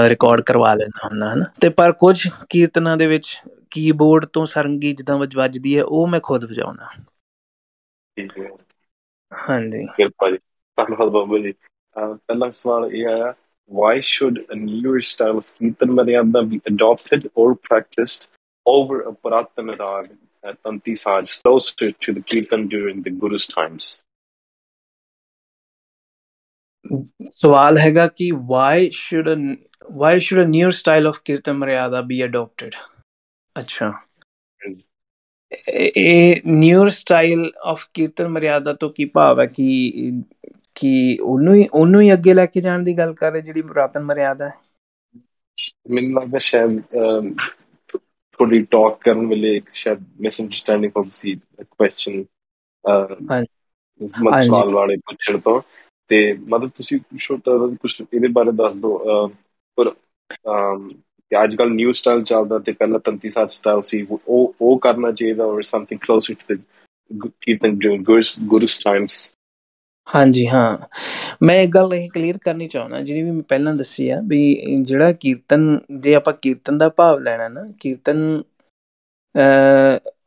ਰਿਕਾਰਡ ਕਰਵਾ ਲੈਂਦਾ ਹੁੰਦਾ ਹਨਾ। ਤੇ ਪਰ ਕੁਝ ਕੀਰਤਨਾਂ ਦੇ ਵਿੱਚ ਕੀਬੋਰਡ ਤੋਂ ਸਾਰੰਗੀ ਜਿੱਦਾਂ ਵੱਜਦੀ ਹੈ ਉਹ ਮੈਂ ਖੁਦ ਵਜਾਉਣਾ। ਠੀਕ ਹੈ, ਹਾਂਜੀ ਕਿਰਪਾ ਜੀ, ਧੰਨਵਾਦ ਬਾਬੂ ਜੀ। ਪਹਿਲਾ ਸਵਾਲ ਇਹ ਆਇਆ, why should a newer style of Kirtan Maryada be adopted or practiced over a Puratana Rag, Tanti Saj, closer to the Kirtan during the Guru's times? ਸਵਾਲ ਹੈਗਾ ਕਿ why should a newer style of Kirtan Maryada be adopted? ਅੱਛਾ, ਇਹ ਨਿਊਰ style of ਕੀਰਤਨ ਮਰਿਆਦਾ ਤੋਂ ਕੀ ਭਾਵ ਹੈ ਕਿ ਉਹਨੂੰ ਹੀ ਅੱਗੇ ਲੈ ਕੇ ਜਾਣ ਦੀ ਗੱਲ ਕਰ ਰਹੇ ਜਿਹੜੀ ਪੁਰਾਤਨ ਮਰਿਆਦਾ ਹੈ? ਮੈਨੂੰ ਲੱਗਦਾ ਸ਼ਾਇਦ ਤੁਹਾਡੀ ਟਾਕ ਕਰਨ ਵੇਲੇ ਇੱਕ ਸ਼ਾਇਦ ਮਿਸਅੰਡਰਸਟੈਂਡਿੰਗ ਹੋ ਗਈ ਸੀ ਕੁਐਸਚਨ, ਹਾਂਜੀ ਮਤ ਹਾਂਜੀ ਸਵਾਲ ਵਾਲੇ ਪੁੱਛਣ ਤੋਂ। ਤੇ ਮਤਲਬ ਤੁਸੀਂ ਛੋਟਾ ਕੁਛ ਇਹਦੇ ਬਾਰੇ ਦੱਸ ਦਿਓ। ਪਰ ਕਿ ਅੱਜ ਕੱਲ੍ਹ ਨਿਊ ਸਟਾਈਲ ਚੱਲਦਾ ਤੇ ਪਹਿਲਾਂ ਤੰਤੀ ਸਾਜ ਸਟਾਈਲ ਸੀ, ਉਹ ਕਰਨਾ ਚਾਹੀਦਾ, or something closer to the kirtan during Guru's times? ਹਾਂਜੀ ਹਾਂ, ਮੈਂ ਇੱਕ ਗੱਲ ਇਹ ਕਲੀਅਰ ਕਰਨੀ ਚਾਹੁੰਦਾ, ਜਿਹੜੀ ਵੀ ਮੈਂ ਪਹਿਲਾਂ ਦੱਸੀ ਆ ਵੀ ਜਿਹੜਾ ਕੀਰਤਨ, ਜੇ ਆਪਾਂ ਕੀਰਤਨ ਦਾ ਭਾਵ ਲੈਣਾ ਨਾ, ਕੀਰਤਨ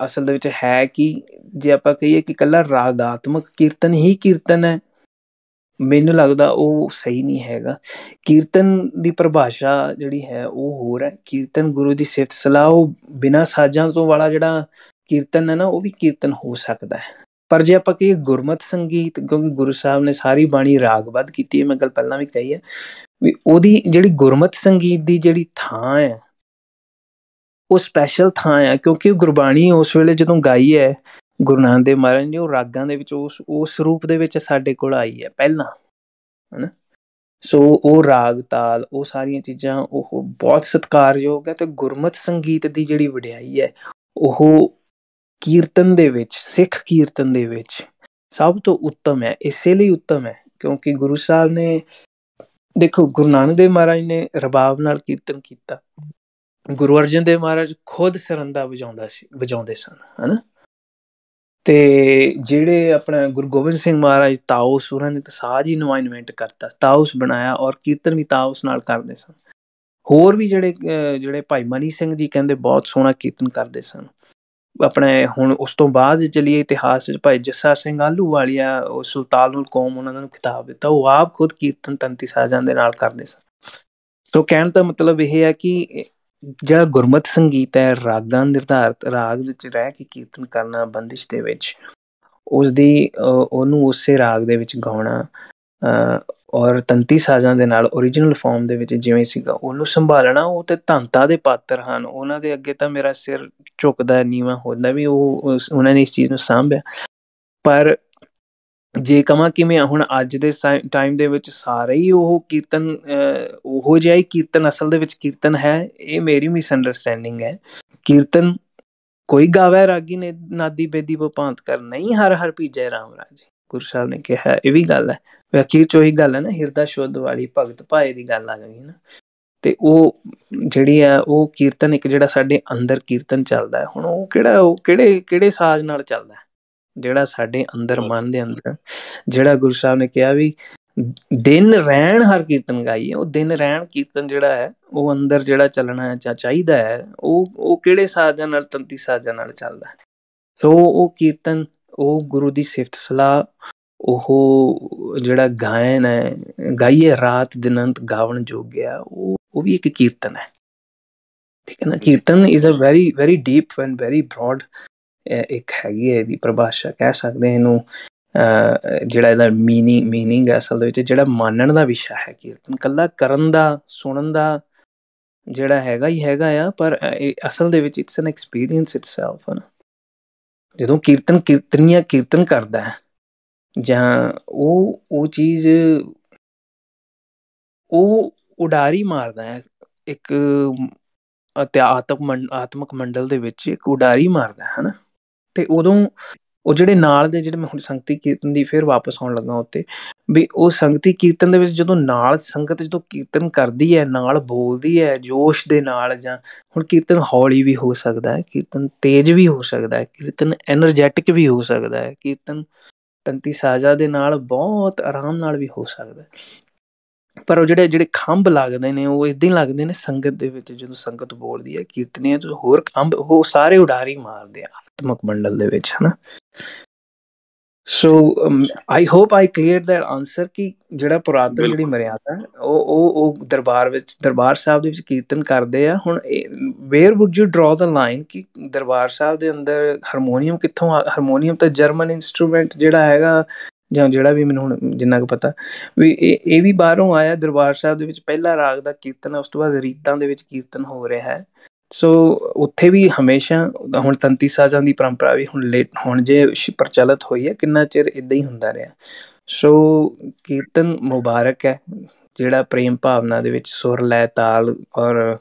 ਅਸਲ ਦੇ ਵਿੱਚ ਹੈ ਕਿ ਜੇ ਆਪਾਂ ਕਹੀਏ ਕਿ ਇਕੱਲਾ ਰਾਗਾਤਮਕ ਕੀਰਤਨ ਹੀ ਕੀਰਤਨ ਹੈ, ਮੈਨੂੰ ਲੱਗਦਾ ਉਹ ਸਹੀ ਨਹੀਂ ਹੈਗਾ। ਕੀਰਤਨ ਦੀ ਪਰਿਭਾਸ਼ਾ ਜਿਹੜੀ ਹੈ ਉਹ ਹੋਰ ਹੈ। ਕੀਰਤਨ ਗੁਰੂ ਦੀ ਸਿਫਤ ਸਲਾਹ, ਉਹ ਬਿਨਾਂ ਸਾਜ਼ਾਂ ਤੋਂ ਵਾਲਾ ਜਿਹੜਾ ਕੀਰਤਨ ਹੈ ਨਾ, ਉਹ ਵੀ ਕੀਰਤਨ ਹੋ ਸਕਦਾ ਹੈ। ਪਰ ਜੇ ਆਪਾਂ ਕਹੀਏ ਗੁਰਮਤ ਸੰਗੀਤ, ਕਿਉਂਕਿ ਗੁਰੂ ਸਾਹਿਬ ਨੇ ਸਾਰੀ ਬਾਣੀ ਰਾਗਬੱਧ ਕੀਤੀ ਹੈ, ਮੈਂ ਗੱਲ ਪਹਿਲਾਂ ਵੀ ਕਹੀ ਹੈ ਵੀ ਉਹਦੀ ਜਿਹੜੀ ਗੁਰਮਤ ਸੰਗੀਤ ਦੀ ਜਿਹੜੀ ਥਾਂ ਹੈ ਉਹ ਸਪੈਸ਼ਲ ਥਾਂ ਆ, ਕਿਉਂਕਿ ਗੁਰਬਾਣੀ ਉਸ ਵੇਲੇ ਜਦੋਂ ਗਾਈ ਹੈ ਗੁਰੂ ਨਾਨਕ ਦੇਵ ਮਹਾਰਾਜ ਨੇ, ਉਹ ਰਾਗਾਂ ਦੇ ਵਿੱਚ ਉਸ ਰੂਪ ਦੇ ਵਿੱਚ ਸਾਡੇ ਕੋਲ ਆਈ ਹੈ ਪਹਿਲਾਂ, ਹਨਾ। ਸੋ ਉਹ ਰਾਗ ਤਾਲ, ਉਹ ਸਾਰੀਆਂ ਚੀਜ਼ਾਂ ਉਹ ਬਹੁਤ ਸਤਿਕਾਰਯੋਗ ਹੈ। ਤੇ ਗੁਰਮਤ ਸੰਗੀਤ ਦੀ ਜਿਹੜੀ ਵਡਿਆਈ ਹੈ ਉਹ ਕੀਰਤਨ ਦੇ ਵਿੱਚ, ਸਿੱਖ ਕੀਰਤਨ ਦੇ ਵਿੱਚ ਸਭ ਤੋਂ ਉੱਤਮ ਹੈ। ਇਸੇ ਲਈ ਉੱਤਮ ਹੈ ਕਿਉਂਕਿ ਗੁਰੂ ਸਾਹਿਬ ਨੇ, ਦੇਖੋ ਗੁਰੂ ਨਾਨਕ ਦੇਵ ਮਹਾਰਾਜ ਨੇ ਰਬਾਬ ਨਾਲ ਕੀਰਤਨ ਕੀਤਾ, ਗੁਰੂ ਅਰਜਨ ਦੇਵ ਮਹਾਰਾਜ ਖੁਦ ਸਰੰਦਾ ਵਜਾਉਂਦੇ ਸਨ, ਹਨਾ। ਤੇ ਜਿਹੜੇ ਆਪਣਾ ਗੁਰੂ ਗੋਬਿੰਦ ਸਿੰਘ ਮਹਾਰਾਜ, ਤਾਊਸ, ਉਹਨਾਂ ਨੇ ਤਾਂ ਸਾਜ ਹੀ ਨਵਾਂ ਇਨਵੈਂਟ ਕਰਤਾ, ਤਾਊਸ ਬਣਾਇਆ, ਔਰ ਕੀਰਤਨ ਵੀ ਤਾਊਸ ਨਾਲ ਕਰਦੇ ਸਨ। ਹੋਰ ਵੀ ਜਿਹੜੇ ਭਾਈ ਮਨੀ ਸਿੰਘ ਜੀ ਕਹਿੰਦੇ ਬਹੁਤ ਸੋਹਣਾ ਕੀਰਤਨ ਕਰਦੇ ਸਨ। ਆਪਣੇ ਹੁਣ ਉਸ ਤੋਂ ਬਾਅਦ ਚਲੀਏ ਇਤਿਹਾਸ ਵਿੱਚ, ਭਾਈ ਜੱਸਾ ਸਿੰਘ ਆਹਲੂਵਾਲੀਆ, ਉਹ ਸੁਲਤਾਨੁਲ ਕੌਮ, ਉਹਨਾਂ ਨੂੰ ਖਿਤਾਬ ਦਿੱਤਾ, ਉਹ ਆਪ ਖੁਦ ਕੀਰਤਨ ਤੰਤੀ ਸਾਜਾਂ ਦੇ ਨਾਲ ਕਰਦੇ ਸਨ। ਸੋ ਕਹਿਣ ਦਾ ਮਤਲਬ ਇਹ ਹੈ ਕਿ ਜਿਹੜਾ ਗੁਰਮਤ ਸੰਗੀਤ ਹੈ, ਰਾਗਾਂ ਨਿਰਧਾਰਤ ਰਾਗ ਵਿੱਚ ਰਹਿ ਕੇ ਕੀਰਤਨ ਕਰਨਾ, ਬੰਦਿਸ਼ ਦੇ ਵਿੱਚ ਉਸਦੀ ਉਹਨੂੰ ਉਸੇ ਰਾਗ ਦੇ ਵਿੱਚ ਗਾਉਣਾ, ਔਰ ਤੰਤੀ ਸਾਜ਼ਾਂ ਦੇ ਨਾਲ ਓਰੀਜਨਲ ਫਾਰਮ ਦੇ ਵਿੱਚ ਜਿਵੇਂ ਸੀਗਾ ਉਹਨੂੰ ਸੰਭਾਲਣਾ, ਉਹ ਤੇ ਧੰਨਤਾ ਦੇ ਪਾਤਰ ਹਨ। ਉਹਨਾਂ ਦੇ ਅੱਗੇ ਤਾਂ ਮੇਰਾ ਸਿਰ ਝੁਕਦਾ, ਨੀਵਾਂ ਹੁੰਦਾ ਵੀ ਉਹਨਾਂ ਨੇ ਇਸ ਚੀਜ਼ ਨੂੰ ਸਾਂਭਿਆ। ਪਰ ਜੇ ਕਹਾਂ ਕਿਵੇਂ ਹੁਣ ਅੱਜ ਦੇ ਟਾਈਮ ਦੇ ਵਿੱਚ ਸਾਰੇ ਹੀ ਉਹ ਕੀਰਤਨ, ਉਹੋ ਜਿਹਾ ਹੀ ਕੀਰਤਨ ਅਸਲ ਦੇ ਵਿੱਚ ਕੀਰਤਨ ਹੈ, ਇਹ ਮੇਰੀ ਮਿਸਅੰਡਰਸਟੈਂਡਿੰਗ ਹੈ। ਕੀਰਤਨ ਕੋਈ ਗਾਵੇ ਰਾਗੀ ਨੇ ਨਾਦੀ ਬੇਦੀ ਭਾਂਤ ਕਰ, ਨਹੀਂ ਹਰ ਹਰ ਭੀਜੈ ਰਾਮ ਰਾਜੇ, ਗੁਰੂ ਸਾਹਿਬ ਨੇ ਕਿਹਾ। ਇਹ ਵੀ ਗੱਲ ਹੈ, ਅਖੀਰ ਚ ਉਹੀ ਗੱਲ ਹੈ ਨਾ, ਹਿਰਦਾ ਸ਼ੁੱਧ ਵਾਲੀ ਭਗਤ ਭਾਏ ਦੀ ਗੱਲ ਆ ਜਾਂਦੀ ਨਾ। ਤੇ ਉਹ ਜਿਹੜੀ ਆ ਉਹ ਕੀਰਤਨ, ਇੱਕ ਜਿਹੜਾ ਸਾਡੇ ਅੰਦਰ ਕੀਰਤਨ ਚੱਲਦਾ ਹੈ, ਹੁਣ ਉਹ ਕਿਹੜੇ ਸਾਜ਼ ਨਾਲ ਚੱਲਦਾ, ਜਿਹੜਾ ਸਾਡੇ ਅੰਦਰ, ਮਨ ਦੇ ਅੰਦਰ, ਜਿਹੜਾ ਗੁਰੂ ਸਾਹਿਬ ਨੇ ਕਿਹਾ ਵੀ ਦਿਨ ਰਹਿਣ ਹਰ ਕੀਰਤਨ ਗਾਈਏ, ਉਹ ਦਿਨ ਰਹਿਣ ਕੀਰਤਨ ਜਿਹੜਾ ਹੈ ਉਹ ਅੰਦਰ ਜਿਹੜਾ ਚੱਲਣਾ ਚਾਹੀਦਾ ਹੈ, ਉਹ ਕਿਹੜੇ ਸਾਜ਼ਾਂ ਨਾਲ, ਤੰਤੀ ਸਾਜ਼ਾਂ ਨਾਲ ਚੱਲਦਾ। ਸੋ ਉਹ ਕੀਰਤਨ, ਉਹ ਗੁਰੂ ਦੀ ਸਿਫਤ ਸਲਾਹ, ਉਹ ਜਿਹੜਾ ਗਾਇਨ ਹੈ, ਗਾਈਏ ਰਾਤ ਦਿਨੰਤ ਗਾਵਣ ਜੋਗਿਆ, ਉਹ ਵੀ ਇੱਕ ਕੀਰਤਨ ਹੈ। ਠੀਕ ਹੈ ਨਾ। Kirtan is a very very deep and very broad ਇੱਕ ਹੈਗੀ ਹੈ ਇਹਦੀ ਪਰਿਭਾਸ਼ਾ, ਕਹਿ ਸਕਦੇ ਇਹਨੂੰ। ਜਿਹੜਾ ਇਹਦਾ ਮੀਨਿੰਗ ਹੈ ਅਸਲ ਦੇ ਵਿੱਚ, ਜਿਹੜਾ ਮਾਨਣ ਦਾ ਵਿਸ਼ਾ ਹੈ ਕੀਰਤਨ, ਕੱਲਾ ਕਰਨ ਦਾ ਸੁਣਨ ਦਾ ਜਿਹੜਾ ਹੈਗਾ ਹੀ ਹੈਗਾ ਆ, ਪਰ ਅਸਲ ਦੇ ਵਿੱਚ ਇਟਸ ਐਨ ਐਕਸਪੀਰੀਅੰਸ ਇਟਸੈਲਫ ਹੈ ਨਾ। ਜਦੋਂ ਕੀਰਤਨੀਆ ਕੀਰਤਨ ਕਰਦਾ ਹੈ, ਜਾਂ ਉਹ ਚੀਜ਼ ਉਹ ਉਡਾਰੀ ਮਾਰਦਾ ਹੈ ਇੱਕ ਆਤਮਕ ਮੰਡਲ ਦੇ ਵਿੱਚ, ਇੱਕ ਉਡਾਰੀ ਮਾਰਦਾ ਹੈ ਨਾ। ਤੇ ਉਦੋਂ ਉਹ ਜਿਹੜੇ ਨਾਲ ਦੇ, ਜਿਹੜੇ ਮੈਂ ਹੁਣ ਸੰਗਤੀ ਕੀਰਤਨ ਦੀ ਫਿਰ ਵਾਪਸ ਆਉਣ ਲੱਗਾ ਉੱਤੇ, ਵੀ ਉਹ ਸੰਗਤੀ ਕੀਰਤਨ ਦੇ ਵਿੱਚ ਜਦੋਂ ਨਾਲ ਸੰਗਤ ਜਦੋਂ ਕੀਰਤਨ ਕਰਦੀ ਹੈ, ਨਾਲ ਬੋਲਦੀ ਹੈ ਜੋਸ਼ ਦੇ ਨਾਲ, ਜਾਂ ਹੁਣ ਕੀਰਤਨ ਹੌਲੀ ਵੀ ਹੋ ਸਕਦਾ ਹੈ, ਕੀਰਤਨ ਤੇਜ਼ ਵੀ ਹੋ ਸਕਦਾ ਹੈ, ਕੀਰਤਨ ਐਨਰਜੈਟਿਕ ਵੀ ਹੋ ਸਕਦਾ ਹੈ, ਕੀਰਤਨ ਤੰਤੀ ਸਾਜ਼ਾ ਦੇ ਨਾਲ ਬਹੁਤ ਆਰਾਮ ਨਾਲ ਵੀ ਹੋ ਸਕਦਾ। ਪਰ ਉਹ ਜਿਹੜੇ ਖੰਭ ਲੱਗਦੇ ਨੇ, ਉਹ ਇੱਦਾਂ ਹੀ ਲੱਗਦੇ ਨੇ ਸੰਗਤ ਦੇ ਵਿੱਚ, ਜਦੋਂ ਸੰਗਤ ਬੋਲਦੀ ਹੈ ਕੀਰਤਨੀਆਂ ਚ, ਹੋਰ ਖੰਭ ਉਹ ਸਾਰੇ ਉਡਾਰੀ ਮਾਰਦੇ ਆ ਆਤਮਕ ਮੰਡਲ ਦੇ ਵਿੱਚ, ਹੈ ਨਾ। So I hope I clear that answer, ਕਿ ਜਿਹੜਾ ਪੁਰਾਤਨ ਜਿਹੜੀ ਮਰਿਆਦਾ ਉਹ ਦਰਬਾਰ ਸਾਹਿਬ ਦੇ ਵਿੱਚ ਕੀਰਤਨ ਕਰਦੇ ਆ। ਹੁਣ ਵੇਅਰ ਵੁੱਡ ਯੂ ਡਰਾ ਦਾ ਲਾਈਨ, ਕਿ ਦਰਬਾਰ ਸਾਹਿਬ ਦੇ ਅੰਦਰ ਹਾਰਮੋਨੀਅਮ ਕਿੱਥੋਂ ਹਾਰਮੋਨੀਅਮ ਤਾਂ ਜਰਮਨ ਇੰਸਟਰੂਮੈਂਟ ਜਿਹੜਾ ਹੈਗਾ, ਜਾਂ ਜਿਹੜਾ ਵੀ ਮੈਨੂੰ ਹੁਣ ਜਿੰਨਾ ਕੁ ਪਤਾ, ਵੀ ਇਹ ਵੀ ਬਾਹਰੋਂ ਆਇਆ। ਦਰਬਾਰ ਸਾਹਿਬ ਦੇ ਵਿੱਚ ਪਹਿਲਾ ਰਾਗ ਦਾ ਕੀਰਤਨ, ਉਸ ਤੋਂ ਬਾਅਦ ਰੀਤਾਂ ਦੇ ਵਿੱਚ ਕੀਰਤਨ ਹੋ ਰਿਹਾ ਹੈ। ਸੋ ਉੱਥੇ ਵੀ ਹਮੇਸ਼ਾ ਹੁਣ ਤੰਤੀ ਸਾਜ਼ਾਂ ਦੀ ਪਰੰਪਰਾ ਵੀ ਹੁਣ ਜੇ ਪ੍ਰਚਲਿਤ ਹੋਈ ਹੈ, ਕਿੰਨਾ ਚਿਰ ਇੱਦਾਂ ਹੀ ਹੁੰਦਾ ਰਿਹਾ। ਸੋ ਕੀਰਤਨ ਮੁਬਾਰਕ ਹੈ, ਜਿਹੜਾ ਪ੍ਰੇਮ ਭਾਵਨਾ ਦੇ ਵਿੱਚ ਸੁਰ ਲੈ ਤਾਲ ਔਰ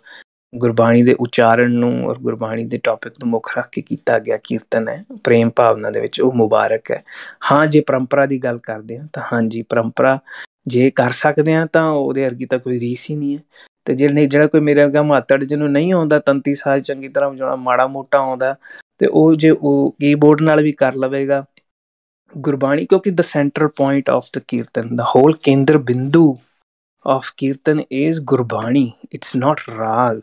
ਗੁਰਬਾਣੀ ਦੇ ਉਚਾਰਨ ਨੂੰ ਔਰ ਗੁਰਬਾਣੀ ਦੇ ਟੌਪਿਕ ਨੂੰ ਮੁੱਖ ਰੱਖ ਕੇ ਕੀਤਾ ਗਿਆ ਕੀਰਤਨ ਹੈ, ਪ੍ਰੇਮ ਭਾਵਨਾ ਦੇ ਵਿੱਚ, ਉਹ ਮੁਬਾਰਕ ਹੈ। ਹਾਂ, ਜੇ ਪਰੰਪਰਾ ਦੀ ਗੱਲ ਕਰਦੇ ਹਾਂ ਤਾਂ ਹਾਂਜੀ, ਪਰੰਪਰਾ ਜੇ ਕਰ ਸਕਦੇ ਹਾਂ ਤਾਂ ਉਹਦੇ ਵਰਗੀ ਤਾਂ ਕੋਈ ਰੀਸ ਹੀ ਨਹੀਂ ਹੈ। ਤੇ ਜਿਹੜਾ ਕੋਈ ਮੇਰੇ ਵਰਗਾ ਮਾਤੜ, ਜਿਹਨੂੰ ਨਹੀਂ ਆਉਂਦਾ ਤੰਤੀ ਸਾਜ਼ ਚੰਗੀ ਤਰ੍ਹਾਂ ਵਜਾਉਣਾ, ਮਾੜਾ ਮੋਟਾ ਆਉਂਦਾ, ਤੇ ਉਹ ਜੇ ਉਹ ਕੀਬੋਰਡ ਨਾਲ ਵੀ ਕਰ ਲਵੇਗਾ ਗੁਰਬਾਣੀ, ਕਿਉਂਕਿ the centre point of the kirtan, ਦਾ ਹੋਲ ਕੇਂਦਰ ਬਿੰਦੂ of kirtan is Gurbani, it's not raag,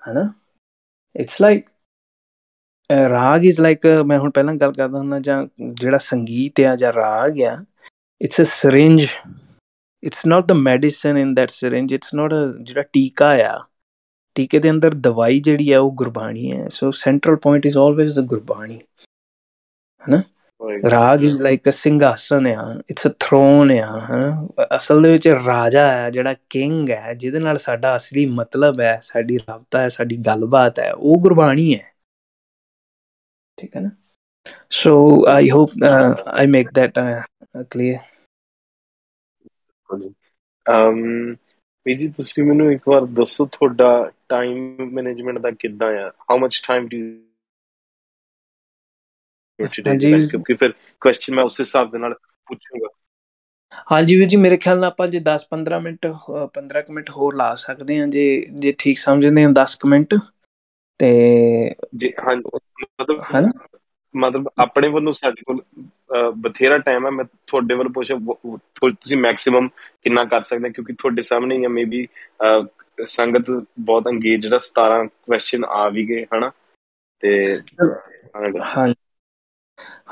ਹੈ ਨਾ। It's like raag is like, ਮੈਂ ਹੁਣ ਪਹਿਲਾਂ ਗੱਲ ਕਰਦਾ ਹੁੰਦਾ, ਜਾਂ ਜਿਹੜਾ ਸੰਗੀਤ ਆ ਜਾਂ ਰਾਗ ਆ, it's a syringe, it's not the medicine in that syringe, it's not ਜਿਹੜਾ ਟੀਕਾ ਆ, ਟੀਕੇ ਦੇ ਅੰਦਰ ਦਵਾਈ ਜਿਹੜੀ ਆ ਉਹ ਗੁਰਬਾਣੀ ਹੈ। ਸੋ ਸੈਂਟਰਲ ਪੁਆਇੰਟ ਇਜ਼ ਆਲਵੇਜ਼ ਦ ਗੁਰਬਾਣੀ, ਹੈ ਨਾ। ਰਾਗ ਇਜ਼ ਲਾਈਕ ਅ ਸਿੰਘਾਸਨ ਆ, ਇਟਸ ਅ ਥਰੋਨ ਆ, ਹੈ ਨਾ। ਅਸਲ ਦੇ ਵਿੱਚ ਰਾਜਾ ਹੈ, ਜਿਹੜਾ ਕਿੰਗ ਹੈ, ਜਿਹਦੇ ਨਾਲ ਸਾਡਾ ਅਸਲੀ ਮਤਲਬ ਹੈ, ਸਾਡੀ ਰਾਬਤਾ ਹੈ, ਸਾਡੀ ਗੱਲਬਾਤ ਹੈ, ਉਹ ਗੁਰਬਾਣੀ ਹੈ। ਠੀਕ ਹੈ ਨਾ। So I hope I make that clear. ਵੀ ਜੀ, ਤੁਸੀਂ ਮੈਨੂੰ ਇੱਕ ਵਾਰ ਦੱਸੋ, ਤੁਹਾਡਾ ਟਾਈਮ ਮੈਨੇਜਮੈਂਟ ਦਾ ਕਿੱਦਾਂ ਆ? How much time do you today's ਹਾਂਜੀ ਇਵੈਂਟ? ਕਿਉਂਕਿ ਫਿਰ ਕੁਐਸਚਨ ਮੈਂ ਉਸ ਹਿਸਾਬ ਦੇ ਨਾਲ ਪੁੱਛੂੰਗਾ। ਹਾਂਜੀ ਵੀਰ ਜੀ, ਮੇਰੇ ਖਿਆਲ ਨਾਲ ਆਪਾਂ ਜੇ 10-15 ਮਿੰਟ 15 ਕੁ ਮਿੰਟ ਹੋਰ ਲਾ ਸਕਦੇ ਹਾਂ, ਜੇ ਠੀਕ ਸਮਝਦੇ ਹਾਂ 10 ਕੁ ਮਿੰਟ, ਤੇ ਜੀ ਹਾਂ, ਹੈ ਨਾ। ਮਤਲਬ ਆਪਣੇ ਵੱਲੋਂ ਸਾਡੇ ਕੋਲ ਬਥੇਰਾ ਟਾਈਮ ਹੈ। ਮੈਂ ਤੁਹਾਡੇ ਵੱਲ ਪੁੱਛਿਆ ਤੁਸੀਂ ਮੈਕਸਿਮਮ ਕਿੰਨਾ ਕਰ ਸਕਦੇ, ਕਿਉਂਕਿ ਤੁਹਾਡੇ ਸਾਹਮਣੇ ਹੀ ਮੇ ਬੀ ਸੰਗਤ ਬਹੁਤ ਅੰਗੇਜ, ਜਿਹੜਾ 17 ਕੁਐਸਚਨ ਆ ਵੀ ਗਏ, ਹਨਾ। ਤੇ ਹਾਂ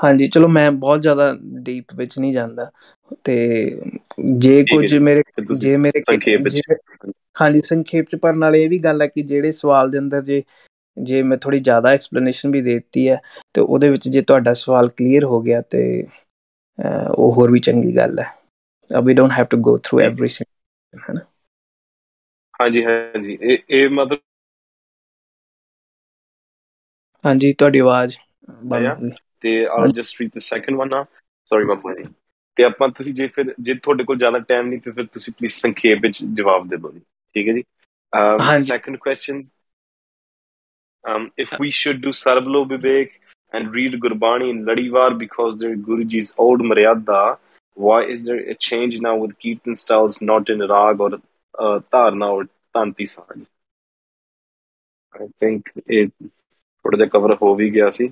ਹਾਂਜੀ, ਚਲੋ ਮੈਂ ਬਹੁਤ ਜ਼ਿਆਦਾ ਡੀਪ ਵਿੱਚ ਨਹੀਂ ਜਾਂਦਾ, ਤੇ ਜੇ ਠੀਕ ਹੈ ਕੁਝ ਜੀ, ਮੇਰੇ ਫਿਰ ਤੁਸੀਂ ਜੇ ਮੇਰੇ ਸੰਖੇਪ ਜੇ ਵਿੱਚ। ਹਾਂਜੀ ਸੰਖੇਪ ਚ, ਪਰ ਨਾਲ ਇਹ ਵੀ ਗੱਲ ਹੈ ਕਿ ਜਿਹੜੇ ਸਵਾਲ ਦੇ ਅੰਦਰ ਜੇ ਮੈਂ ਥੋੜੀ ਜ਼ਿਆਦਾ ਐਕਸਪਲੇਨੇਸ਼ਨ ਵੀ ਦੇ ਦਿੱਤੀ ਹੈ, ਤੇ ਉਹਦੇ ਵਿੱਚ ਜੇ ਤੁਹਾਡਾ ਸਵਾਲ ਕਲੀਅਰ ਹੋ ਗਿਆ, ਤੇ ਉਹ ਹੋਰ ਵੀ ਚੰਗੀ ਗੱਲ ਹੈ। We don't have to go through ਠੀਕ ਹੈ, ਐਵਰੀਥਿੰਗ, ਹੈ ਨਾ। ਹਾਂਜੀ ਹਾਂਜੀ, ਇਹ ਮਤਲਬ ਹਾਂਜੀ, ਤੁਹਾਡੀ ਆਵਾਜ਼ ਬੰਦ ਆ। ਹੋ ਗਈ। ਤੇ I'll just read the second one ਨਾ, ਸੌਰੀ ਮਾਮਾ ਜੀ। ਤੇ ਆਪਾਂ ਤੁਸੀਂ ਜੇ ਤੁਹਾਡੇ ਕੋਲ ਜ਼ਿਆਦਾ ਟਾਈਮ ਨਹੀਂ, ਤੇ ਫਿਰ ਤੁਸੀਂ ਪਲੀਜ਼ ਸੰਖੇਪ ਵਿੱਚ ਜਵਾਬ ਦੇ ਦਿਓ ਜੀ, ਠੀਕ ਹੈ ਜੀ। ਹਾਂਜੀ Second question, if we should do Sarvalo Vivek and read Gurbani in Ladivar because they're Guruji's old Maryada, why is there a change now with Kirtan styles not in Rag or Tarna or Tanti Sahaj? I think it ਥੋੜਾ ਜਿਹਾ cover ਹੋ ਵੀ ਗਿਆ ਸੀ।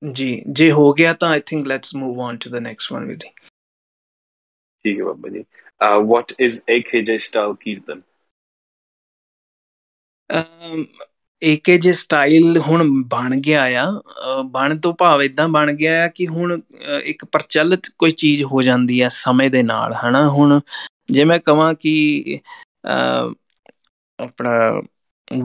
ਜੀ, ਜੇ ਹੋ ਗਿਆ ਤਾਂ I think let's move on to the next one ਵੀਰ ਜੀ। ਠੀਕ ਹੈ Baba ji. What is AKJ style Kirtan? ਏਕੇ ਜੇ ਸਟਾਈਲ ਹੁਣ ਬਣ ਗਿਆ ਆ, ਬਣ ਤੋਂ ਭਾਵ ਏਦਾਂ ਬਣ ਗਿਆ ਆ ਕਿ ਹੁਣ ਇੱਕ ਪ੍ਰਚਲਿਤ ਕੋਈ ਚੀਜ਼ ਹੋ ਜਾਂਦੀ ਆ ਸਮੇਂ ਦੇ ਨਾਲ, ਹਨਾ। ਹੁਣ ਜੇ ਮੈਂ ਕਹਾਂ ਕਿ ਆਪਣਾ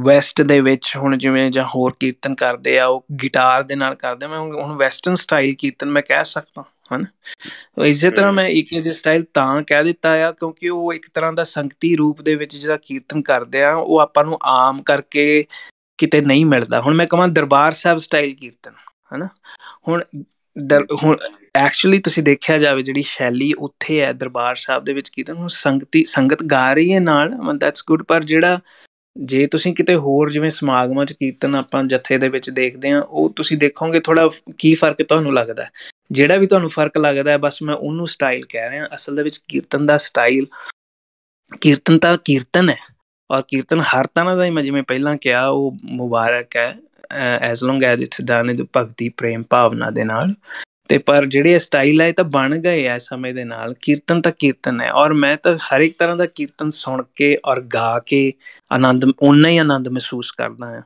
ਵੈਸਟ ਦੇ ਵਿੱਚ ਹੁਣ ਜਿਵੇਂ ਜਾਂ ਹੋਰ ਕੀਰਤਨ ਕਰਦੇ ਆ, ਉਹ ਗਿਟਾਰ ਦੇ ਨਾਲ ਕਰਦੇ, ਮੈਂ ਹੁਣ ਵੈਸਟਰਨ ਸਟਾਈਲ ਕੀਰਤਨ ਮੈਂ ਕਹਿ ਸਕਦਾ, ਹਨਾ। ਇਸੇ ਤਰ੍ਹਾਂ ਮੈਂ ਇੱਕ ਜੇ ਸਟਾਈਲ ਤਾਂ ਕਹਿ ਦਿੱਤਾ ਆ ਕਿਉਂਕਿ ਉਹ ਇੱਕ ਤਰ੍ਹਾਂ ਦਾ ਸੰਗਤੀ ਰੂਪ ਦੇ ਵਿੱਚ ਜਿਹੜਾ ਕੀਰਤਨ ਕਰਦੇ ਆ, ਉਹ ਆਪਾਂ ਨੂੰ ਆਮ ਕਰਕੇ ਕਿਤੇ ਨਹੀਂ ਮਿਲਦਾ। ਹੁਣ ਮੈਂ ਕਹਾਂ ਦਰਬਾਰ ਸਾਹਿਬ ਸਟਾਈਲ ਕੀਰਤਨ, ਹਨਾ। ਹੁਣ ਹੁਣ ਐਕਚੁਅਲੀ ਤੁਸੀਂ ਦੇਖਿਆ ਜਾਵੇ ਜਿਹੜੀ ਸ਼ੈਲੀ ਉੱਥੇ ਹੈ ਦਰਬਾਰ ਸਾਹਿਬ ਦੇ ਵਿੱਚ ਕੀਰਤਨ, ਹੁਣ ਸੰਗਤ ਗਾ ਰਹੀ ਹੈ ਨਾਲ, ਦੈਟਸ ਗੁੱਡ। ਪਰ ਜਿਹੜਾ ਜੇ ਤੁਸੀਂ ਕਿਤੇ ਹੋਰ ਜਿਵੇਂ ਸਮਾਗਮਾਂ 'ਚ ਕੀਰਤਨ ਆਪਾਂ ਜਥੇ ਦੇ ਵਿੱਚ ਦੇਖਦੇ ਹਾਂ, ਉਹ ਤੁਸੀਂ ਦੇਖੋਗੇ ਥੋੜਾ ਕੀ ਫਰਕ ਤੁਹਾਨੂੰ ਲੱਗਦਾ। ਜਿਹੜਾ ਵੀ ਤੁਹਾਨੂੰ ਫਰਕ ਲੱਗਦਾ ਬਸ ਮੈਂ ਉਹਨੂੰ ਸਟਾਈਲ ਕਹਿ ਰਿਹਾ। ਅਸਲ ਦੇ ਵਿੱਚ ਕੀਰਤਨ ਦਾ ਸਟਾਈਲ, ਕੀਰਤਨ ਤਾਂ ਕੀਰਤਨ ਹੈ, ਔਰ ਕੀਰਤਨ ਹਰ ਤਰ੍ਹਾਂ ਦਾ ਹੀ ਮੈਂ ਜਿਵੇਂ ਪਹਿਲਾਂ ਕਿਹਾ ਉਹ ਮੁਬਾਰਕ ਹੈ, as long as it's done with ਭਗਤੀ ਪ੍ਰੇਮ ਭਾਵਨਾ ਦੇ ਨਾਲ। ਤੇ ਪਰ ਜਿਹੜੇ ਸਟਾਈਲ ਹੈ ਇਹ ਤਾਂ ਬਣ ਗਏ ਆ ਸਮੇਂ ਦੇ ਨਾਲ। ਕੀਰਤਨ ਤਾਂ ਕੀਰਤਨ ਹੈ, ਔਰ ਮੈਂ ਤਾਂ ਹਰ ਇੱਕ ਤਰ੍ਹਾਂ ਦਾ ਕੀਰਤਨ ਸੁਣ ਕੇ ਔਰ ਗਾ ਕੇ ਆਨੰਦ, ਓਨਾ ਹੀ ਆਨੰਦ ਮਹਿਸੂਸ ਕਰਦਾ ਆ,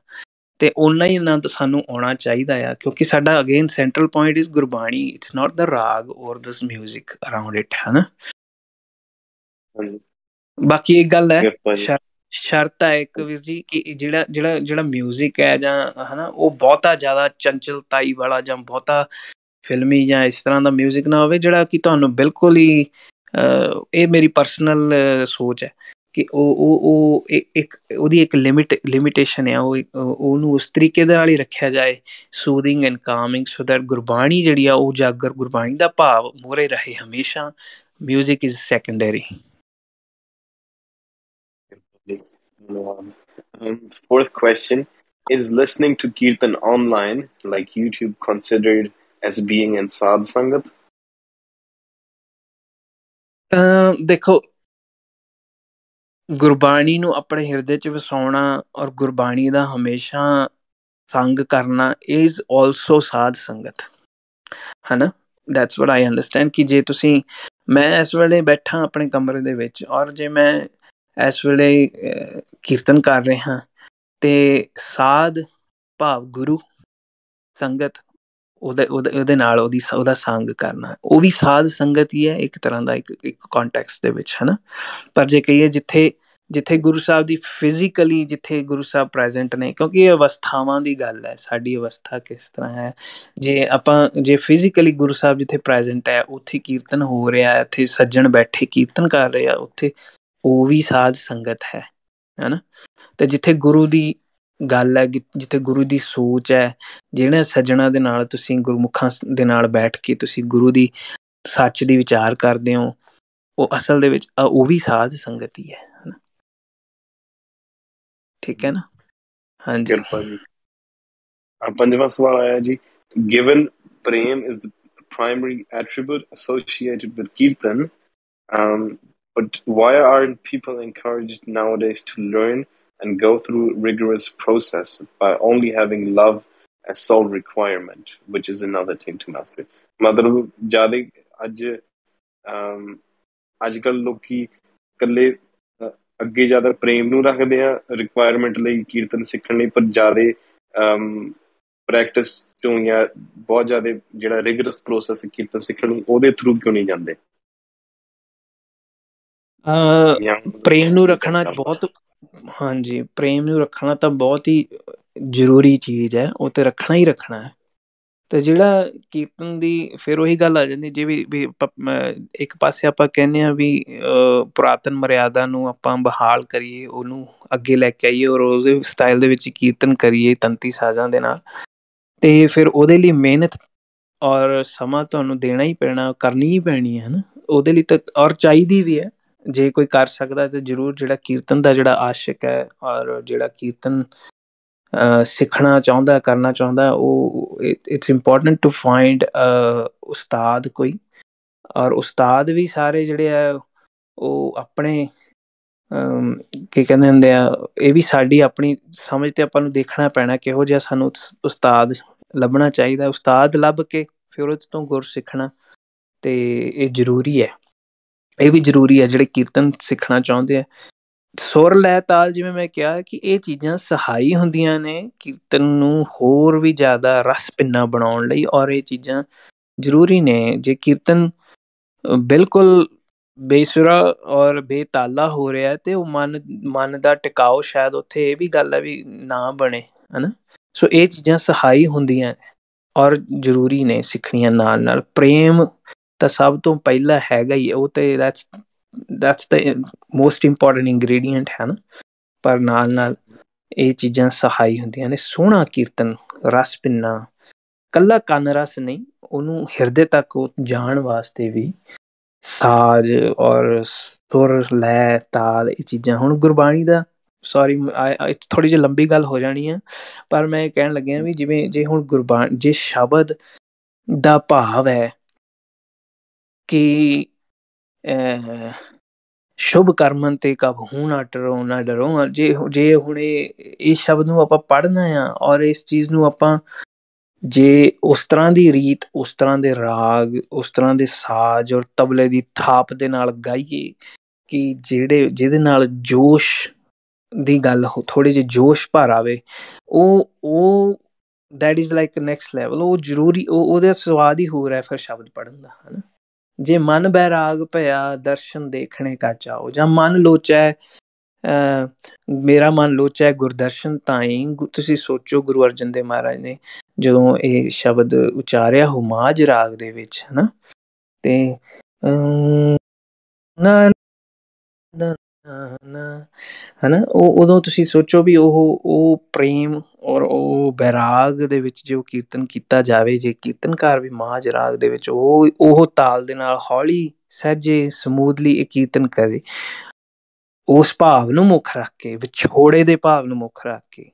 ਤੇ ਓਨਾ ਹੀ ਆਨੰਦ ਸਾਨੂੰ ਆਉਣਾ ਚਾਹੀਦਾ ਆ, ਕਿਉਂਕਿ ਸਾਡਾ again central point is Gurbani, it's not the raag or this music around it, ਹਨਾ। ਬਾਕੀ ਇੱਕ ਗੱਲ ਹੈ, ਸ਼ਰਤ ਹੈ ਇੱਕ ਵੀਰ ਜੀ, ਕਿ ਜਿਹੜਾ ਜਿਹੜਾ ਜਿਹੜਾ ਮਿਊਜ਼ਿਕ ਹੈ ਜਾਂ ਹਨਾ, ਉਹ ਬਹੁਤਾ ਜ਼ਿਆਦਾ ਚੰਚਲਤਾਈ ਵਾਲਾ ਜਾਂ ਬਹੁਤਾ ਫਿਲਮੀ ਜਾਂ ਇਸ ਤਰ੍ਹਾਂ ਦਾ ਮਿਊਜ਼ਿਕ ਨਾ ਹੋਵੇ ਜਿਹੜਾ ਕਿ ਤੁਹਾਨੂੰ ਬਿਲਕੁਲ ਹੀ ਇਹ ਮੇਰੀ ਪਰਸਨਲ ਸੋਚ ਹੈ ਕਿ ਉਹ ਇੱਕ ਉਹਦੀ ਇੱਕ ਲਿਮਿਟੇਸ਼ਨ ਆ, ਉਹਨੂੰ ਉਸ ਤਰੀਕੇ ਦੇ ਨਾਲ ਹੀ ਰੱਖਿਆ ਜਾਏ, soothing and ਕਾਮਿੰਗ, so that Gurbani ਜਿਹੜੀ ਆ ਉਹ ਉਜਾਗਰ, ਗੁਰਬਾਣੀ ਦਾ ਭਾਵ ਮੂਹਰੇ ਰਹੇ ਹਮੇਸ਼ਾ। Music is secondary. Fourth question: is listening to Kirtan online, like YouTube, considered as being in Sadh Sangat? ਦੇਖੋ, ਗੁਰਬਾਣੀ ਨੂੰ ਆਪਣੇ ਹਿਰਦੇ 'ਚ ਵਸਾਉਣਾ ਔਰ ਗੁਰਬਾਣੀ ਦਾ ਹਮੇਸ਼ਾ ਸੰਗ ਕਰਨਾ ਇਜ਼ ਆਲਸੋ ਸਾਧ ਸੰਗਤ, ਹਨਾ। ਦੈਟਸ ਵਾਟ ਆਈ ਅੰਡਰਸਟੈਂਡ ਕਿ ਜੇ ਤੁਸੀਂ, ਮੈਂ ਇਸ ਵੇਲੇ ਬੈਠਾ ਆਪਣੇ ਕਮਰੇ ਦੇ ਵਿੱਚ ਔਰ ਜੇ ਮੈਂ ਇਸ ਵੇਲੇ ਕੀਰਤਨ ਕਰ ਰਿਹਾ ਤੇ ਸਾਧ ਭਾਵ ਗੁਰੂ ਸੰਗਤ, ਉਹਦੇ ਨਾਲ ਉਹਦਾ ਸੰਗ ਕਰਨਾ, ਉਹ ਵੀ ਸਾਧ ਸੰਗਤ ਹੀ ਹੈ ਇੱਕ ਤਰ੍ਹਾਂ ਦਾ, ਇੱਕ ਕੰਟੈਕਸਟ ਦੇ ਵਿੱਚ, ਹਨਾ। ਪਰ ਜੇ ਕਹੀਏ ਜਿੱਥੇ ਗੁਰੂ ਸਾਹਿਬ ਦੀ ਫਿਜ਼ੀਕਲੀ, ਜਿੱਥੇ ਗੁਰੂ ਸਾਹਿਬ ਪ੍ਰੈਜ਼ੈਂਟ ਨੇ, ਕਿਉਂਕਿ ਇਹ ਅਵਸਥਾਵਾਂ ਦੀ ਗੱਲ ਹੈ, ਸਾਡੀ ਅਵਸਥਾ ਕਿਸ ਤਰ੍ਹਾਂ ਹੈ, ਜੇ ਫਿਜ਼ੀਕਲੀ ਗੁਰੂ ਸਾਹਿਬ ਜਿੱਥੇ ਪ੍ਰੈਜ਼ੈਂਟ ਹੈ ਉੱਥੇ ਕੀਰਤਨ ਹੋ ਰਿਹਾ, ਇੱਥੇ ਸੱਜਣ ਬੈਠੇ ਕੀਰਤਨ ਕਰ ਰਹੇ ਆ, ਉੱਥੇ ਉਹ ਵੀ ਸਾਧ ਸੰਗਤ ਹੈ, ਹਨਾ। ਤੇ ਜਿੱਥੇ ਗੁਰੂ ਦੀ ਗੱਲ ਹੈ, ਜਿੱਥੇ ਗੁਰੂ ਦੀ ਸੋਚ ਹੈ, ਜਿਹੜੇ ਸੱਜਣਾ ਦੇ ਨਾਲ ਤੁਸੀਂ ਗੁਰਮੁਖਾਂ ਦੇ ਨਾਲ ਬੈਠ ਕੇ ਤੁਸੀਂ ਗੁਰੂ ਦੀ ਸੱਚ ਦੀ ਵਿਚਾਰ ਕਰਦੇ ਹੋ, ਉਹ ਅਸਲ ਦੇ ਵਿੱਚ ਉਹ ਵੀ ਸਾਧ ਸੰਗਤ ਹੀ ਹੈ, ਹਨਾ। ਠੀਕ ਹੈ ਨਾ, ਹਾਂਜੀ। ਪੰਜਵਾਂ ਸਵਾਲ ਆਇਆ ਜੀ, given prem is the primary attribute associated with Kirtan, but why aren't people encouraged nowadays to learn and go through rigorous process by only having love as sole requirement, which is another thing to master? ਮਤਲਬ ਜ਼ਿਆਦਾ ਅੱਜ ਕੱਲ ਲੋਕੀ ਇਕੱਲੇ ਅੱਗੇ ਜ਼ਿਆਦਾ ਪ੍ਰੇਮ ਨੂੰ ਰੱਖਦੇ ਆ ਰਿਕੁਆਇਰਮੈਂਟ ਲਈ ਕੀਰਤਨ ਸਿੱਖਣ ਲਈ, ਪਰ ਜ਼ਿਆਦਾ ਪ੍ਰੈਕਟਿਸ ਤੋਂ ਜਾਂ ਬਹੁਤ ਜ਼ਿਆਦਾ ਜਿਹੜਾ ਰਿਗਰਸ ਪ੍ਰੋਸੈਸ ਕੀਰਤਨ ਸਿੱਖਣ ਲਈ ਉਹਦੇ ਥਰੂ ਕਿਉਂ ਨਹੀਂ ਜਾਂਦੇ? ਪ੍ਰੇਮ ਨੂੰ ਰੱਖਣਾ ਬਹੁਤ, ਹਾਂਜੀ, ਪ੍ਰੇਮ ਨੂੰ ਰੱਖਣਾ ਤਾਂ ਬਹੁਤ ਹੀ ਜ਼ਰੂਰੀ ਚੀਜ਼ ਹੈ, ਉਹ ਤੇ ਰੱਖਣਾ ਹੀ ਰੱਖਣਾ ਹੈ। ਤੇ ਜਿਹੜਾ ਕੀਰਤਨ ਦੀ ਫਿਰ ਉਹੀ ਗੱਲ ਆ ਜਾਂਦੀ, ਜੇ ਵੀ ਇੱਕ ਪਾਸੇ ਆਪਾਂ ਕਹਿੰਦੇ ਹਾਂ ਵੀ ਪੁਰਾਤਨ ਮਰਿਆਦਾ ਨੂੰ ਆਪਾਂ ਬਹਾਲ ਕਰੀਏ, ਉਹਨੂੰ ਅੱਗੇ ਲੈ ਕੇ ਆਈਏ ਔਰ ਉਹਦੇ ਸਟਾਈਲ ਦੇ ਵਿੱਚ ਕੀਰਤਨ ਕਰੀਏ ਤੰਤੀ ਸਾਜ਼ਾਂ ਦੇ ਨਾਲ, ਤੇ ਫਿਰ ਉਹਦੇ ਲਈ ਮਿਹਨਤ ਔਰ ਸਮਾਂ ਤੁਹਾਨੂੰ ਦੇਣਾ ਹੀ ਪੈਣਾ, ਕਰਨੀ ਹੀ ਪੈਣੀ ਹੈ, ਹਨਾ। ਉਹਦੇ ਲਈ ਤਾਂ ਔਰ ਚਾਹੀਦੀ ਵੀ ਹੈ, ਜੇ ਕੋਈ ਕਰ ਸਕਦਾ ਤਾਂ ਜ਼ਰੂਰ। ਜਿਹੜਾ ਕੀਰਤਨ ਦਾ ਜਿਹੜਾ ਆਸ਼ਿਕ ਹੈ ਔਰ ਜਿਹੜਾ ਕੀਰਤਨ ਸਿੱਖਣਾ ਚਾਹੁੰਦਾ, ਕਰਨਾ ਚਾਹੁੰਦਾ, ਉਹ ਇਟਸ ਇੰਪੋਰਟੈਂਟ ਟੂ ਫਾਈਂਡ ਉਸਤਾਦ ਕੋਈ, ਔਰ ਉਸਤਾਦ ਵੀ ਸਾਰੇ ਜਿਹੜੇ ਆ ਉਹ ਆਪਣੇ ਕੀ ਕਹਿੰਦੇ ਹੁੰਦੇ ਆ, ਇਹ ਵੀ ਸਾਡੀ ਆਪਣੀ ਸਮਝ ਤੇ ਆਪਾਂ ਨੂੰ ਦੇਖਣਾ ਪੈਣਾ ਕਿਹੋ ਜਿਹਾ ਸਾਨੂੰ ਉਸਤਾਦ ਲੱਭਣਾ ਚਾਹੀਦਾ। ਉਸਤਾਦ ਲੱਭ ਕੇ ਫਿਰ ਉਹਦੇ ਤੋਂ ਗੁਰ ਸਿੱਖਣਾ, ਤੇ ਇਹ ਜ਼ਰੂਰੀ ਹੈ। ਇਹ ਵੀ ਜ਼ਰੂਰੀ ਹੈ ਜਿਹੜੇ ਕੀਰਤਨ ਸਿੱਖਣਾ ਚਾਹੁੰਦੇ ਆ, ਸੁਰ ਲੈ ਤਾਲ, ਜਿਵੇਂ ਮੈਂ ਕਿਹਾ ਕਿ ਇਹ ਚੀਜ਼ਾਂ ਸਹਾਈ ਹੁੰਦੀਆਂ ਨੇ ਕੀਰਤਨ ਨੂੰ ਹੋਰ ਵੀ ਜ਼ਿਆਦਾ ਰਸ ਭਿੰਨਾ ਬਣਾਉਣ ਲਈ, ਔਰ ਇਹ ਚੀਜ਼ਾਂ ਜ਼ਰੂਰੀ ਨੇ। ਜੇ ਕੀਰਤਨ ਬਿਲਕੁਲ ਬੇਸੁਰਾ ਔਰ ਬੇਤਾਲਾ ਹੋ ਰਿਹਾ ਤੇ ਉਹ ਮਨ ਦਾ ਟਿਕਾਓ ਸ਼ਾਇਦ ਉੱਥੇ ਇਹ ਵੀ ਗੱਲ ਹੈ ਵੀ ਨਾ ਬਣੇ, ਹਨਾ। ਸੋ ਇਹ ਚੀਜ਼ਾਂ ਸਹਾਈ ਹੁੰਦੀਆਂ ਔਰ ਜ਼ਰੂਰੀ ਨੇ ਸਿੱਖਣੀਆਂ। ਨਾਲ ਨਾਲ ਪ੍ਰੇਮ ਤਾਂ ਸਭ ਤੋਂ ਪਹਿਲਾਂ ਹੈਗਾ ਹੀ, ਉਹ ਤੇ that's the most important ingredient ਹੈ ਨਾ। ਪਰ ਨਾਲ ਨਾਲ ਇਹ ਚੀਜ਼ਾਂ ਸਹਾਈ ਹੁੰਦੀਆਂ ਨੇ। ਸੋਹਣਾ ਕੀਰਤਨ ਰਸ ਭਿੰਨਾ, ਕੱਲਾ ਕੰਨ ਰਸ ਨਹੀਂ, ਉਹਨੂੰ ਹਿਰਦੇ ਤੱਕ ਉਹ ਜਾਣ ਵਾਸਤੇ ਵੀ ਸਾਜ ਔਰ ਸੁਰ ਲੈ ਤਾਲ, ਇਹ ਚੀਜ਼ਾਂ। ਹੁਣ ਗੁਰਬਾਣੀ ਦਾ, ਸੌਰੀ ਥੋੜ੍ਹੀ ਜਿਹੀ ਲੰਬੀ ਗੱਲ ਹੋ ਜਾਣੀ ਆ, ਪਰ ਮੈਂ ਇਹ ਕਹਿਣ ਲੱਗਿਆ ਵੀ ਜਿਵੇਂ ਜੇ ਹੁਣ ਜੇ ਸ਼ਬਦ ਦਾ ਭਾਵ ਹੈ ਕਿ ਸ਼ੁਭ ਕਰਮਨ ਤੇ ਕਬਹੂ ਨਾ ਡਰੋ ਨਾ ਡਰੋ, ਜੇ ਹੁਣ ਇਹ ਸ਼ਬਦ ਨੂੰ ਆਪਾਂ ਪੜ੍ਹਨਾ ਆ ਔਰ ਇਸ ਚੀਜ਼ ਨੂੰ ਆਪਾਂ ਜੇ ਉਸ ਤਰ੍ਹਾਂ ਦੀ ਰੀਤ, ਉਸ ਤਰ੍ਹਾਂ ਦੇ ਰਾਗ, ਉਸ ਤਰ੍ਹਾਂ ਦੇ ਸਾਜ ਔਰ ਤਬਲੇ ਦੀ ਥਾਪ ਦੇ ਨਾਲ ਗਾਈਏ ਕਿ ਜਿਹਦੇ ਨਾਲ ਜੋਸ਼ ਦੀ ਗੱਲ ਹੋ, ਥੋੜ੍ਹੇ ਜਿਹੇ ਜੋਸ਼ ਭਰ ਆਵੇ, ਉਹ that is like next level. ਉਹ ਜ਼ਰੂਰੀ, ਉਹਦਾ ਸਵਾਦ ਹੀ ਹੋਰ ਹੈ ਫਿਰ ਸ਼ਬਦ ਪੜ੍ਹਨ ਦਾ, ਹਨਾ। ਜੇ ਮਨ ਬੈਰਾਗ ਭਇਆ ਦਰਸ਼ਨ ਦੇਖਣੇ ਕਾ ਚਾਓ, ਜਾਂ ਮਨ ਲੋਚੈ ਮੇਰਾ ਮਨ ਲੋਚੈ ਗੁਰਦਰਸ਼ਨ ਤਾਈ। ਤੁਸੀਂ ਸੋਚੋ ਗੁਰੂ ਅਰਜਨ ਦੇਵ ਮਹਾਰਾਜ ਨੇ ਜਦੋਂ ਇਹ ਸ਼ਬਦ ਉਚਾਰਿਆ ਹੋ ਮਾਝ ਰਾਗ ਦੇ ਵਿੱਚ, ਹਨਾ, ਤੇ ਹਨਾ, ਉਦੋਂ ਤੁਸੀਂ ਸੋਚੋ ਵੀ ਉਹ ਪ੍ਰੇਮ ਔਰ ਉਹ ਬੈਰਾਗ ਦੇ ਵਿੱਚ ਜੋ ਕੀਰਤਨ ਕੀਤਾ ਜਾਵੇ, ਜੇ ਕੀਰਤਨਕਾਰ ਵੀ ਮਾਝ ਰਾਗ ਦੇ ਵਿੱਚ ਉਹ ਤਾਲ ਦੇ ਨਾਲ ਹੌਲੀ ਸਹਿਜੇ ਸਮੂਥਲੀ ਇਹ ਕੀਰਤਨ ਕਰੇ, ਉਸ ਭਾਵ ਨੂੰ ਮੁੱਖ ਰੱਖ ਕੇ, ਵਿਛੋੜੇ ਦੇ ਭਾਵ ਨੂੰ ਮੁੱਖ ਰੱਖ ਕੇ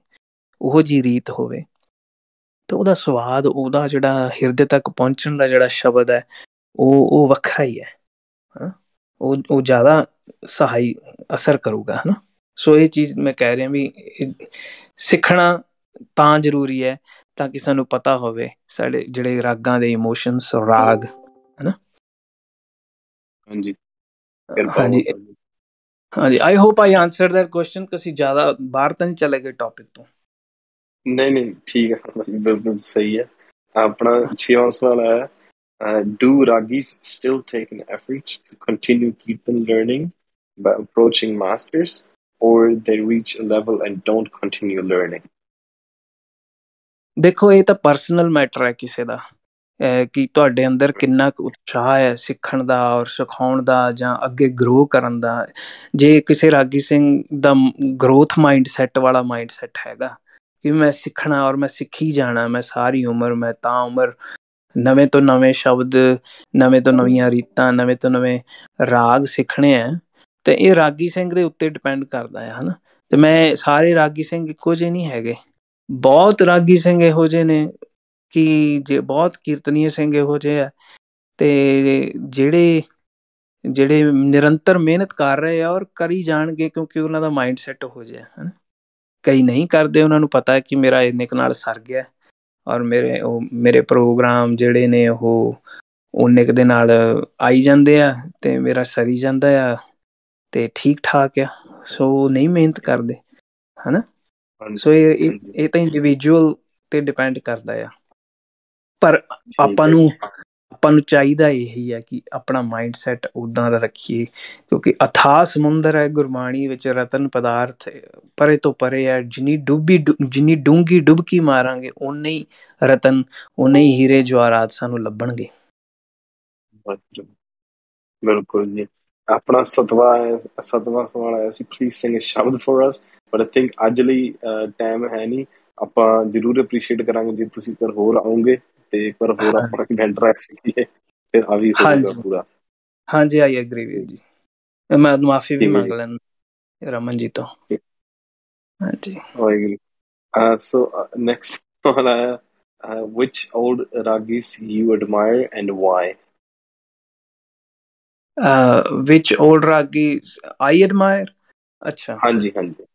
ਉਹੋ ਜਿਹੀ ਰੀਤ ਹੋਵੇ, ਤਾਂ ਉਹਦਾ ਸਵਾਦ, ਉਹਦਾ ਜਿਹੜਾ ਹਿਰਦੇ ਤੱਕ ਪਹੁੰਚਣ ਦਾ ਜਿਹੜਾ ਸ਼ਬਦ ਹੈ ਉਹ ਵੱਖਰਾ ਹੀ ਹੈ, ਹਨਾ। ਉਹ ਜ਼ਿਆਦਾ ਸਹਾਈ ਅਸਰ ਕਰੂਗਾ, ਹਨਾ। ਸੋ ਇਹ ਚੀਜ਼ ਮੈਂ ਕਹਿ ਰਿਹਾ ਵੀ ਸਿੱਖਣਾ ਤਾਂ ਜ਼ਰੂਰੀ ਹੈ ਤਾਂ ਕਿ ਸਾਨੂੰ ਪਤਾ ਹੋਵੇ ਸਾਡੇ ਜਿਹੜੇ ਰਾਗਾਂ ਦੇ ਇਮੋਸ਼ਨਸ, ਰਾਗ, ਹਨਾ। ਹਾਂਜੀ, ਕਿਰਪਾ ਹਾਂਜੀ ਬਾਬਾ ਜੀ। ਹਾਂਜੀ, ਆਈ hope I answer that question. ਤੁਸੀਂ ਜ਼ਿਆਦਾ ਬਾਹਰ ਤਾਂ ਨਹੀਂ ਚਲੇ ਗਏ ਟੌਪਿਕ ਤੋਂ? ਨਹੀਂ ਨਹੀਂ, ਠੀਕ ਹੈ, ਬਿਲਕੁਲ ਸਹੀ ਹੈ। ਆਪਣਾ 6ਵਾਂ ਸਵਾਲ ਹੈ, do ragis still take an effort to continue Kirtan learning by approaching masters, or they reach a level and don't continue learning? ਦੇਖੋ, ਇਹ ਤਾਂ ਪਰਸਨਲ ਮੈਟਰ ਹੈ ਕਿਸੇ ਦਾ, ਕਿ ਤੁਹਾਡੇ ਅੰਦਰ ਕਿੰਨਾ ਕੁ ਉਤਸ਼ਾਹ ਹੈ ਸਿੱਖਣ ਦਾ ਔਰ ਸਿਖਾਉਣ ਦਾ ਜਾਂ ਅੱਗੇ ਗਰੋ ਕਰਨ ਦਾ। ਜੇ ਕਿਸੇ ਰਾਗੀ ਸਿੰਘ ਦਾ ਗਰੋਥ ਮਾਈਂਡ ਸੈੱਟ ਵਾਲਾ ਮਾਈਂਡ ਸੈੱਟ ਹੈਗਾ ਕਿ ਮੈਂ ਸਿੱਖਣਾ ਔਰ ਮੈਂ ਸਿੱਖੀ ਜਾਣਾ, ਮੈਂ ਸਾਰੀ ਉਮਰ, ਮੈਂ ਤਾਂ ਉਮਰ ਨਵੇਂ ਤੋਂ ਨਵੇਂ ਸ਼ਬਦ, ਨਵੇਂ ਤੋਂ ਨਵੀਆਂ ਰੀਤਾਂ, ਨਵੇਂ ਤੋਂ ਨਵੇਂ ਰਾਗ ਸਿੱਖਣੇ ਆ, ਤੇ ਇਹ ਰਾਗੀ ਸਿੰਘ ਦੇ ਉੱਤੇ ਡਿਪੈਂਡ ਕਰਦਾ ਹੈ, ਹਨਾ। ਤੇ ਮੈਂ ਸਾਰੇ ਰਾਗੀ ਸਿੰਘ ਇੱਕੋ ਜਿਹੇ ਨਹੀਂ ਹੈਗੇ। ਬਹੁਤ ਰਾਗੀ ਸਿੰਘ ਇਹੋ ਜਿਹੇ ਨੇ ਕਿ ਜੇ ਬਹੁਤ ਕੀਰਤਨੀਏ ਸਿੰਘ ਇਹੋ ਜਿਹੇ ਆ ਤੇ ਜਿਹੜੇ ਨਿਰੰਤਰ ਮਿਹਨਤ ਕਰ ਰਹੇ ਆ ਔਰ ਕਰੀ ਜਾਣਗੇ, ਕਿਉਂਕਿ ਉਹਨਾਂ ਦਾ ਮਾਈਂਡ ਸੈਟ ਹੋ ਜਿਹਾ, ਹਨਾ। ਕਈ ਨਹੀਂ ਕਰਦੇ, ਉਹਨਾਂ ਨੂੰ ਪਤਾ ਹੈ ਕਿ ਮੇਰਾ ਇੰਨੇ ਕੁ ਨਾਲ ਸਰ ਗਿਆ ਔਰ ਮੇਰੇ ਪ੍ਰੋਗਰਾਮ ਜਿਹੜੇ ਨੇ ਉਹ ਓਨੇ ਕੁ ਦੇ ਨਾਲ ਆਈ ਜਾਂਦੇ ਆ ਤੇ ਮੇਰਾ ਸਰੀ ਜਾਂਦਾ ਆ ਤੇ ਠੀਕ ਠਾਕ ਆ। ਸੋ ਨਹੀਂ ਮਿਹਨਤ ਕਰਦੇ, ਹਨਾ। ਸੋ ਹਾਂਜੀ ਹਾਂਜੀ, ਇਹ ਤਾਂ ਇੰਡੀਵਿਜੂਅਲ ਤੇ ਡਿਪੈਂਡ ਕਰਦਾ ਆ। ਪਰ ਠੀਕ ਹੈ ਜੀ। ਆਪਾਂ ਨੂੰ ਚਾਹੀਦਾ ਇਹੀ ਹੈ ਕਿ ਆਪਣਾ ਮਾਈਂਡ ਸੈਟ ਉੱਦਾਂ ਦਾ ਰੱਖੀਏ, ਕਿਉਂਕਿ ਅਥਾਹ ਸਮੁੰਦਰ ਹੈ ਗੁਰਬਾਣੀ ਵਿੱਚ, ਰਤਨ ਪਦਾਰਥ ਪਰੇ ਤੋਂ ਪਰੇ ਹੈ। ਜਿੰਨੀ ਡੂੰਘੀ ਡੁਬਕੀ ਮਾਰਾਂਗੇ ਓਨੇ ਹੀ ਰਤਨ, ਓਨੇ ਹੀ ਹੀਰੇ ਜਵਾਹਰਾਤ ਸਾਨੂੰ ਲੱਭਣਗੇ। ਬਿਲਕੁਲ ਜੀ। ਆਪਣਾ ਸਤਵਾਂ ਸਵਾਲ ਆਇਆ ਸੀ, ਪਲੀਜ਼ ਸਿੰਗ ਸ਼ਬਦ for us, but I think ਅੱਜ ਲਈ ਟਾਈਮ ਹੈ ਨਹੀਂ। ਆਪਾਂ ਜ਼ਰੂਰ ਅਪਰੀਸ਼ੀਏਟ ਕਰਾਂਗੇ ਜੇ ਤੁਸੀਂ ਇੱਕ ਵਾਰ ਹੋਰ ਆਉਂਗੇ ਤੇ ਇੱਕ ਵਾਰ ਹੋਰ ਆਪਾਂ ਇਵੈਂਟ ਰੱਖ ਸਕੀਏ, ਫਿਰ ਆ ਵੀ ਹੋਊਗਾ ਹਾਂਜੀ ਪੂਰਾ। ਹਾਂਜੀ, ਆਈ ਐਗਰੀ ਵੀਰ ਜੀ। ਮੈਂ ਮਾਫੀ ਵੀ ਠੀਕ ਹੈ ਮੰਗ ਜੀ, ਲੈਂਦਾ ਰਮਨ ਜੀ ਤੋਂ। ਹਾਂਜੀ। ਸੋ ਨੈਕਸਟ ਸਵਾਲ ਆਇਆ, which old ragis you admire and why? Which old ragi I admire? ਅੱਛਾ, ਹਾਂਜੀ ਹਾਂਜੀ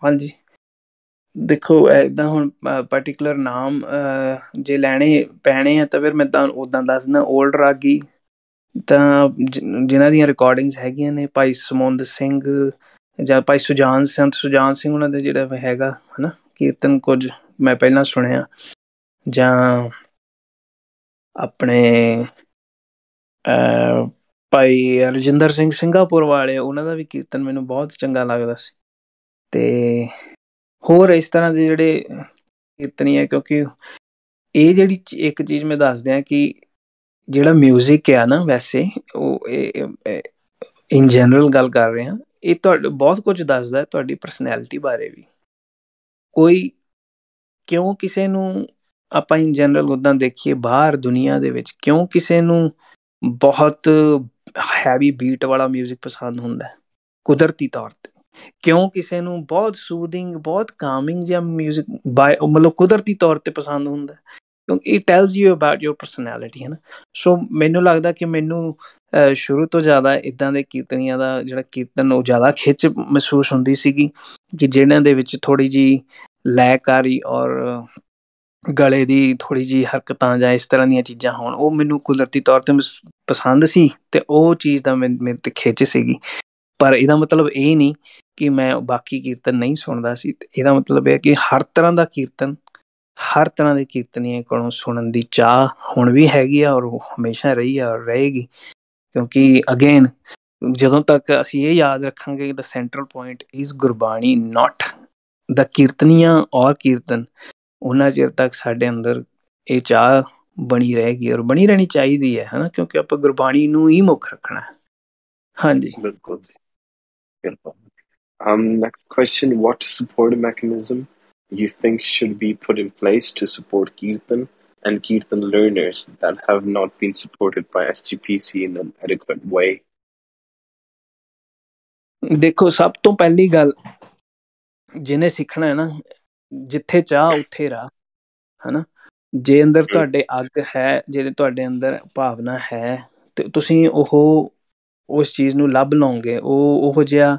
ਹਾਂਜੀ। ਦੇਖੋ ਇੱਦਾਂ ਹੁਣ ਪਰਟੀਕੂਲਰ ਨਾਮ ਜੇ ਲੈਣੇ ਪੈਣੇ ਆ ਤਾਂ ਫਿਰ ਮੈਂ ਤਾਂ ਉੱਦਾਂ ਦੱਸਦਾ। ਓਲਡ ਰਾਗੀ ਤਾਂ ਜਿਨ੍ਹਾਂ ਦੀਆਂ ਰਿਕਾਰਡਿੰਗਸ ਹੈਗੀਆਂ ਨੇ, ਭਾਈ ਸਮੁੰਦ ਸਿੰਘ, ਜਾਂ ਭਾਈ ਸੰਤ ਸੁਜਾਨ ਸਿੰਘ ਉਹਨਾਂ ਦੇ ਜਿਹੜਾ ਹੈਗਾ ਹਨਾ ਕੀਰਤਨ, ਕੁਝ ਮੈਂ ਪਹਿਲਾਂ ਸੁਣਿਆ, ਜਾਂ ਆਪਣੇ ਭਾਈ ਰਜਿੰਦਰ ਸਿੰਘ ਸਿੰਘਾਪੁਰ ਵਾਲੇ, ਉਹਨਾਂ ਦਾ ਵੀ ਕੀਰਤਨ ਮੈਨੂੰ ਬਹੁਤ ਚੰਗਾ ਲੱਗਦਾ ਸੀ। ਤੇ ਹੋਰ ਇਸ ਤਰ੍ਹਾਂ ਦੇ ਜਿਹੜੇ ਕੀਰਤਨੀ ਹੈ, ਕਿਉਂਕਿ ਇਹ ਜਿਹੜੀ ਇੱਕ ਚੀਜ਼ ਮੈਂ ਦੱਸ ਦਿਆਂ ਕਿ ਜਿਹੜਾ ਮਿਊਜ਼ਿਕ ਆ ਨਾ, ਵੈਸੇ ਉਹ ਇਨ ਜਨਰਲ ਗੱਲ ਕਰ ਰਹੇ ਹਾਂ, ਇਹ ਤੁਹਾਡੇ ਬਹੁਤ ਕੁਝ ਦੱਸਦਾ ਤੁਹਾਡੀ ਪਰਸਨੈਲਿਟੀ ਬਾਰੇ ਵੀ। ਕੋਈ ਕਿਉਂ ਕਿਸੇ ਨੂੰ, ਆਪਾਂ ਇਨ ਜਨਰਲ ਉੱਦਾਂ ਦੇਖੀਏ ਬਾਹਰ ਦੁਨੀਆ ਦੇ ਵਿੱਚ, ਕਿਉਂ ਕਿਸੇ ਨੂੰ ਬਹੁਤ ਹੈਵੀ ਬੀਟ ਵਾਲਾ ਮਿਊਜ਼ਿਕ ਪਸੰਦ ਹੁੰਦਾ ਕੁਦਰਤੀ ਤੌਰ ਤੇ, ਕਿਉਂ ਕਿਸੇ ਨੂੰ ਬਹੁਤ ਸੂਦਿੰਗ, ਬਹੁਤ ਕਾਮਿੰਗ ਜਿਹਾ ਮਿਊਜ਼ਿਕ ਮਤਲਬ ਕੁਦਰਤੀ ਤੌਰ ਤੇ ਪਸੰਦ ਹੁੰਦਾ, ਕਿਉਂਕਿ it tells you about your personality, ਹੈ ਨਾ। ਸੋ ਮੈਨੂੰ ਲੱਗਦਾ ਕਿ ਮੈਨੂੰ ਸ਼ੁਰੂ ਤੋਂ ਜ਼ਿਆਦਾ ਇੱਦਾਂ ਦੇ ਕੀਰਤਨੀਆਂ ਦਾ ਜਿਹੜਾ ਕੀਰਤਨ, ਉਹ ਜ਼ਿਆਦਾ ਖਿੱਚ ਮਹਿਸੂਸ ਹੁੰਦੀ ਸੀਗੀ, ਕਿ ਜਿਹਨਾਂ ਦੇ ਵਿੱਚ ਥੋੜ੍ਹੀ ਜਿਹੀ ਲੈਅਕਾਰੀ ਔਰ ਗਲੇ ਦੀ ਥੋੜ੍ਹੀ ਜਿਹੀ ਹਰਕਤਾਂ ਜਾਂ ਇਸ ਤਰ੍ਹਾਂ ਦੀਆਂ ਚੀਜ਼ਾਂ ਹੋਣ, ਉਹ ਮੈਨੂੰ ਕੁਦਰਤੀ ਤੌਰ ਤੇ ਪਸੰਦ ਸੀ, ਤੇ ਉਹ ਚੀਜ਼ ਦਾ ਮੇਰੇ ਤੇ ਖਿੱਚ ਸੀਗੀ। ਪਰ ਇਹਦਾ ਮਤਲਬ ਇਹ ਨਹੀਂ ਕਿ ਮੈਂ ਬਾਕੀ ਕੀਰਤਨ ਨਹੀਂ ਸੁਣਦਾ ਸੀ। ਇਹਦਾ ਮਤਲਬ ਇਹ ਕਿ ਹਰ ਤਰ੍ਹਾਂ ਦਾ ਕੀਰਤਨ, ਹਰ ਤਰ੍ਹਾਂ ਦੇ ਕੀਰਤਨੀਆਂ ਕੋਲੋਂ ਸੁਣਨ ਦੀ ਚਾਹ ਹੁਣ ਵੀ ਹੈਗੀ ਆ, ਔਰ ਹਮੇਸ਼ਾ ਰਹੀ ਆ ਔਰ ਰਹੇਗੀ। ਕਿਉਂਕਿ ਅਗੇਨ, ਜਦੋਂ ਤੱਕ ਅਸੀਂ ਇਹ ਯਾਦ ਰੱਖਾਂਗੇ ਦ ਸੈਂਟਰਲ ਪੁਆਇੰਟ ਇਜ਼ ਗੁਰਬਾਣੀ, ਨਾਟ ਦਾ ਕੀਰਤਨੀਆਂ ਔਰ ਕੀਰਤਨ, ਉਹਨਾਂ ਚਿਰ ਤੱਕ ਸਾਡੇ ਅੰਦਰ ਇਹ ਚਾਹ ਬਣੀ ਰਹੇਗੀ, ਔਰ ਬਣੀ ਰਹਿਣੀ ਚਾਹੀਦੀ ਹੈ, ਹਨਾ, ਕਿਉਂਕਿ ਆਪਾਂ ਗੁਰਬਾਣੀ ਨੂੰ ਹੀ ਮੁੱਖ ਰੱਖਣਾ। ਹਾਂਜੀ, ਬਿਲਕੁਲ ਜੀ, ਬਿਲਕੁਲ। Next question, what support mechanism you think should be put in place to support Kirtan and Kirtan learners that have not been supported by SGPC in an adequate way? ਦੇਖੋ, ਸਭ ਤੋਂ ਪਹਿਲੀ ਗੱਲ, ਜਿਹਨੇ ਸਿੱਖਣਾ ਹੈ ਨਾ, ਜਿੱਥੇ ਚਾਹ ਉੱਥੇ ਰਾਹ, ਹਨਾ। ਜੇ ਅੰਦਰ ਤੁਹਾਡੇ ਅੱਗ ਹੈ, ਜੇ ਤੁਹਾਡੇ ਅੰਦਰ ਭਾਵਨਾ ਹੈ, ਤੇ ਤੁਸੀਂ ਉਸ ਚੀਜ਼ ਨੂੰ ਲੱਭ ਲਓਗੇ, ਉਹੋ ਜਿਹਾ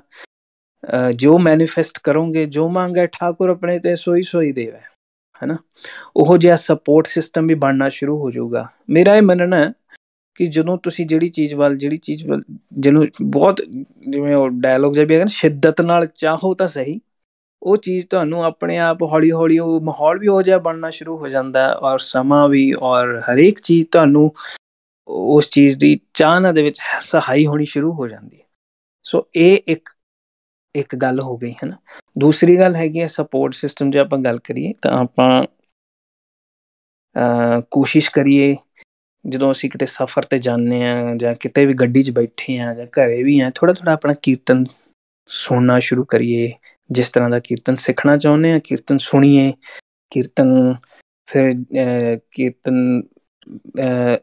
ਜੋ ਮੈਨੀਫੈਸਟ ਕਰੋਗੇ, ਜੋ ਮੰਗੇ ਠਾਕੁਰ ਆਪਣੇ ਤੇ ਸੋਈ ਸੋਈ ਦੇਵੇ, ਹਨਾ। ਉਹੋ ਜਿਹਾ ਸਪੋਰਟ ਸਿਸਟਮ ਵੀ ਬਣਨਾ ਸ਼ੁਰੂ ਹੋ ਜਾਊਗਾ। ਮੇਰਾ ਇਹ ਮੰਨਣਾ ਕਿ ਜਦੋਂ ਤੁਸੀਂ ਜਿਹੜੀ ਚੀਜ਼ ਵੱਲ ਜਿਹਨੂੰ ਬਹੁਤ, ਜਿਵੇਂ ਉਹ ਡਾਇਲੋਗ ਜਿਹਾ ਵੀ ਹੈਗਾ ਨਾ, ਸ਼ਿੱਦਤ ਨਾਲ ਚਾਹੋ ਤਾਂ ਸਹੀ, ਉਹ ਚੀਜ਼ ਤੁਹਾਨੂੰ ਆਪਣੇ ਆਪ ਹੌਲੀ ਹੌਲੀ, ਉਹ ਮਾਹੌਲ ਵੀ ਉਹ ਜਿਹਾ ਬਣਨਾ ਸ਼ੁਰੂ ਹੋ ਜਾਂਦਾ, ਔਰ ਸਮਾਂ ਵੀ, ਔਰ ਹਰੇਕ ਚੀਜ਼ ਤੁਹਾਨੂੰ ਉਸ ਚੀਜ਼ ਦੀ ਚਾਹਨਾ ਦੇ ਵਿੱਚ ਸਹਾਈ ਹੋਣੀ ਸ਼ੁਰੂ ਹੋ ਜਾਂਦੀ ਹੈ। ਸੋ ਇਹ ਇੱਕ ਗੱਲ ਹੋ ਗਈ, ਹੈ ਨਾ। ਦੂਸਰੀ ਗੱਲ ਹੈਗੀ ਹੈ ਸਪੋਰਟ ਸਿਸਟਮ। ਜੇ ਆਪਾਂ ਗੱਲ ਕਰੀਏ ਤਾਂ ਆਪਾਂ ਕੋਸ਼ਿਸ਼ ਕਰੀਏ, ਜਦੋਂ ਅਸੀਂ ਕਿਤੇ ਸਫ਼ਰ ਤੇ ਜਾਂਦੇ ਹਾਂ, ਜਾਂ ਕਿਤੇ ਵੀ ਗੱਡੀ 'ਚ ਬੈਠੇ ਹਾਂ, ਜਾਂ ਘਰੇ ਵੀ ਹਾਂ, ਥੋੜ੍ਹਾ ਥੋੜ੍ਹਾ ਆਪਣਾ ਕੀਰਤਨ ਸੁਣਨਾ ਸ਼ੁਰੂ ਕਰੀਏ। ਜਿਸ ਤਰ੍ਹਾਂ ਦਾ ਕੀਰਤਨ ਸਿੱਖਣਾ ਚਾਹੁੰਦੇ ਹਾਂ, ਕੀਰਤਨ ਸੁਣੀਏ। ਕੀਰਤਨ ਫਿਰ ਕੀਰਤਨ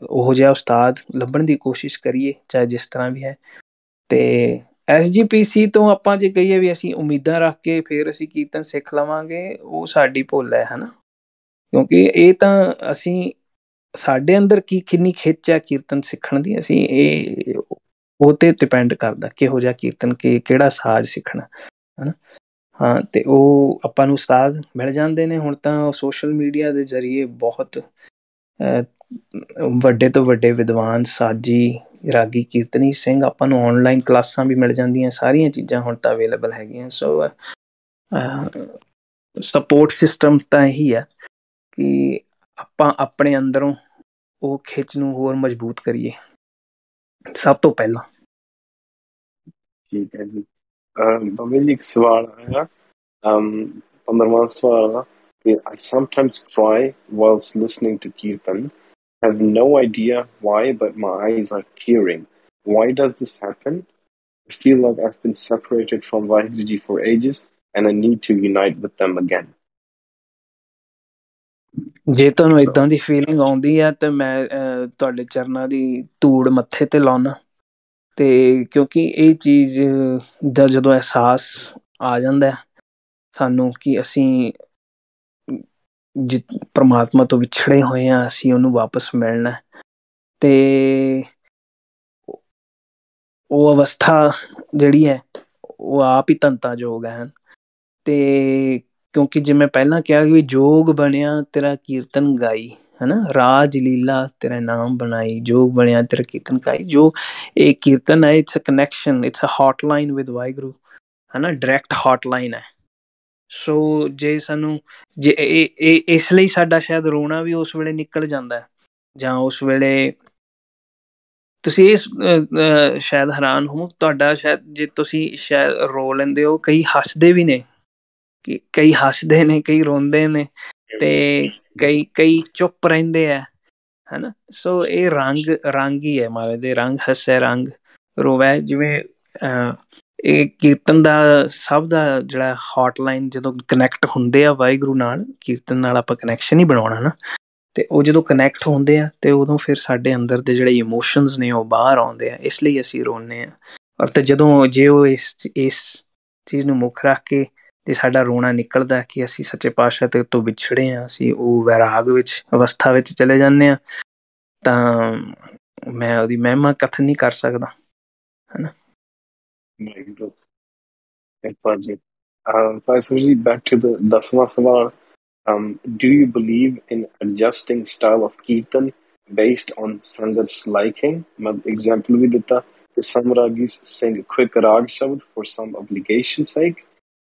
ਉਹੋ ਜਿਹਾ ਉਸਤਾਦ ਲੱਭਣ ਦੀ ਕੋਸ਼ਿਸ਼ ਕਰੀਏ, ਚਾਹੇ ਜਿਸ ਤਰ੍ਹਾਂ ਵੀ ਹੈ। ਤੇ SGPC ਤੋਂ ਆਪਾਂ ਜੇ ਕਹੀਏ ਵੀ ਅਸੀਂ ਉਮੀਦਾਂ ਰੱਖ ਕੇ ਫਿਰ ਅਸੀਂ ਕੀਰਤਨ ਸਿੱਖ ਲਵਾਂਗੇ, ਉਹ ਸਾਡੀ ਭੁੱਲ ਹੈ, ਹਨਾ। ਕਿਉਂਕਿ ਇਹ ਤਾਂ ਅਸੀਂ, ਸਾਡੇ ਅੰਦਰ ਕਿੰਨੀ ਖਿੱਚ ਹੈ ਕੀਰਤਨ ਸਿੱਖਣ ਦੀ, ਅਸੀਂ ਉਹ ਤੇ ਡਿਪੈਂਡ ਕਰਦਾ ਕਿਹੋ ਜਿਹਾ ਕੀਰਤਨ, ਕਿਹੜਾ ਸਾਜ਼ ਸਿੱਖਣਾ, ਹਨਾ। ਹਾਂ, ਤੇ ਉਹ ਆਪਾਂ ਨੂੰ ਉਸਤਾਦ ਮਿਲ ਜਾਂਦੇ ਨੇ ਹੁਣ ਤਾਂ ਸੋਸ਼ਲ ਮੀਡੀਆ ਦੇ ਜ਼ਰੀਏ। ਬਹੁਤ ਵੱਡੇ ਤੋਂ ਵੱਡੇ ਵਿਦਵਾਨ, ਸਾਜੀ, ਰਾਗੀ, ਕੀਰਤਨੀ ਸਿੰਘ, ਆਪਾਂ ਨੂੰ ਔਨਲਾਈਨ ਕਲਾਸਾਂ ਵੀ ਮਿਲ ਜਾਂਦੀਆਂ। ਸਾਰੀਆਂ ਚੀਜ਼ਾਂ ਹੁਣ ਤਾਂ ਅਵੇਲੇਬਲ ਹੈਗੀਆਂ। ਸੋ ਸਪੋਰਟ ਸਿਸਟਮ ਤਾਂ ਇਹੀ ਆ ਕਿ ਆਪਾਂ ਆਪਣੇ ਅੰਦਰੋਂ ਉਹ ਖਿੱਚ ਨੂੰ ਹੋਰ ਮਜ਼ਬੂਤ ਕਰੀਏ, ਸਭ ਤੋਂ ਪਹਿਲਾਂ। ਠੀਕ ਹੈ ਜੀ। ਬਾਬਾ ਜੀ, ਇੱਕ ਸਵਾਲ ਆਇਆ, 15ਵਾਂ ਸਵਾਲ ਆ ਕਿ I sometimes cry whilst listening to Kirtan. Have no idea why, but my eyes are tearing. Why does this happen? I feel like I've been separated from Vaheguru Ji for ages and I need to unite with them again. ਜੇ ਤੁਹਾਨੂੰ ਇਦਾਂ ਦੀ feeling ਆਉਂਦੀ ਹੈ ਤੇ ਮੈਂ ਤੁਹਾਡੇ ਚਰਨਾਂ ਦੀ ਧੂੜ ਮੱਥੇ ਤੇ ਲਾਉਣਾ। ਤੇ ਕਿਉਂਕਿ ਇਹ ਚੀਜ਼ ਦਾ ਜਦੋਂ ਅਹਿਸਾਸ ਆ ਜਾਂਦਾ ਸਾਨੂੰ ਕਿ ਅਸੀਂ ਪਰਮਾਤਮਾ ਤੋਂ ਵਿਛੜੇ ਹੋਏ ਹਾਂ, ਅਸੀਂ ਉਹਨੂੰ ਵਾਪਸ ਮਿਲਣਾ, ਤੇ ਉਹ ਅਵਸਥਾ ਜਿਹੜੀ ਹੈ ਉਹ ਆਪ ਹੀ ਧੰਤਾਯੋਗ ਹੈ। ਤੇ ਕਿਉਂਕਿ ਜਿਵੇਂ ਪਹਿਲਾਂ ਕਿਹਾ ਕਿ ਜੋਗ ਬਣਿਆ ਤੇਰਾ ਕੀਰਤਨ ਗਾਈ, ਹਨਾ, ਰਾਜ ਲੀਲਾ ਤੇਰਾ ਨਾਮ ਬਣਾਈ, ਜੋਗ ਬਣਿਆ ਤੇਰਾ ਕੀਰਤਨ ਗਾਈ। ਜੋ ਇਹ ਕੀਰਤਨ ਹੈ, it's a connection, it's a hotline with Waheguru, ਹਨਾ, ਡਾਇਰੈਕਟ ਹੌਟਲਾਈਨ ਹੈ। ਸੋ ਜੇ ਸਾਨੂੰ ਜੇ ਇਸ ਲਈ ਸਾਡਾ ਸ਼ਾਇਦ ਰੋਣਾ ਵੀ ਉਸ ਵੇਲੇ ਨਿਕਲ ਜਾਂਦਾ ਹੈ, ਜਾਂ ਉਸ ਵੇਲੇ ਤੁਸੀਂ ਇਸ ਸ਼ਾਇਦ ਹੈਰਾਨ ਹੋ ਤੁਹਾਡਾ, ਸ਼ਾਇਦ ਜੇ ਤੁਸੀਂ ਸ਼ਾਇਦ ਰੋ ਲੈਂਦੇ ਹੋ, ਕਈ ਹੱਸਦੇ ਵੀ ਨੇ, ਕਿ ਕਈ ਹੱਸਦੇ ਨੇ, ਕਈ ਰੋਂਦੇ ਨੇ, ਤੇ ਕਈ ਚੁੱਪ ਰਹਿੰਦੇ ਆ, ਹਨਾ। ਸੋ ਇਹ ਰੰਗ ਹੀ ਹੈ ਮਹਾਰਾਜ ਦੇ, ਰੰਗ ਹੱਸੇ ਰੰਗ ਰੋਵੈ। ਜਿਵੇਂ ਇਹ ਕੀਰਤਨ ਦਾ ਸਭ ਦਾ ਜਿਹੜਾ ਹੌਟਲਾਈਨ ਜਦੋਂ ਕਨੈਕਟ ਹੁੰਦੇ ਆ ਵਾਹਿਗੁਰੂ ਨਾਲ, ਕੀਰਤਨ ਨਾਲ ਆਪਾਂ ਕਨੈਕਸ਼ਨ ਹੀ ਬਣਾਉਣਾ ਨਾ, ਤੇ ਉਹ ਜਦੋਂ ਕਨੈਕਟ ਹੁੰਦੇ ਆ ਤੇ ਉਦੋਂ ਫਿਰ ਸਾਡੇ ਅੰਦਰ ਦੇ ਜਿਹੜੇ ਇਮੋਸ਼ਨਸ ਨੇ ਉਹ ਬਾਹਰ ਆਉਂਦੇ ਆ, ਇਸ ਲਈ ਅਸੀਂ ਰੋਂਦੇ ਹਾਂ। ਔਰ ਤੇ ਜਦੋਂ ਜੇ ਉਹ ਇਸ ਚੀਜ਼ ਨੂੰ ਮੁੱਖ ਰੱਖ ਕੇ ਤੇ ਸਾਡਾ ਰੋਣਾ ਨਿਕਲਦਾ ਕਿ ਅਸੀਂ ਸੱਚੇ ਪਾਤਸ਼ਾਹ ਤੇ ਤੋਂ ਵਿਛੜੇ ਹਾਂ, ਅਸੀਂ ਉਹ ਵੈਰਾਗ ਵਿੱਚ ਅਵਸਥਾ ਵਿੱਚ ਚਲੇ ਜਾਂਦੇ ਹਾਂ, ਤਾਂ ਮੈਂ ਉਹਦੀ ਮਹਿਮਾ ਕਥਨ ਨਹੀਂ ਕਰ ਸਕਦਾ, ਹਨਾ। Personally, back to the Dasma Sawal, do you believe in adjusting style of Kirtan based on Sangat's liking? Example we dita, the some ragis sing quick rag shabd for some obligation sake,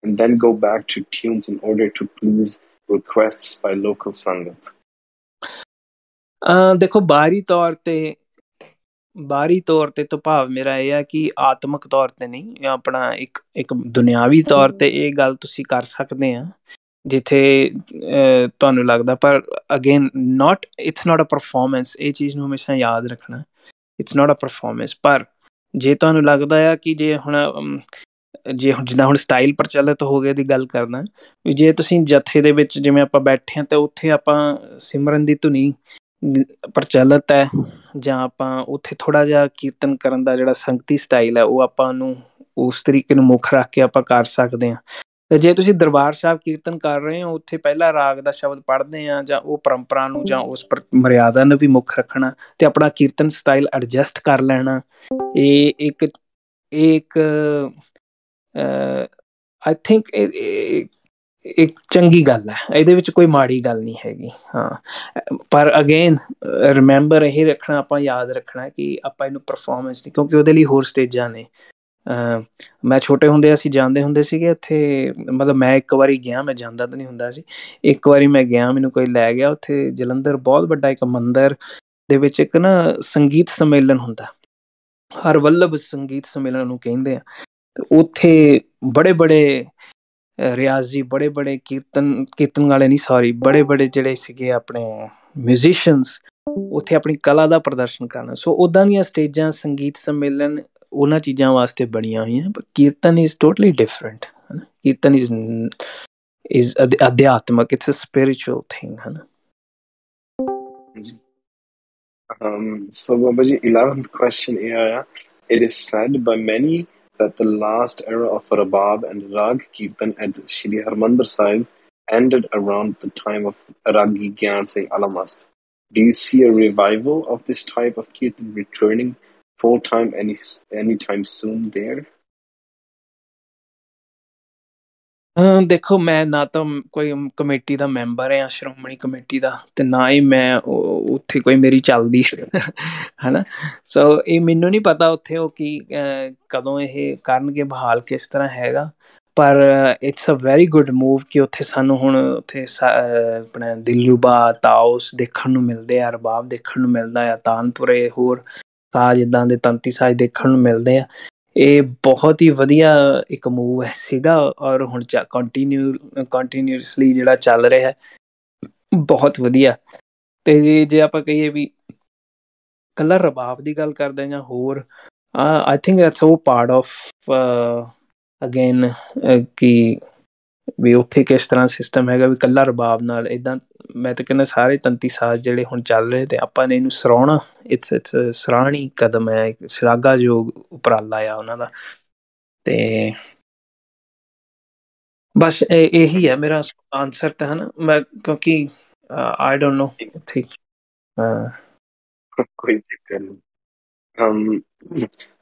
and then go back to tunes in order to please requests by local Sangat. ਦੇਖੋ, ਬਾਹਰੀ ਤੌਰ ਤੇ ਤਾਂ ਭਾਵ ਮੇਰਾ ਇਹ ਆ ਕਿ ਆਤਮਿਕ ਤੌਰ ਤੇ ਨਹੀਂ, ਆਪਣਾ ਇੱਕ ਦੁਨਿਆਵੀ ਤੌਰ ਤੇ ਇਹ ਗੱਲ ਤੁਸੀਂ ਕਰ ਸਕਦੇ ਆ ਜਿੱਥੇ ਤੁਹਾਨੂੰ ਲੱਗਦਾ, ਪਰ again it's not a performance, ਇਹ ਚੀਜ਼ ਨੂੰ ਹਮੇਸ਼ਾ ਯਾਦ ਰੱਖਣਾ, ਇਟਸ ਨਾਟ ਅ ਪਰਫਾਰਮੈਂਸ। ਪਰ ਜੇ ਤੁਹਾਨੂੰ ਲੱਗਦਾ ਆ ਕਿ ਜੇ ਹੁਣ ਜਿੱਦਾਂ ਹੁਣ ਸਟਾਈਲ ਪ੍ਰਚਲਿਤ ਹੋ ਗਏ ਦੀ ਗੱਲ ਕਰਦਾ, ਵੀ ਜੇ ਤੁਸੀਂ ਜਥੇ ਦੇ ਵਿੱਚ ਜਿਵੇਂ ਆਪਾਂ ਬੈਠੇ ਹਾਂ ਤੇ ਉੱਥੇ ਆਪਾਂ ਸਿਮਰਨ ਦੀ ਧੁਨੀ ਪ੍ਰਚਲਿਤ ਹੈ, ਜਾਂ ਆਪਾਂ ਉੱਥੇ ਥੋੜ੍ਹਾ ਜਿਹਾ ਕੀਰਤਨ ਕਰਨ ਦਾ ਜਿਹੜਾ ਸੰਗਤੀ ਸਟਾਈਲ ਹੈ ਉਹ ਆਪਾਂ ਨੂੰ ਉਸ ਤਰੀਕੇ ਨੂੰ ਮੁੱਖ ਰੱਖ ਕੇ ਆਪਾਂ ਕਰ ਸਕਦੇ ਹਾਂ। ਤੇ ਜੇ ਤੁਸੀਂ ਦਰਬਾਰ ਸਾਹਿਬ ਕੀਰਤਨ ਕਰ ਰਹੇ ਹੋ, ਉੱਥੇ ਪਹਿਲਾ ਰਾਗ ਦਾ ਸ਼ਬਦ ਪੜ੍ਹਦੇ ਆ, ਜਾਂ ਉਹ ਪਰੰਪਰਾ ਨੂੰ ਜਾਂ ਉਸ ਮਰਿਆਦਾ ਨੂੰ ਵੀ ਮੁੱਖ ਰੱਖਣਾ ਤੇ ਆਪਣਾ ਕੀਰਤਨ ਸਟਾਈਲ ਐਡਜਸਟ ਕਰ ਲੈਣਾ, ਇਹ ਇੱਕ ਆਈ ਥਿੰਕ ਇੱਕ ਚੰਗੀ ਗੱਲ ਹੈ, ਇਹਦੇ ਵਿੱਚ ਕੋਈ ਮਾੜੀ ਗੱਲ ਨਹੀਂ ਹੈਗੀ। ਹਾਂ, ਪਰ ਅਗੇਨ ਰਿਮੈਂਬਰ ਇਹ ਰੱਖਣਾ, ਆਪਾਂ ਯਾਦ ਰੱਖਣਾ ਕਿ ਆਪਾਂ ਇਹਨੂੰ ਪਰਫਾਰਮੈਂਸ ਨਹੀਂ, ਕਿਉਂਕਿ ਉਹਦੇ ਲਈ ਹੋਰ ਸਟੇਜਾਂ ਨੇ। ਮੈਂ ਛੋਟੇ ਹੁੰਦੇ ਅਸੀਂ ਜਾਂਦੇ ਹੁੰਦੇ ਸੀਗੇ ਉੱਥੇ, ਮਤਲਬ ਮੈਂ ਇੱਕ ਵਾਰੀ ਗਿਆ, ਮੈਂ ਜਾਂਦਾ ਤਾਂ ਨਹੀਂ ਹੁੰਦਾ ਸੀ, ਇੱਕ ਵਾਰੀ ਮੈਂ ਗਿਆ, ਮੈਨੂੰ ਕੋਈ ਲੈ ਗਿਆ ਉੱਥੇ ਜਲੰਧਰ, ਬਹੁਤ ਵੱਡਾ ਇੱਕ ਮੰਦਿਰ ਦੇ ਵਿੱਚ ਇੱਕ ਨਾ ਸੰਗੀਤ ਸੰਮੇਲਨ ਹੁੰਦਾ, ਹਰ ਵੱਲਭ ਸੰਗੀਤ ਸੰਮੇਲਨ ਨੂੰ ਕਹਿੰਦੇ ਆ। ਤੇ ਉੱਥੇ ਬੜੇ ਬੜੇ ਰਿਆਜ਼ੀ, ਬੜੇ ਬੜੇ ਕੀਰਤਨ ਵਾਲੇ ਨਹੀਂ, ਸੌਰੀ, ਬੜੇ ਬੜੇ ਜਿਹੜੇ ਸੀਗੇ ਆਪਣੇ ਮਿਊਜ਼ੀਸ਼ੀਅਨਸ, ਉੱਥੇ ਆਪਣੀ ਕਲਾ ਦਾ ਪ੍ਰਦਰਸ਼ਨ ਕਰਨਾ। ਸੋ ਉੱਦਾਂ ਦੀਆਂ ਸਟੇਜਾਂ, ਸੰਗੀਤ ਸੰਮੇਲਨ ਉਹਨਾਂ ਚੀਜ਼ਾਂ ਵਾਸਤੇ ਬਣੀਆਂ ਹੋਈਆਂ, ਪਰ ਕੀਰਤਨ ਇਜ਼ ਟੋਟਲੀ ਡਿਫਰੈਂਟ, ਹੈ ਨਾ। ਕੀਰਤਨ ਇਜ਼ ਅਧਿਆਤਮਕ, ਇਟਸ ਅ ਸਪਿਰਿਚੁਅਲ ਥਿੰਗ, ਹੈ ਨਾ। So Babaji, 11th question here. It is said by many that the last era of Rabab and Rag Kirtan at Shri Harmandir Sahib ended around the time of Ragi Gyan Singh Alamast. Do you see a revival of this type of Kirtan returning full time anytime soon there? ਦੇਖੋ, ਮੈਂ ਨਾ ਤਾਂ ਕੋਈ committee ਦਾ member ਹਾਂ, Shiromani committee ਦਾ, ਤੇ ਨਾ ਹੀ ਮੈਂ ਉੱਥੇ ਕੋਈ ਮੇਰੀ ਚੱਲਦੀ ਹੈ ਨਾ। ਸੋ ਇਹ ਮੈਨੂੰ ਨਹੀਂ ਪਤਾ ਉੱਥੇ ਉਹ ਕੀ ਕਦੋਂ ਇਹ ਕਰਨਗੇ ਬਹਾਲ, ਕਿਸ ਤਰ੍ਹਾਂ ਹੈਗਾ, ਪਰ it's a very good move ਕਿ ਉੱਥੇ ਸਾਨੂੰ ਹੁਣ ਉੱਥੇ ਆਪਣਾ ਦਿਲਰੂਬਾ, ਤਾਉਸ ਦੇਖਣ ਨੂੰ ਮਿਲਦੇ ਆ, ਰਬਾਬ ਦੇਖਣ ਨੂੰ ਮਿਲਦਾ ਆ, ਤਾਨਪੁਰੇ, ਹੋਰ ਸਾਜ਼ ਇੱਦਾਂ ਦੇ ਤੰਤੀ ਸਾਜ਼ ਦੇਖਣ ਨੂੰ ਮਿਲਦੇ ਆ। ਇਹ ਬਹੁਤ ਹੀ ਵਧੀਆ ਇੱਕ ਮੂਵ ਸੀਗਾ, ਔਰ ਹੁਣ ਕੰਟੀਨਿਊਸਲੀ ਜਿਹੜਾ ਚੱਲ ਰਿਹਾ, ਬਹੁਤ ਵਧੀਆ। ਤੇ ਜੇ ਆਪਾਂ ਕਹੀਏ ਵੀ ਇਕੱਲਾ ਰਬਾਬ ਦੀ ਗੱਲ ਕਰਦੇ ਜਾਂ ਹੋਰ, ਆਈ ਥਿੰਕ ਦੈਟਸ ਉਹ ਪਾਰਟ ਆਫ ਅਗੇਨ ਕਿ ਵੀ ਉੱਥੇ ਕਿਸ ਤਰ੍ਹਾਂ ਸਿਸਟਮ ਹੈਗਾ, ਵੀ ਇਕੱਲਾ ਰਬਾਬ ਨਾਲ ਇੱਦਾਂ। ਮੈਂ ਤਾਂ ਕਹਿੰਦਾ ਸਾਰੇ ਤੰਤੀ ਸਾਜ਼ ਜਿਹੜੇ ਹੁਣ ਚੱਲ ਰਹੇ, ਤੇ ਆਪਾਂ ਨੇ ਇਹਨੂੰ ਸਰਾਹਣਾ, ਇਟਸ ਸਰਾਹਣੀ ਕਦਮ ਹੈ, ਇੱਕ ਸ਼ਲਾਘਾਯੋਗ ਉਪਰਾਲਾ ਆ ਉਹਨਾਂ ਦਾ। ਤੇ ਬਸ ਇਹੀ ਹੈ ਮੇਰਾ ਆਨਸਰ ਤਾਂ, ਹੈ ਨਾ। ਮੈਂ ਕਿਉਂਕਿ ਆਈ ਡੋਂਟ ਨੋ ਉੱਥੇ। Great,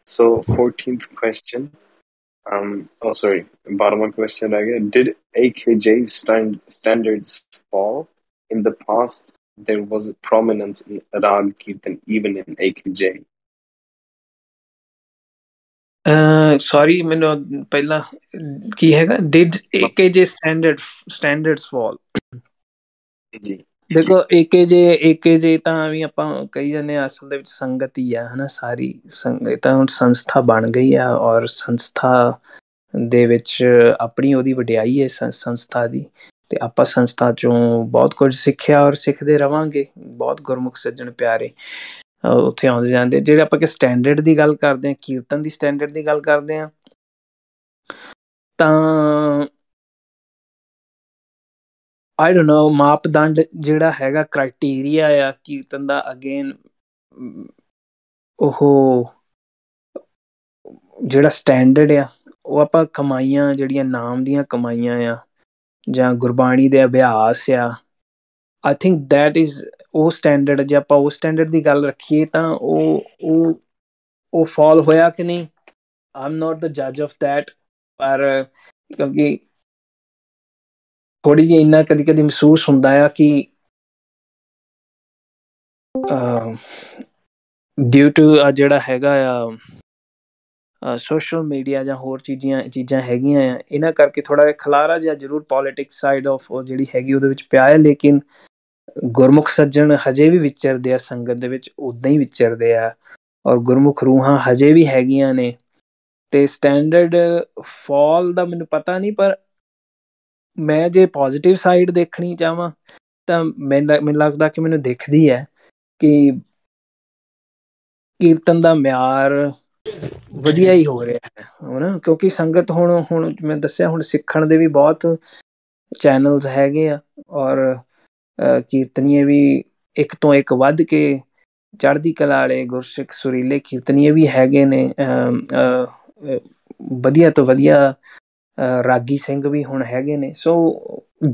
so 14th question. Sorry, bottom one question again. Did AKJ standards fall? In the past, there was a prominence in Rag Kirtan even in AKJ. Sorry ਮੈਨੂੰ ਪਹਿਲਾਂ ਕੀ ਹੈਗਾ did AKJ standards fall. ਜੀ ਦੇਖੋ AKJ ਤਾਂ ਵੀ ਆਪਾਂ ਕਹੀ ਜਾਂਦੇ ਹਾਂ, ਅਸਲ ਦੇ ਵਿੱਚ ਸੰਗਤ ਹੀ ਆ ਹਨਾ, ਸਾਰੀ ਸੰਗਤ ਤਾਂ ਹੁਣ ਸੰਸਥਾ ਬਣ ਗਈ ਆ, ਔਰ ਸੰਸਥਾ ਦੇ ਵਿੱਚ ਆਪਣੀ ਉਹਦੀ ਵਡਿਆਈ ਹੈ ਸੰਸਥਾ ਦੀ, ਤੇ ਆਪਾਂ ਸੰਸਥਾ ਚੋਂ ਬਹੁਤ ਕੁਝ ਸਿੱਖਿਆ ਔਰ ਸਿੱਖਦੇ ਰਵਾਂਗੇ। ਬਹੁਤ ਗੁਰਮੁਖ ਸੱਜਣ ਪਿਆਰੇ ਉੱਥੇ ਆਉਂਦੇ ਜਾਂਦੇ। ਜਿਹੜੇ ਆਪਾਂ ਕਿ ਸਟੈਂਡਰਡ ਦੀ ਗੱਲ ਕਰਦੇ ਹਾਂ, ਕੀਰਤਨ ਦੀ ਸਟੈਂਡਰਡ ਦੀ ਗੱਲ ਕਰਦੇ ਹਾਂ, ਤਾਂ ਆਈ ਡੋਨਟ ਨੋ ਮਾਪਦੰਡ ਜਿਹੜਾ ਹੈਗਾ ਕ੍ਰਾਈਟੀਰੀਆ ਆ ਕੀਰਤਨ ਦਾ, ਅਗੇਨ ਉਹ ਜਿਹੜਾ ਸਟੈਂਡਰਡ ਆ ਉਹ ਆਪਾਂ ਕਮਾਈਆਂ ਜਿਹੜੀਆਂ ਨਾਮ ਦੀਆਂ ਕਮਾਈਆਂ ਆ ਜਾਂ ਗੁਰਬਾਣੀ ਦੇ ਅਭਿਆਸ ਆ, ਆਈ ਥਿੰਕ ਦੈਟ ਇਜ਼ ਉਹ ਸਟੈਂਡਰਡ। ਜੇ ਆਪਾਂ ਉਸ ਸਟੈਂਡਰਡ ਦੀ ਗੱਲ ਰੱਖੀਏ ਤਾਂ ਉਹ ਫਾਲ ਹੋਇਆ ਕਿ ਨਹੀਂ, ਆਈ ਐਮ ਨੋਟ ਦ ਜੱਜ ਆਫ ਦੈਟ। ਪਰ ਕਿਉਂਕਿ ਥੋੜ੍ਹੀ ਜਿਹੀ ਇੰਨਾ ਕਦੀ ਕਦੀ ਮਹਿਸੂਸ ਹੁੰਦਾ ਆ ਕਿ ਡਿਊ ਟੂ ਜਿਹੜਾ ਹੈਗਾ ਆ ਸੋਸ਼ਲ ਮੀਡੀਆ ਜਾਂ ਹੋਰ ਚੀਜ਼ਾਂ ਹੈਗੀਆਂ ਆ, ਇਹਨਾਂ ਕਰਕੇ ਥੋੜ੍ਹਾ ਜਿਹਾ ਖਲਾਰਾ ਜਿਹਾ ਜ਼ਰੂਰ ਪੋਲੀਟਿਕਸ ਸਾਈਡ ਆਫ ਉਹ ਜਿਹੜੀ ਹੈਗੀ ਉਹਦੇ ਵਿੱਚ ਪਿਆ ਹੈ। ਲੇਕਿਨ ਗੁਰਮੁਖ ਸੱਜਣ ਹਜੇ ਵੀ ਵਿਚਰਦੇ ਆ ਸੰਗਤ ਦੇ ਵਿੱਚ, ਉੱਦਾਂ ਹੀ ਵਿਚਰਦੇ ਆ, ਔਰ ਗੁਰਮੁਖ ਰੂਹਾਂ ਹਜੇ ਵੀ ਹੈਗੀਆਂ ਨੇ। ਤੇ ਸਟੈਂਡਰਡ ਫਾਲ ਦਾ ਮੈਨੂੰ ਪਤਾ ਨਹੀਂ, ਪਰ ਮੈਂ ਜੇ ਪੋਜ਼ੀਟਿਵ ਸਾਈਡ ਦੇਖਣੀ ਚਾਹਵਾਂ ਤਾਂ ਮੈਨੂੰ ਲੱਗਦਾ ਕਿ ਮੈਨੂੰ ਦਿਖਦੀ ਹੈ ਕਿ ਕੀਰਤਨ ਦਾ ਮਿਆਰ ਵਧੀਆ ਹੀ ਹੋ ਰਿਹਾ ਹੈ ਹਨਾ, ਕਿਉਂਕਿ ਸੰਗਤ ਹੁਣ ਮੈਂ ਦੱਸਿਆ ਹੁਣ ਸਿੱਖਣ ਦੇ ਵੀ ਬਹੁਤ ਚੈਨਲਸ ਹੈਗੇ ਆ, ਔਰ ਕੀਰਤਨੀਏ ਵੀ ਇੱਕ ਤੋਂ ਇੱਕ ਵੱਧ ਕੇ ਚੜ੍ਹਦੀ ਕਲਾ ਵਾਲੇ ਗੁਰਸਿੱਖ ਸੁਰੀਲੇ ਕੀਰਤਨੀਏ ਵੀ ਹੈਗੇ ਨੇ, ਵਧੀਆ ਤੋਂ ਵਧੀਆ ਰਾਗੀ ਸਿੰਘ ਵੀ ਹੁਣ ਹੈਗੇ ਨੇ। ਸੋ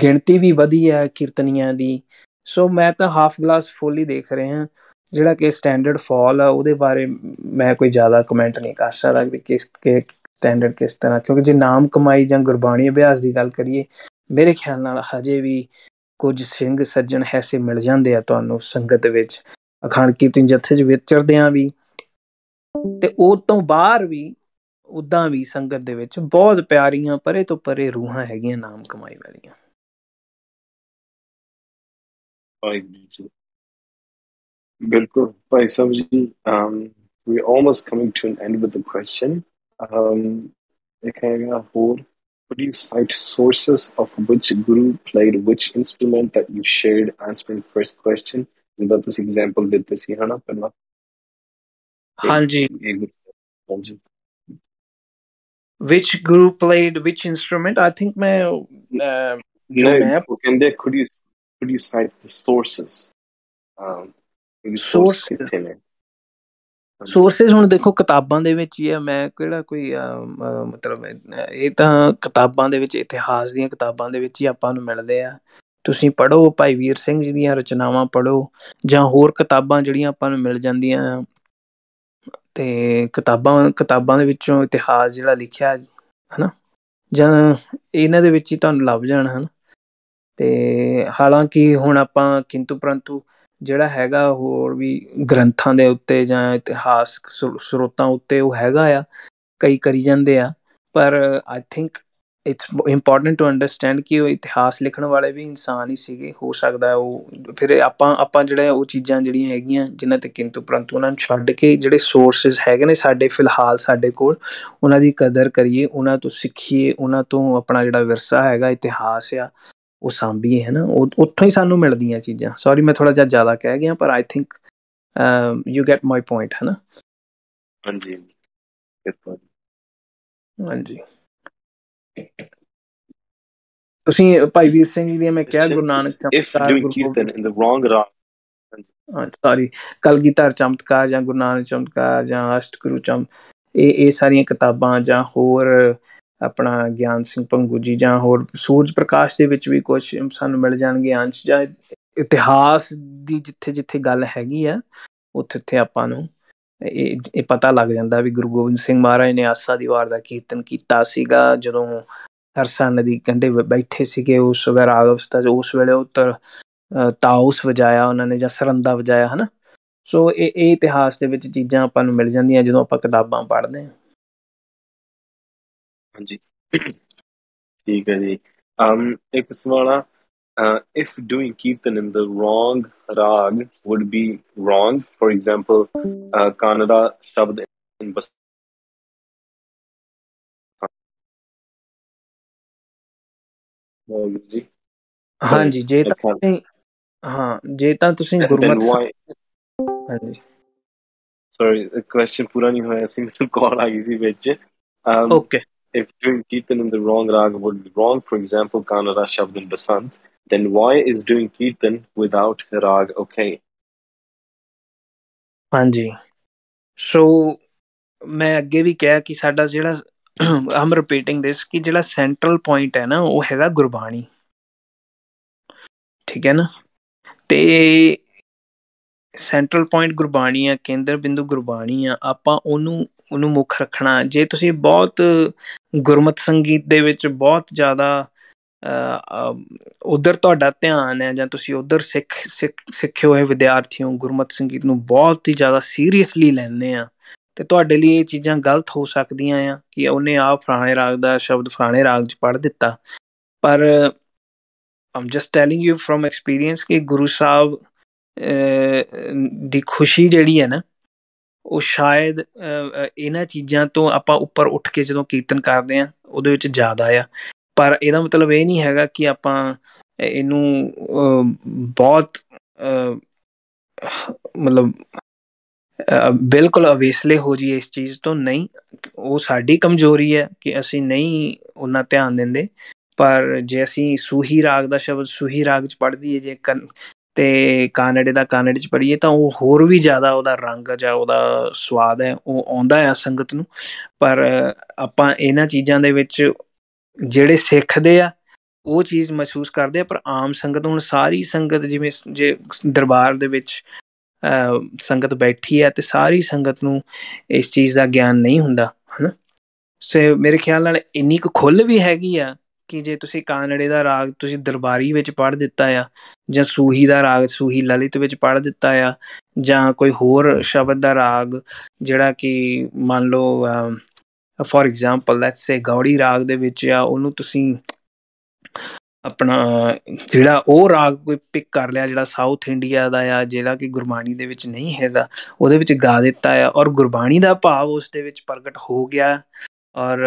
ਗਿਣਤੀ ਵੀ ਵਧੀ ਹੈ ਕੀਰਤਨੀਆਂ ਦੀ। ਸੋ ਮੈਂ ਤਾਂ ਹਾਫ ਗਲਾਸ ਫੁੱਲ ਹੀ ਦੇਖ ਰਿਹਾ। ਜਿਹੜਾ ਕਿ ਸਟੈਂਡਰਡ ਫਾਲ ਆ ਉਹਦੇ ਬਾਰੇ ਮੈਂ ਕੋਈ ਜ਼ਿਆਦਾ ਕਮੈਂਟ ਨਹੀਂ ਕਰ ਸਕਦਾ ਵੀ ਸਟੈਂਡਰਡ ਕਿਸ ਤਰ੍ਹਾਂ, ਕਿਉਂਕਿ ਜੇ ਨਾਮ ਕਮਾਈ ਜਾਂ ਗੁਰਬਾਣੀ ਅਭਿਆਸ ਦੀ ਗੱਲ ਕਰੀਏ, ਮੇਰੇ ਖਿਆਲ ਨਾਲ ਹਜੇ ਵੀ ਕੁਝ ਸਿੰਘ ਸੱਜਣ ਐਸੇ ਮਿਲ ਜਾਂਦੇ ਆ ਤੁਹਾਨੂੰ ਸੰਗਤ ਵਿੱਚ, ਅਖੰਡ ਕੀਰਤਨ ਜਥੇ 'ਚ ਵਿਚਰਦਿਆਂ ਵੀ, ਤੇ ਉਹ ਤੋਂ ਬਾਹਰ ਵੀ ਉੱਦਾਂ ਵੀ ਸੰਗਤ ਦੇ ਵਿੱਚ ਬਹੁਤ ਪਿਆਰੀਆਂ ਪਰੇ ਤੋਂ ਪਰੇ ਰੂਹਾਂ ਹੈਗੀਆਂ ਨਾਮ ਕਮਾਈ ਵਾਲੀਆਂ। ਬਿਲਕੁਲ Bhai Sahib ji, we're almost coming to an end with the question. ਇੱਕ ਹੈਗਾ ਹੋਰ, could you cite sources of which guru played which instrument that you shared answering first question? ਜਿੱਦਾਂ ਤੁਸੀਂ example ਦਿੱਤੇ ਸੀ ਹਨਾ ਪਹਿਲਾਂ। ਹਾਂਜੀ, ਹਾਂਜੀ which guru played which instrument? I think ਮੈਂ ਜੋ ਨਹੀਂ, ਮੈਂ ਉਹ ਕਹਿੰਦੇ could you cite the sources? ਇਹਦੀ source ਕਿੱਥੇ ਨੇ? ਸੋਰਸਿਸ ਹੁਣ ਦੇਖੋ ਕਿਤਾਬਾਂ ਦੇ ਵਿੱਚ ਹੀ ਆ, ਮੈਂ ਕਿਹੜਾ ਕੋਈ ਮਤਲਬ ਇਹ ਤਾਂ ਕਿਤਾਬਾਂ ਦੇ ਵਿੱਚ, ਇਤਿਹਾਸ ਦੀਆਂ ਕਿਤਾਬਾਂ ਦੇ ਵਿੱਚ ਹੀ ਆਪਾਂ ਨੂੰ ਮਿਲਦੇ ਆ। ਤੁਸੀਂ ਪੜ੍ਹੋ ਭਾਈ ਵੀਰ ਸਿੰਘ ਜੀ ਦੀਆਂ ਰਚਨਾਵਾਂ ਪੜ੍ਹੋ, ਜਾਂ ਹੋਰ ਕਿਤਾਬਾਂ ਜਿਹੜੀਆਂ ਆਪਾਂ ਨੂੰ ਮਿਲ ਜਾਂਦੀਆਂ ਆ, ਤੇ ਕਿਤਾਬਾਂ ਦੇ ਵਿੱਚੋਂ ਇਤਿਹਾਸ ਜਿਹੜਾ ਲਿਖਿਆ ਹਨਾ, ਜਾਂ ਇਹਨਾਂ ਦੇ ਵਿੱਚ ਹੀ ਤੁਹਾਨੂੰ ਲੱਭ ਜਾਣਾ ਹਨ। ਤੇ ਹਾਲਾਂਕਿ ਹੁਣ ਆਪਾਂ ਕਿੰਤੂ ਪਰੰਤੂ ਜਿਹੜਾ ਹੈਗਾ ਹੋਰ ਵੀ ਗ੍ਰੰਥਾਂ ਦੇ ਉੱਤੇ ਜਾਂ ਇਤਿਹਾਸਕ ਸਰੋਤਾਂ ਉੱਤੇ ਉਹ ਹੈਗਾ ਆ, ਕਈ ਕਰੀ ਜਾਂਦੇ ਆ, ਪਰ I think it's important to understand ਕਿ ਉਹ ਇਤਿਹਾਸ ਲਿਖਣ ਵਾਲੇ ਵੀ ਇਨਸਾਨ ਹੀ ਸੀਗੇ। ਹੋ ਸਕਦਾ ਉਹ ਫਿਰ ਆਪਾਂ ਜਿਹੜਾ ਉਹ ਚੀਜ਼ਾਂ ਜਿਹੜੀਆਂ ਹੈਗੀਆਂ ਜਿਨ੍ਹਾਂ ਤੇ ਕਿੰਤੂ ਪਰੰਤੂ ਉਹਨਾਂ ਨੂੰ ਛੱਡ ਕੇ ਜਿਹੜੇ ਸੋਰਸਿਸ ਹੈਗੇ ਨੇ ਸਾਡੇ ਫਿਲਹਾਲ ਸਾਡੇ ਕੋਲ, ਉਹਨਾਂ ਦੀ ਕਦਰ ਕਰੀਏ, ਉਹਨਾਂ ਤੋਂ ਸਿੱਖੀਏ, ਉਹਨਾਂ ਤੋਂ ਆਪਣਾ ਜਿਹੜਾ ਵਿਰਸਾ ਹੈਗਾ ਇਤਿਹਾਸ ਆ ਉਹ ਸਾਂਭੀਏ ਹੈ ਨਾ, ਉੱਥੋਂ ਹੀ ਸਾਨੂੰ ਮਿਲਦੀਆਂ ਚੀਜ਼ਾਂ। ਸੌਰੀ ਮੈਂ ਥੋੜ੍ਹਾ ਜਿਹਾ ਜ਼ਿਆਦਾ ਕਹਿ ਗਿਆ, ਪਰ I think you get my point ਹੈ ਨਾ। ਹਾਂਜੀ ਹਾਂਜੀ, ਤੁਸੀਂ ਭਾਈ ਵੀਰ ਸਿੰਘ ਜੀ ਦੀਆਂ ਮੈਂ ਕਿਹਾ ਗੁਰੂ ਨਾਨਕ ਚਮਤਕਾਰ, ਗੁਰੂ ਗੋਬਿੰਦ ਸੌਰੀ ਕਲਗੀਧਰ ਚਮਤਕਾਰ ਜਾਂ ਗੁਰੂ ਨਾਨਕ ਚਮਤਕਾਰ ਜਾਂ ਅਸ਼ਟਗੁਰੂ ਇਹ ਸਾਰੀਆਂ ਕਿਤਾਬਾਂ, ਜਾਂ ਹੋਰ ਆਪਣਾ ਗਿਆਨ ਸਿੰਘ ਭੰਗੂ ਜੀ, ਜਾਂ ਹੋਰ ਸੂਰਜ ਪ੍ਰਕਾਸ਼ ਦੇ ਵਿੱਚ ਵੀ ਕੁਛ ਸਾਨੂੰ ਮਿਲ ਜਾਣਗੇ ਅੰਸ਼, ਜਾਂ ਇਤਿਹਾਸ ਦੀ ਜਿੱਥੇ ਜਿੱਥੇ ਗੱਲ ਹੈਗੀ ਆ ਉੱਥੇ ਆਪਾਂ ਨੂੰ ਇਹ ਪਤਾ ਲੱਗ ਜਾਂਦਾ ਵੀ ਗੁਰੂ ਗੋਬਿੰਦ ਸਿੰਘ ਮਹਾਰਾਜ ਨੇ ਆਸਾ ਦੀ ਵਾਰ ਦਾ ਕੀਰਤਨ ਕੀਤਾ ਸੀਗਾ ਜਦੋਂ ਸਰਸਾ ਨਦੀ ਕੰਢੇ ਬੈਠੇ ਸੀਗੇ, ਉਸ ਰਾਗ ਅਵਸਥਾ 'ਚ, ਉਸ ਵੇਲੇ ਉੱਤਰ ਤਾਊਸ ਵਜਾਇਆ ਉਹਨਾਂ ਨੇ ਜਾਂ ਸਰੰਦਾ ਵਜਾਇਆ ਹਨਾ। ਸੋ ਇਹ ਇਤਿਹਾਸ ਦੇ ਵਿੱਚ ਚੀਜ਼ਾਂ ਆਪਾਂ ਨੂੰ ਮਿਲ ਜਾਂਦੀਆਂ ਜਦੋਂ ਆਪਾਂ ਕਿਤਾਬਾਂ ਪੜ੍ਹਦੇ ਹਾਂ। ਹਾਂਜੀ ਠੀਕ ਹੈ ਜੀ। ਇੱਕ ਸਵਾਲ ਆ, if doing kirtan in the wrong rag would be wrong, for example, Kannada shabd in ji sorry ਹਾਂਜੀ, ਜੇ I ਤਾਂ can't ਤੁਸੀਂ ਹਾਂ, ਜੇ ਤਾਂ ਤੁਸੀਂ then ਗੁਰਮਤਿ why ਹਾਂਜੀ, sorry question ਪੂਰਾ ਨਹੀਂ ਹੋਇਆ ਸੀ, ਮੈਨੂੰ ਕਾਲ ਆ ਗਈ ਸੀ ਵਿੱਚ। um okay. if doing kirtan in the wrong rag would be wrong, for example Kannada shabd in basant, then why is doing kirtan without rag okay? ਹਾਂਜੀ, ਸੋ ਮੈਂ ਅੱਗੇ ਵੀ ਕਿਹਾ ਕਿ ਸਾਡਾ ਜਿਹੜਾ ਆਮ ਰਿਪੀਟਿੰਗ ਦਿਸ ਕਿ ਜਿਹੜਾ ਸੈਂਟਰਲ ਪੁਆਇੰਟ ਹੈ ਨਾ ਉਹ ਹੈਗਾ ਗੁਰਬਾਣੀ, ਠੀਕ ਹੈ ਨਾ। ਤੇ ਸੈਂਟਰਲ ਪੁਆਇੰਟ ਗੁਰਬਾਣੀ ਆ, ਕੇਂਦਰ ਬਿੰਦੂ ਗੁਰਬਾਣੀ ਆ, ਆਪਾਂ ਉਹਨੂੰ ਮੁੱਖ ਰੱਖਣਾ। ਜੇ ਤੁਸੀਂ ਬਹੁਤ ਗੁਰਮਤਿ ਸੰਗੀਤ ਦੇ ਵਿੱਚ ਬਹੁਤ ਜ਼ਿਆਦਾ ਉਧਰ ਤੁਹਾਡਾ ਧਿਆਨ ਹੈ, ਜਾਂ ਤੁਸੀਂ ਉਧਰ ਸਿੱਖੇ ਹੋਏ ਵਿਦਿਆਰਥੀ ਹੋ, ਗੁਰਮਤਿ ਸੰਗੀਤ ਨੂੰ ਬਹੁਤ ਹੀ ਜ਼ਿਆਦਾ ਸੀਰੀਅਸਲੀ ਲੈਂਦੇ ਆ, ਤੇ ਤੁਹਾਡੇ ਲਈ ਇਹ ਚੀਜ਼ਾਂ ਗਲਤ ਹੋ ਸਕਦੀਆਂ ਆ ਕਿ ਉਹਨੇ ਆਪ ਫਲਾਣੇ ਰਾਗ ਦਾ ਸ਼ਬਦ ਫਲਾਣੇ ਰਾਗ 'ਚ ਪੜ੍ਹ ਦਿੱਤਾ। ਪਰ I'm just telling you from experience ਕਿ ਗੁਰੂ ਸਾਹਿਬ ਦੀ ਖੁਸ਼ੀ ਜਿਹੜੀ ਹੈ ਨਾ, ਉਹ ਸ਼ਾਇਦ ਇਹਨਾਂ ਚੀਜ਼ਾਂ ਤੋਂ ਆਪਾਂ ਉੱਪਰ ਉੱਠ ਕੇ ਜਦੋਂ ਕੀਰਤਨ ਕਰਦੇ ਹਾਂ ਉਹਦੇ ਵਿੱਚ ਜ਼ਿਆਦਾ ਆ। ਪਰ ਇਹਦਾ ਮਤਲਬ ਇਹ ਨਹੀਂ ਹੈਗਾ ਕਿ ਆਪਾਂ ਇਹਨੂੰ ਬਹੁਤ ਮਤਲਬ ਬਿਲਕੁਲ ਅਵੇਸਲੇ ਹੋ ਜਾਈਏ ਇਸ ਚੀਜ਼ ਤੋਂ। ਨਹੀਂ, ਉਹ ਸਾਡੀ ਕਮਜ਼ੋਰੀ ਹੈ ਕਿ ਅਸੀਂ ਨਹੀਂ ਉਹਨਾਂ ਧਿਆਨ ਦਿੰਦੇ। ਪਰ ਜੇ ਅਸੀਂ ਸੂਹੀ ਰਾਗ ਦਾ ਸ਼ਬਦ ਸੂਹੀ ਰਾਗ 'ਚ ਪੜ੍ਹ ਦਈਏ, ਜੇ ਤੇ ਕਾਨੜੇ ਦਾ ਕਾਨੜੇ 'ਚ ਪੜ੍ਹੀਏ, ਤਾਂ ਉਹ ਹੋਰ ਵੀ ਜ਼ਿਆਦਾ ਉਹਦਾ ਰੰਗ ਜਾਂ ਉਹਦਾ ਸਵਾਦ ਹੈ ਉਹ ਆਉਂਦਾ ਆ ਸੰਗਤ ਨੂੰ। ਪਰ ਆਪਾਂ ਇਹਨਾਂ ਚੀਜ਼ਾਂ ਦੇ ਵਿੱਚ ਜਿਹੜੇ ਸਿੱਖਦੇ ਆ ਉਹ ਚੀਜ਼ ਮਹਿਸੂਸ ਕਰਦੇ ਆ, ਪਰ ਆਮ ਸੰਗਤ, ਹੁਣ ਸਾਰੀ ਸੰਗਤ ਜਿਵੇਂ ਜੇ ਦਰਬਾਰ ਦੇ ਵਿੱਚ ਸੰਗਤ ਬੈਠੀ ਹੈ ਤੇ ਸਾਰੀ ਸੰਗਤ ਨੂੰ ਇਸ ਚੀਜ਼ ਦਾ ਗਿਆਨ ਨਹੀਂ ਹੁੰਦਾ, ਹਨਾ। ਸੋ ਮੇਰੇ ਖਿਆਲ ਨਾਲ ਇੰਨੀ ਕੁ ਖੁੱਲ੍ਹ ਵੀ ਹੈਗੀ ਆ ਕਿ ਜੇ ਤੁਸੀਂ ਕਾਨੜੇ ਦਾ ਰਾਗ ਤੁਸੀਂ ਦਰਬਾਰੀ ਵਿੱਚ ਪੜ੍ਹ ਦਿੱਤਾ ਆ, ਜਾਂ ਸੂਹੀ ਦਾ ਰਾਗ ਸੂਹੀ ਲਲਿਤ ਵਿੱਚ ਪੜ੍ਹ ਦਿੱਤਾ ਆ, ਜਾਂ ਕੋਈ ਹੋਰ ਸ਼ਬਦ ਦਾ ਰਾਗ ਜਿਹੜਾ ਕਿ ਮੰਨ ਲਓ ਫੋਰ ਐਗਜ਼ਾਮਪਲ ਲੈਟਸ ਸੇ ਗੌੜੀ ਰਾਗ ਦੇ ਵਿੱਚ ਆ, ਉਹਨੂੰ ਤੁਸੀਂ ਆਪਣਾ ਜਿਹੜਾ ਉਹ ਰਾਗ ਕੋਈ ਪਿਕ ਕਰ ਲਿਆ ਜਿਹੜਾ ਸਾਊਥ ਇੰਡੀਆ ਦਾ ਆ, ਜਿਹੜਾ ਕਿ ਗੁਰਬਾਣੀ ਦੇ ਵਿੱਚ ਨਹੀਂ ਹੈਗਾ, ਉਹਦੇ ਵਿੱਚ ਗਾ ਦਿੱਤਾ ਆ, ਔਰ ਗੁਰਬਾਣੀ ਦਾ ਭਾਵ ਉਸ ਦੇ ਵਿੱਚ ਪ੍ਰਗਟ ਹੋ ਗਿਆ। ਔਰ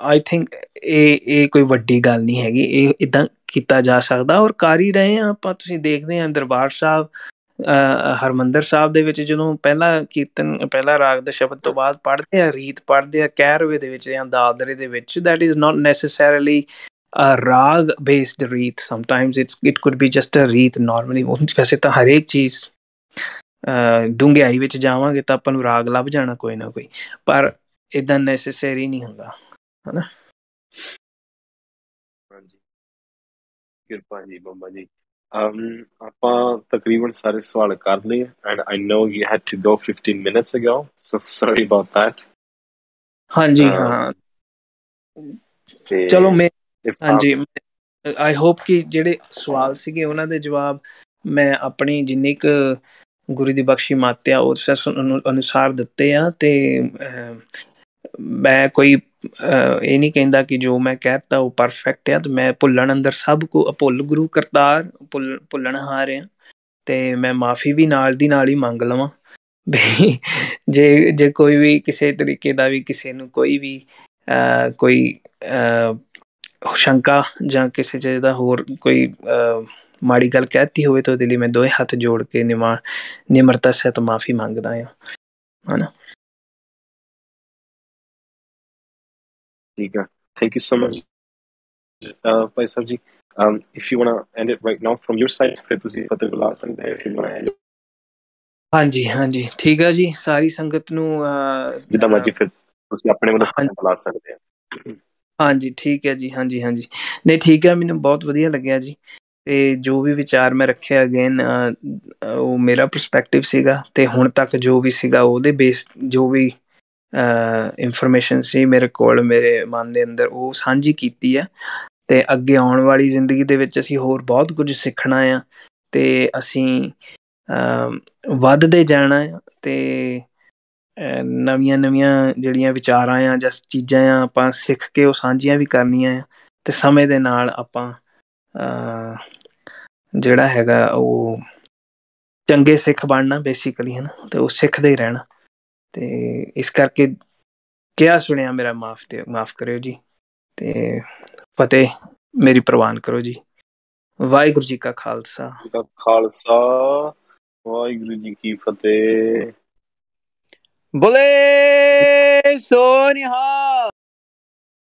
ਆਈ ਥਿੰਕ ਇਹ ਕੋਈ ਵੱਡੀ ਗੱਲ ਨਹੀਂ ਹੈਗੀ, ਇਹ ਇੱਦਾਂ ਕੀਤਾ ਜਾ ਸਕਦਾ ਔਰ ਕਰ ਹੀ ਰਹੇ ਹਾਂ ਆਪਾਂ। ਤੁਸੀਂ ਦੇਖਦੇ ਹਾਂ ਦਰਬਾਰ ਸਾਹਿਬ ਹਰਿਮੰਦਰ ਸਾਹਿਬ ਦੇ ਵਿੱਚ ਜਦੋਂ ਪਹਿਲਾ ਕੀਰਤਨ ਪਹਿਲਾ ਰਾਗ ਦੇ ਸ਼ਬਦ ਤੋਂ ਬਾਅਦ ਪੜ੍ਹਦੇ ਆ, ਰੀਤ ਪੜ੍ਹਦੇ ਆ ਕੈਰਵੇ ਦੇ ਵਿੱਚ ਜਾਂ ਦਾਦਰੇ ਦੇ ਵਿੱਚ, that is not necessarily a rag based ਰੀਤ, sometimes it could be just a ਰੀਤ normally। ਵੈਸੇ ਤਾਂ ਹਰੇਕ ਚੀਜ਼ ਡੂੰਘਿਆਈ ਵਿੱਚ ਜਾਵਾਂਗੇ ਤਾਂ ਆਪਾਂ ਨੂੰ ਰਾਗ ਲੱਭ ਜਾਣਾ ਕੋਈ ਨਾ ਕੋਈ, ਪਰ ਇਦਾਂ ਨੈਸੈਸਰੀ ਨਹੀਂ ਹੁੰਦਾ, ਹਨਾ। ਹਾਂਜੀ ਕਿਰਪਾ ਜੀ ਬਾਬਾ ਜੀ। ਆਪਾਂ ਤਕਰੀਬਨ ਸਾਰੇ ਸਵਾਲ ਕਰ ਲਏ, and I know you had to go 15 minutes ago, so sorry about that। ਹਾਂਜੀ ਹਾਂ, ਤੇ ਚਲੋ ਮੈਂ ਆਪ ਹਾਂਜੀ, ਆਈ ਹੋਪ ਕਿ ਜਿਹੜੇ ਸਵਾਲ ਸੀਗੇ ਉਹਨਾਂ ਦੇ ਜਵਾਬ ਮੈਂ ਆਪਣੀ ਜਿੰਨੀ ਕੁ ਗੁਰੂ ਦੀ ਬਖਸ਼ੀ ਮੱਤ ਆ ਉਸ ਅਨੁਸਾਰ ਦਿੱਤੇ ਆ। ਤੇ ਮੈਂ ਕੋਈ ਇਹ ਨਹੀਂ ਕਹਿੰਦਾ ਕਿ ਜੋ ਮੈਂ ਕਹਿ ਦਿੱਤਾ ਉਹ ਪਰਫੈਕਟ ਆ, ਤੇ ਮੈਂ ਭੁੱਲਣ ਅੰਦਰ ਸਭ ਕੋ ਭੁੱਲ ਗੁਰੂ ਕਰਤਾਰ ਭੁੱਲਣ ਹਾਰ ਆ। ਤੇ ਮੈਂ ਮਾਫੀ ਵੀ ਨਾਲ ਦੀ ਨਾਲ ਹੀ ਮੰਗ ਲਵਾਂ ਵੀ ਜੇ ਕੋਈ ਵੀ ਕਿਸੇ ਤਰੀਕੇ ਦਾ ਵੀ ਕਿਸੇ ਨੂੰ ਕੋਈ ਵੀ ਕੋਈ ਸ਼ੰਕਾ ਜਾਂ ਕਿਸੇ ਚੀਜ਼ ਦਾ ਹੋਰ ਕੋਈ ਮਾੜੀ ਗੱਲ ਕਹਿਤੀ ਹੋਵੇ ਤਾਂ ਉਹਦੇ ਲਈ ਮੈਂ ਦੋਵੇਂ ਹੱਥ ਜੋੜ ਕੇ ਨਿਮਰਤਾ ਸਹਿਤ ਮਾਫੀ ਮੰਗਦਾ ਹਾਂ, ਹਨਾ। ਠੀਕ ਆ, thank you so much Bhai Sahib ji. if you wanna end it right now from your side, ਫਿਰ ਤੁਸੀਂ ਫਤਿਹ ਬੁਲਾ ਸਕਦੇ ਹੋ if you wanna end it। ਹਾਂਜੀ ਹਾਂਜੀ, ਠੀਕ ਆ ਜੀ। ਸਾਰੀ ਸੰਗਤ ਨੂੰ ਜਿੱਦਾਂ ਮਰਜੀ ਫਿਰ ਤੁਸੀਂ ਆਪਣੇ ਵੱਲੋਂ ਹਾਂ ਫਤਿਹ ਬੁਲਾ ਸਕਦੇ ਆ। ਹਾਂਜੀ ਠੀਕ ਹੈ ਜੀ, ਹਾਂਜੀ ਹਾਂਜੀ, ਨਹੀਂ ਠੀਕ ਹੈ, ਮੈਨੂੰ ਬਹੁਤ ਵਧੀਆ ਲੱਗਿਆ ਜੀ। ਤੇ ਜੋ ਵੀ ਵਿਚਾਰ ਮੈਂ ਰੱਖਿਆ ਅਗੇਨ ਉਹ ਮੇਰਾ ਪਰਸਪੈਕਟਿਵ ਸੀਗਾ, ਤੇ ਹੁਣ ਤੱਕ ਜੋ ਵੀ ਸੀਗਾ ਉਹਦੇ ਬੇਸ ਜੋ ਵੀ ਇਨਫੋਰਮੇਸ਼ਨ ਸੀ ਮੇਰੇ ਕੋਲ ਮੇਰੇ ਮਨ ਦੇ ਅੰਦਰ ਉਹ ਸਾਂਝੀ ਕੀਤੀ ਆ। ਤੇ ਅੱਗੇ ਆਉਣ ਵਾਲੀ ਜ਼ਿੰਦਗੀ ਦੇ ਵਿੱਚ ਅਸੀਂ ਹੋਰ ਬਹੁਤ ਕੁਝ ਸਿੱਖਣਾ ਆ, ਤੇ ਅਸੀਂ ਵੱਧਦੇ ਜਾਣਾ ਆ। ਤੇ ਨਵੀਆਂ ਜਿਹੜੀਆਂ ਵਿਚਾਰਾਂ ਆ ਜਾਂ ਚੀਜ਼ਾਂ ਆ ਆਪਾਂ ਸਿੱਖ ਕੇ ਉਹ ਸਾਂਝੀਆਂ ਵੀ ਕਰਨੀਆਂ ਆ, ਤੇ ਸਮੇਂ ਦੇ ਨਾਲ ਆਪਾਂ ਜਿਹੜਾ ਹੈਗਾ ਉਹ ਚੰਗੇ ਸਿੱਖ ਬਣਨਾ ਬੇਸਿਕਲੀ, ਹੈ ਨਾ, ਤੇ ਉਹ ਸਿੱਖਦੇ ਹੀ ਰਹਿਣਾ। ਤੇ ਇਸ ਕਰਕੇ ਕਿਹਾ ਸੁਣਿਆ ਮੇਰਾ ਮਾਫ ਕਰਿਓ ਜੀ, ਤੇ ਫਤਿਹ ਮੇਰੀ ਪ੍ਰਵਾਨ ਕਰੋ ਜੀ। ਵਾਹਿਗੁਰੂ ਜੀ ਕਾ ਖਾਲਸਾ, ਖਾਲਸਾ, ਵਾਹਿਗੁਰੂ ਜੀ ਕੀ ਫਤਿਹ। ਬੋਲੇ ਸੋ ਨਿਹਾਲ।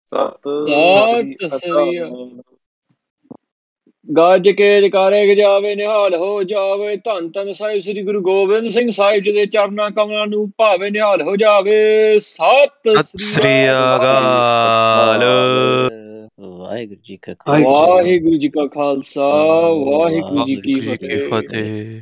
ਸਤਿ ਸ੍ਰੀ ਅਕਾਲ। ਗੱਜ ਕੇ ਜਕਾਰੇ ਗਜਾਵੇ, ਨਿਹਾਲ ਹੋ ਜਾਵੇ। ਧੰਨ ਧੰਨ ਸਾਹਿਬ ਸ੍ਰੀ ਗੁਰੂ ਗੋਬਿੰਦ ਸਿੰਘ ਸਾਹਿਬ ਜੀ ਦੇ ਚਰਨਾਂ ਕਮਲਾਂ ਨੂੰ ਭਾਵੇਂ ਨਿਹਾਲ ਹੋ ਜਾਵੇ। ਸਤਿ ਸ੍ਰੀ ਅਕਾਲ। ਵਾਹਿਗੁਰੂ ਜੀ ਕਾ ਵਾਹਿਗੁਰੂ ਜੀ ਕਾ ਖਾਲਸਾ, ਵਾਹਿਗੁਰੂ ਜੀ ਕੀ ਫਤਿਹ।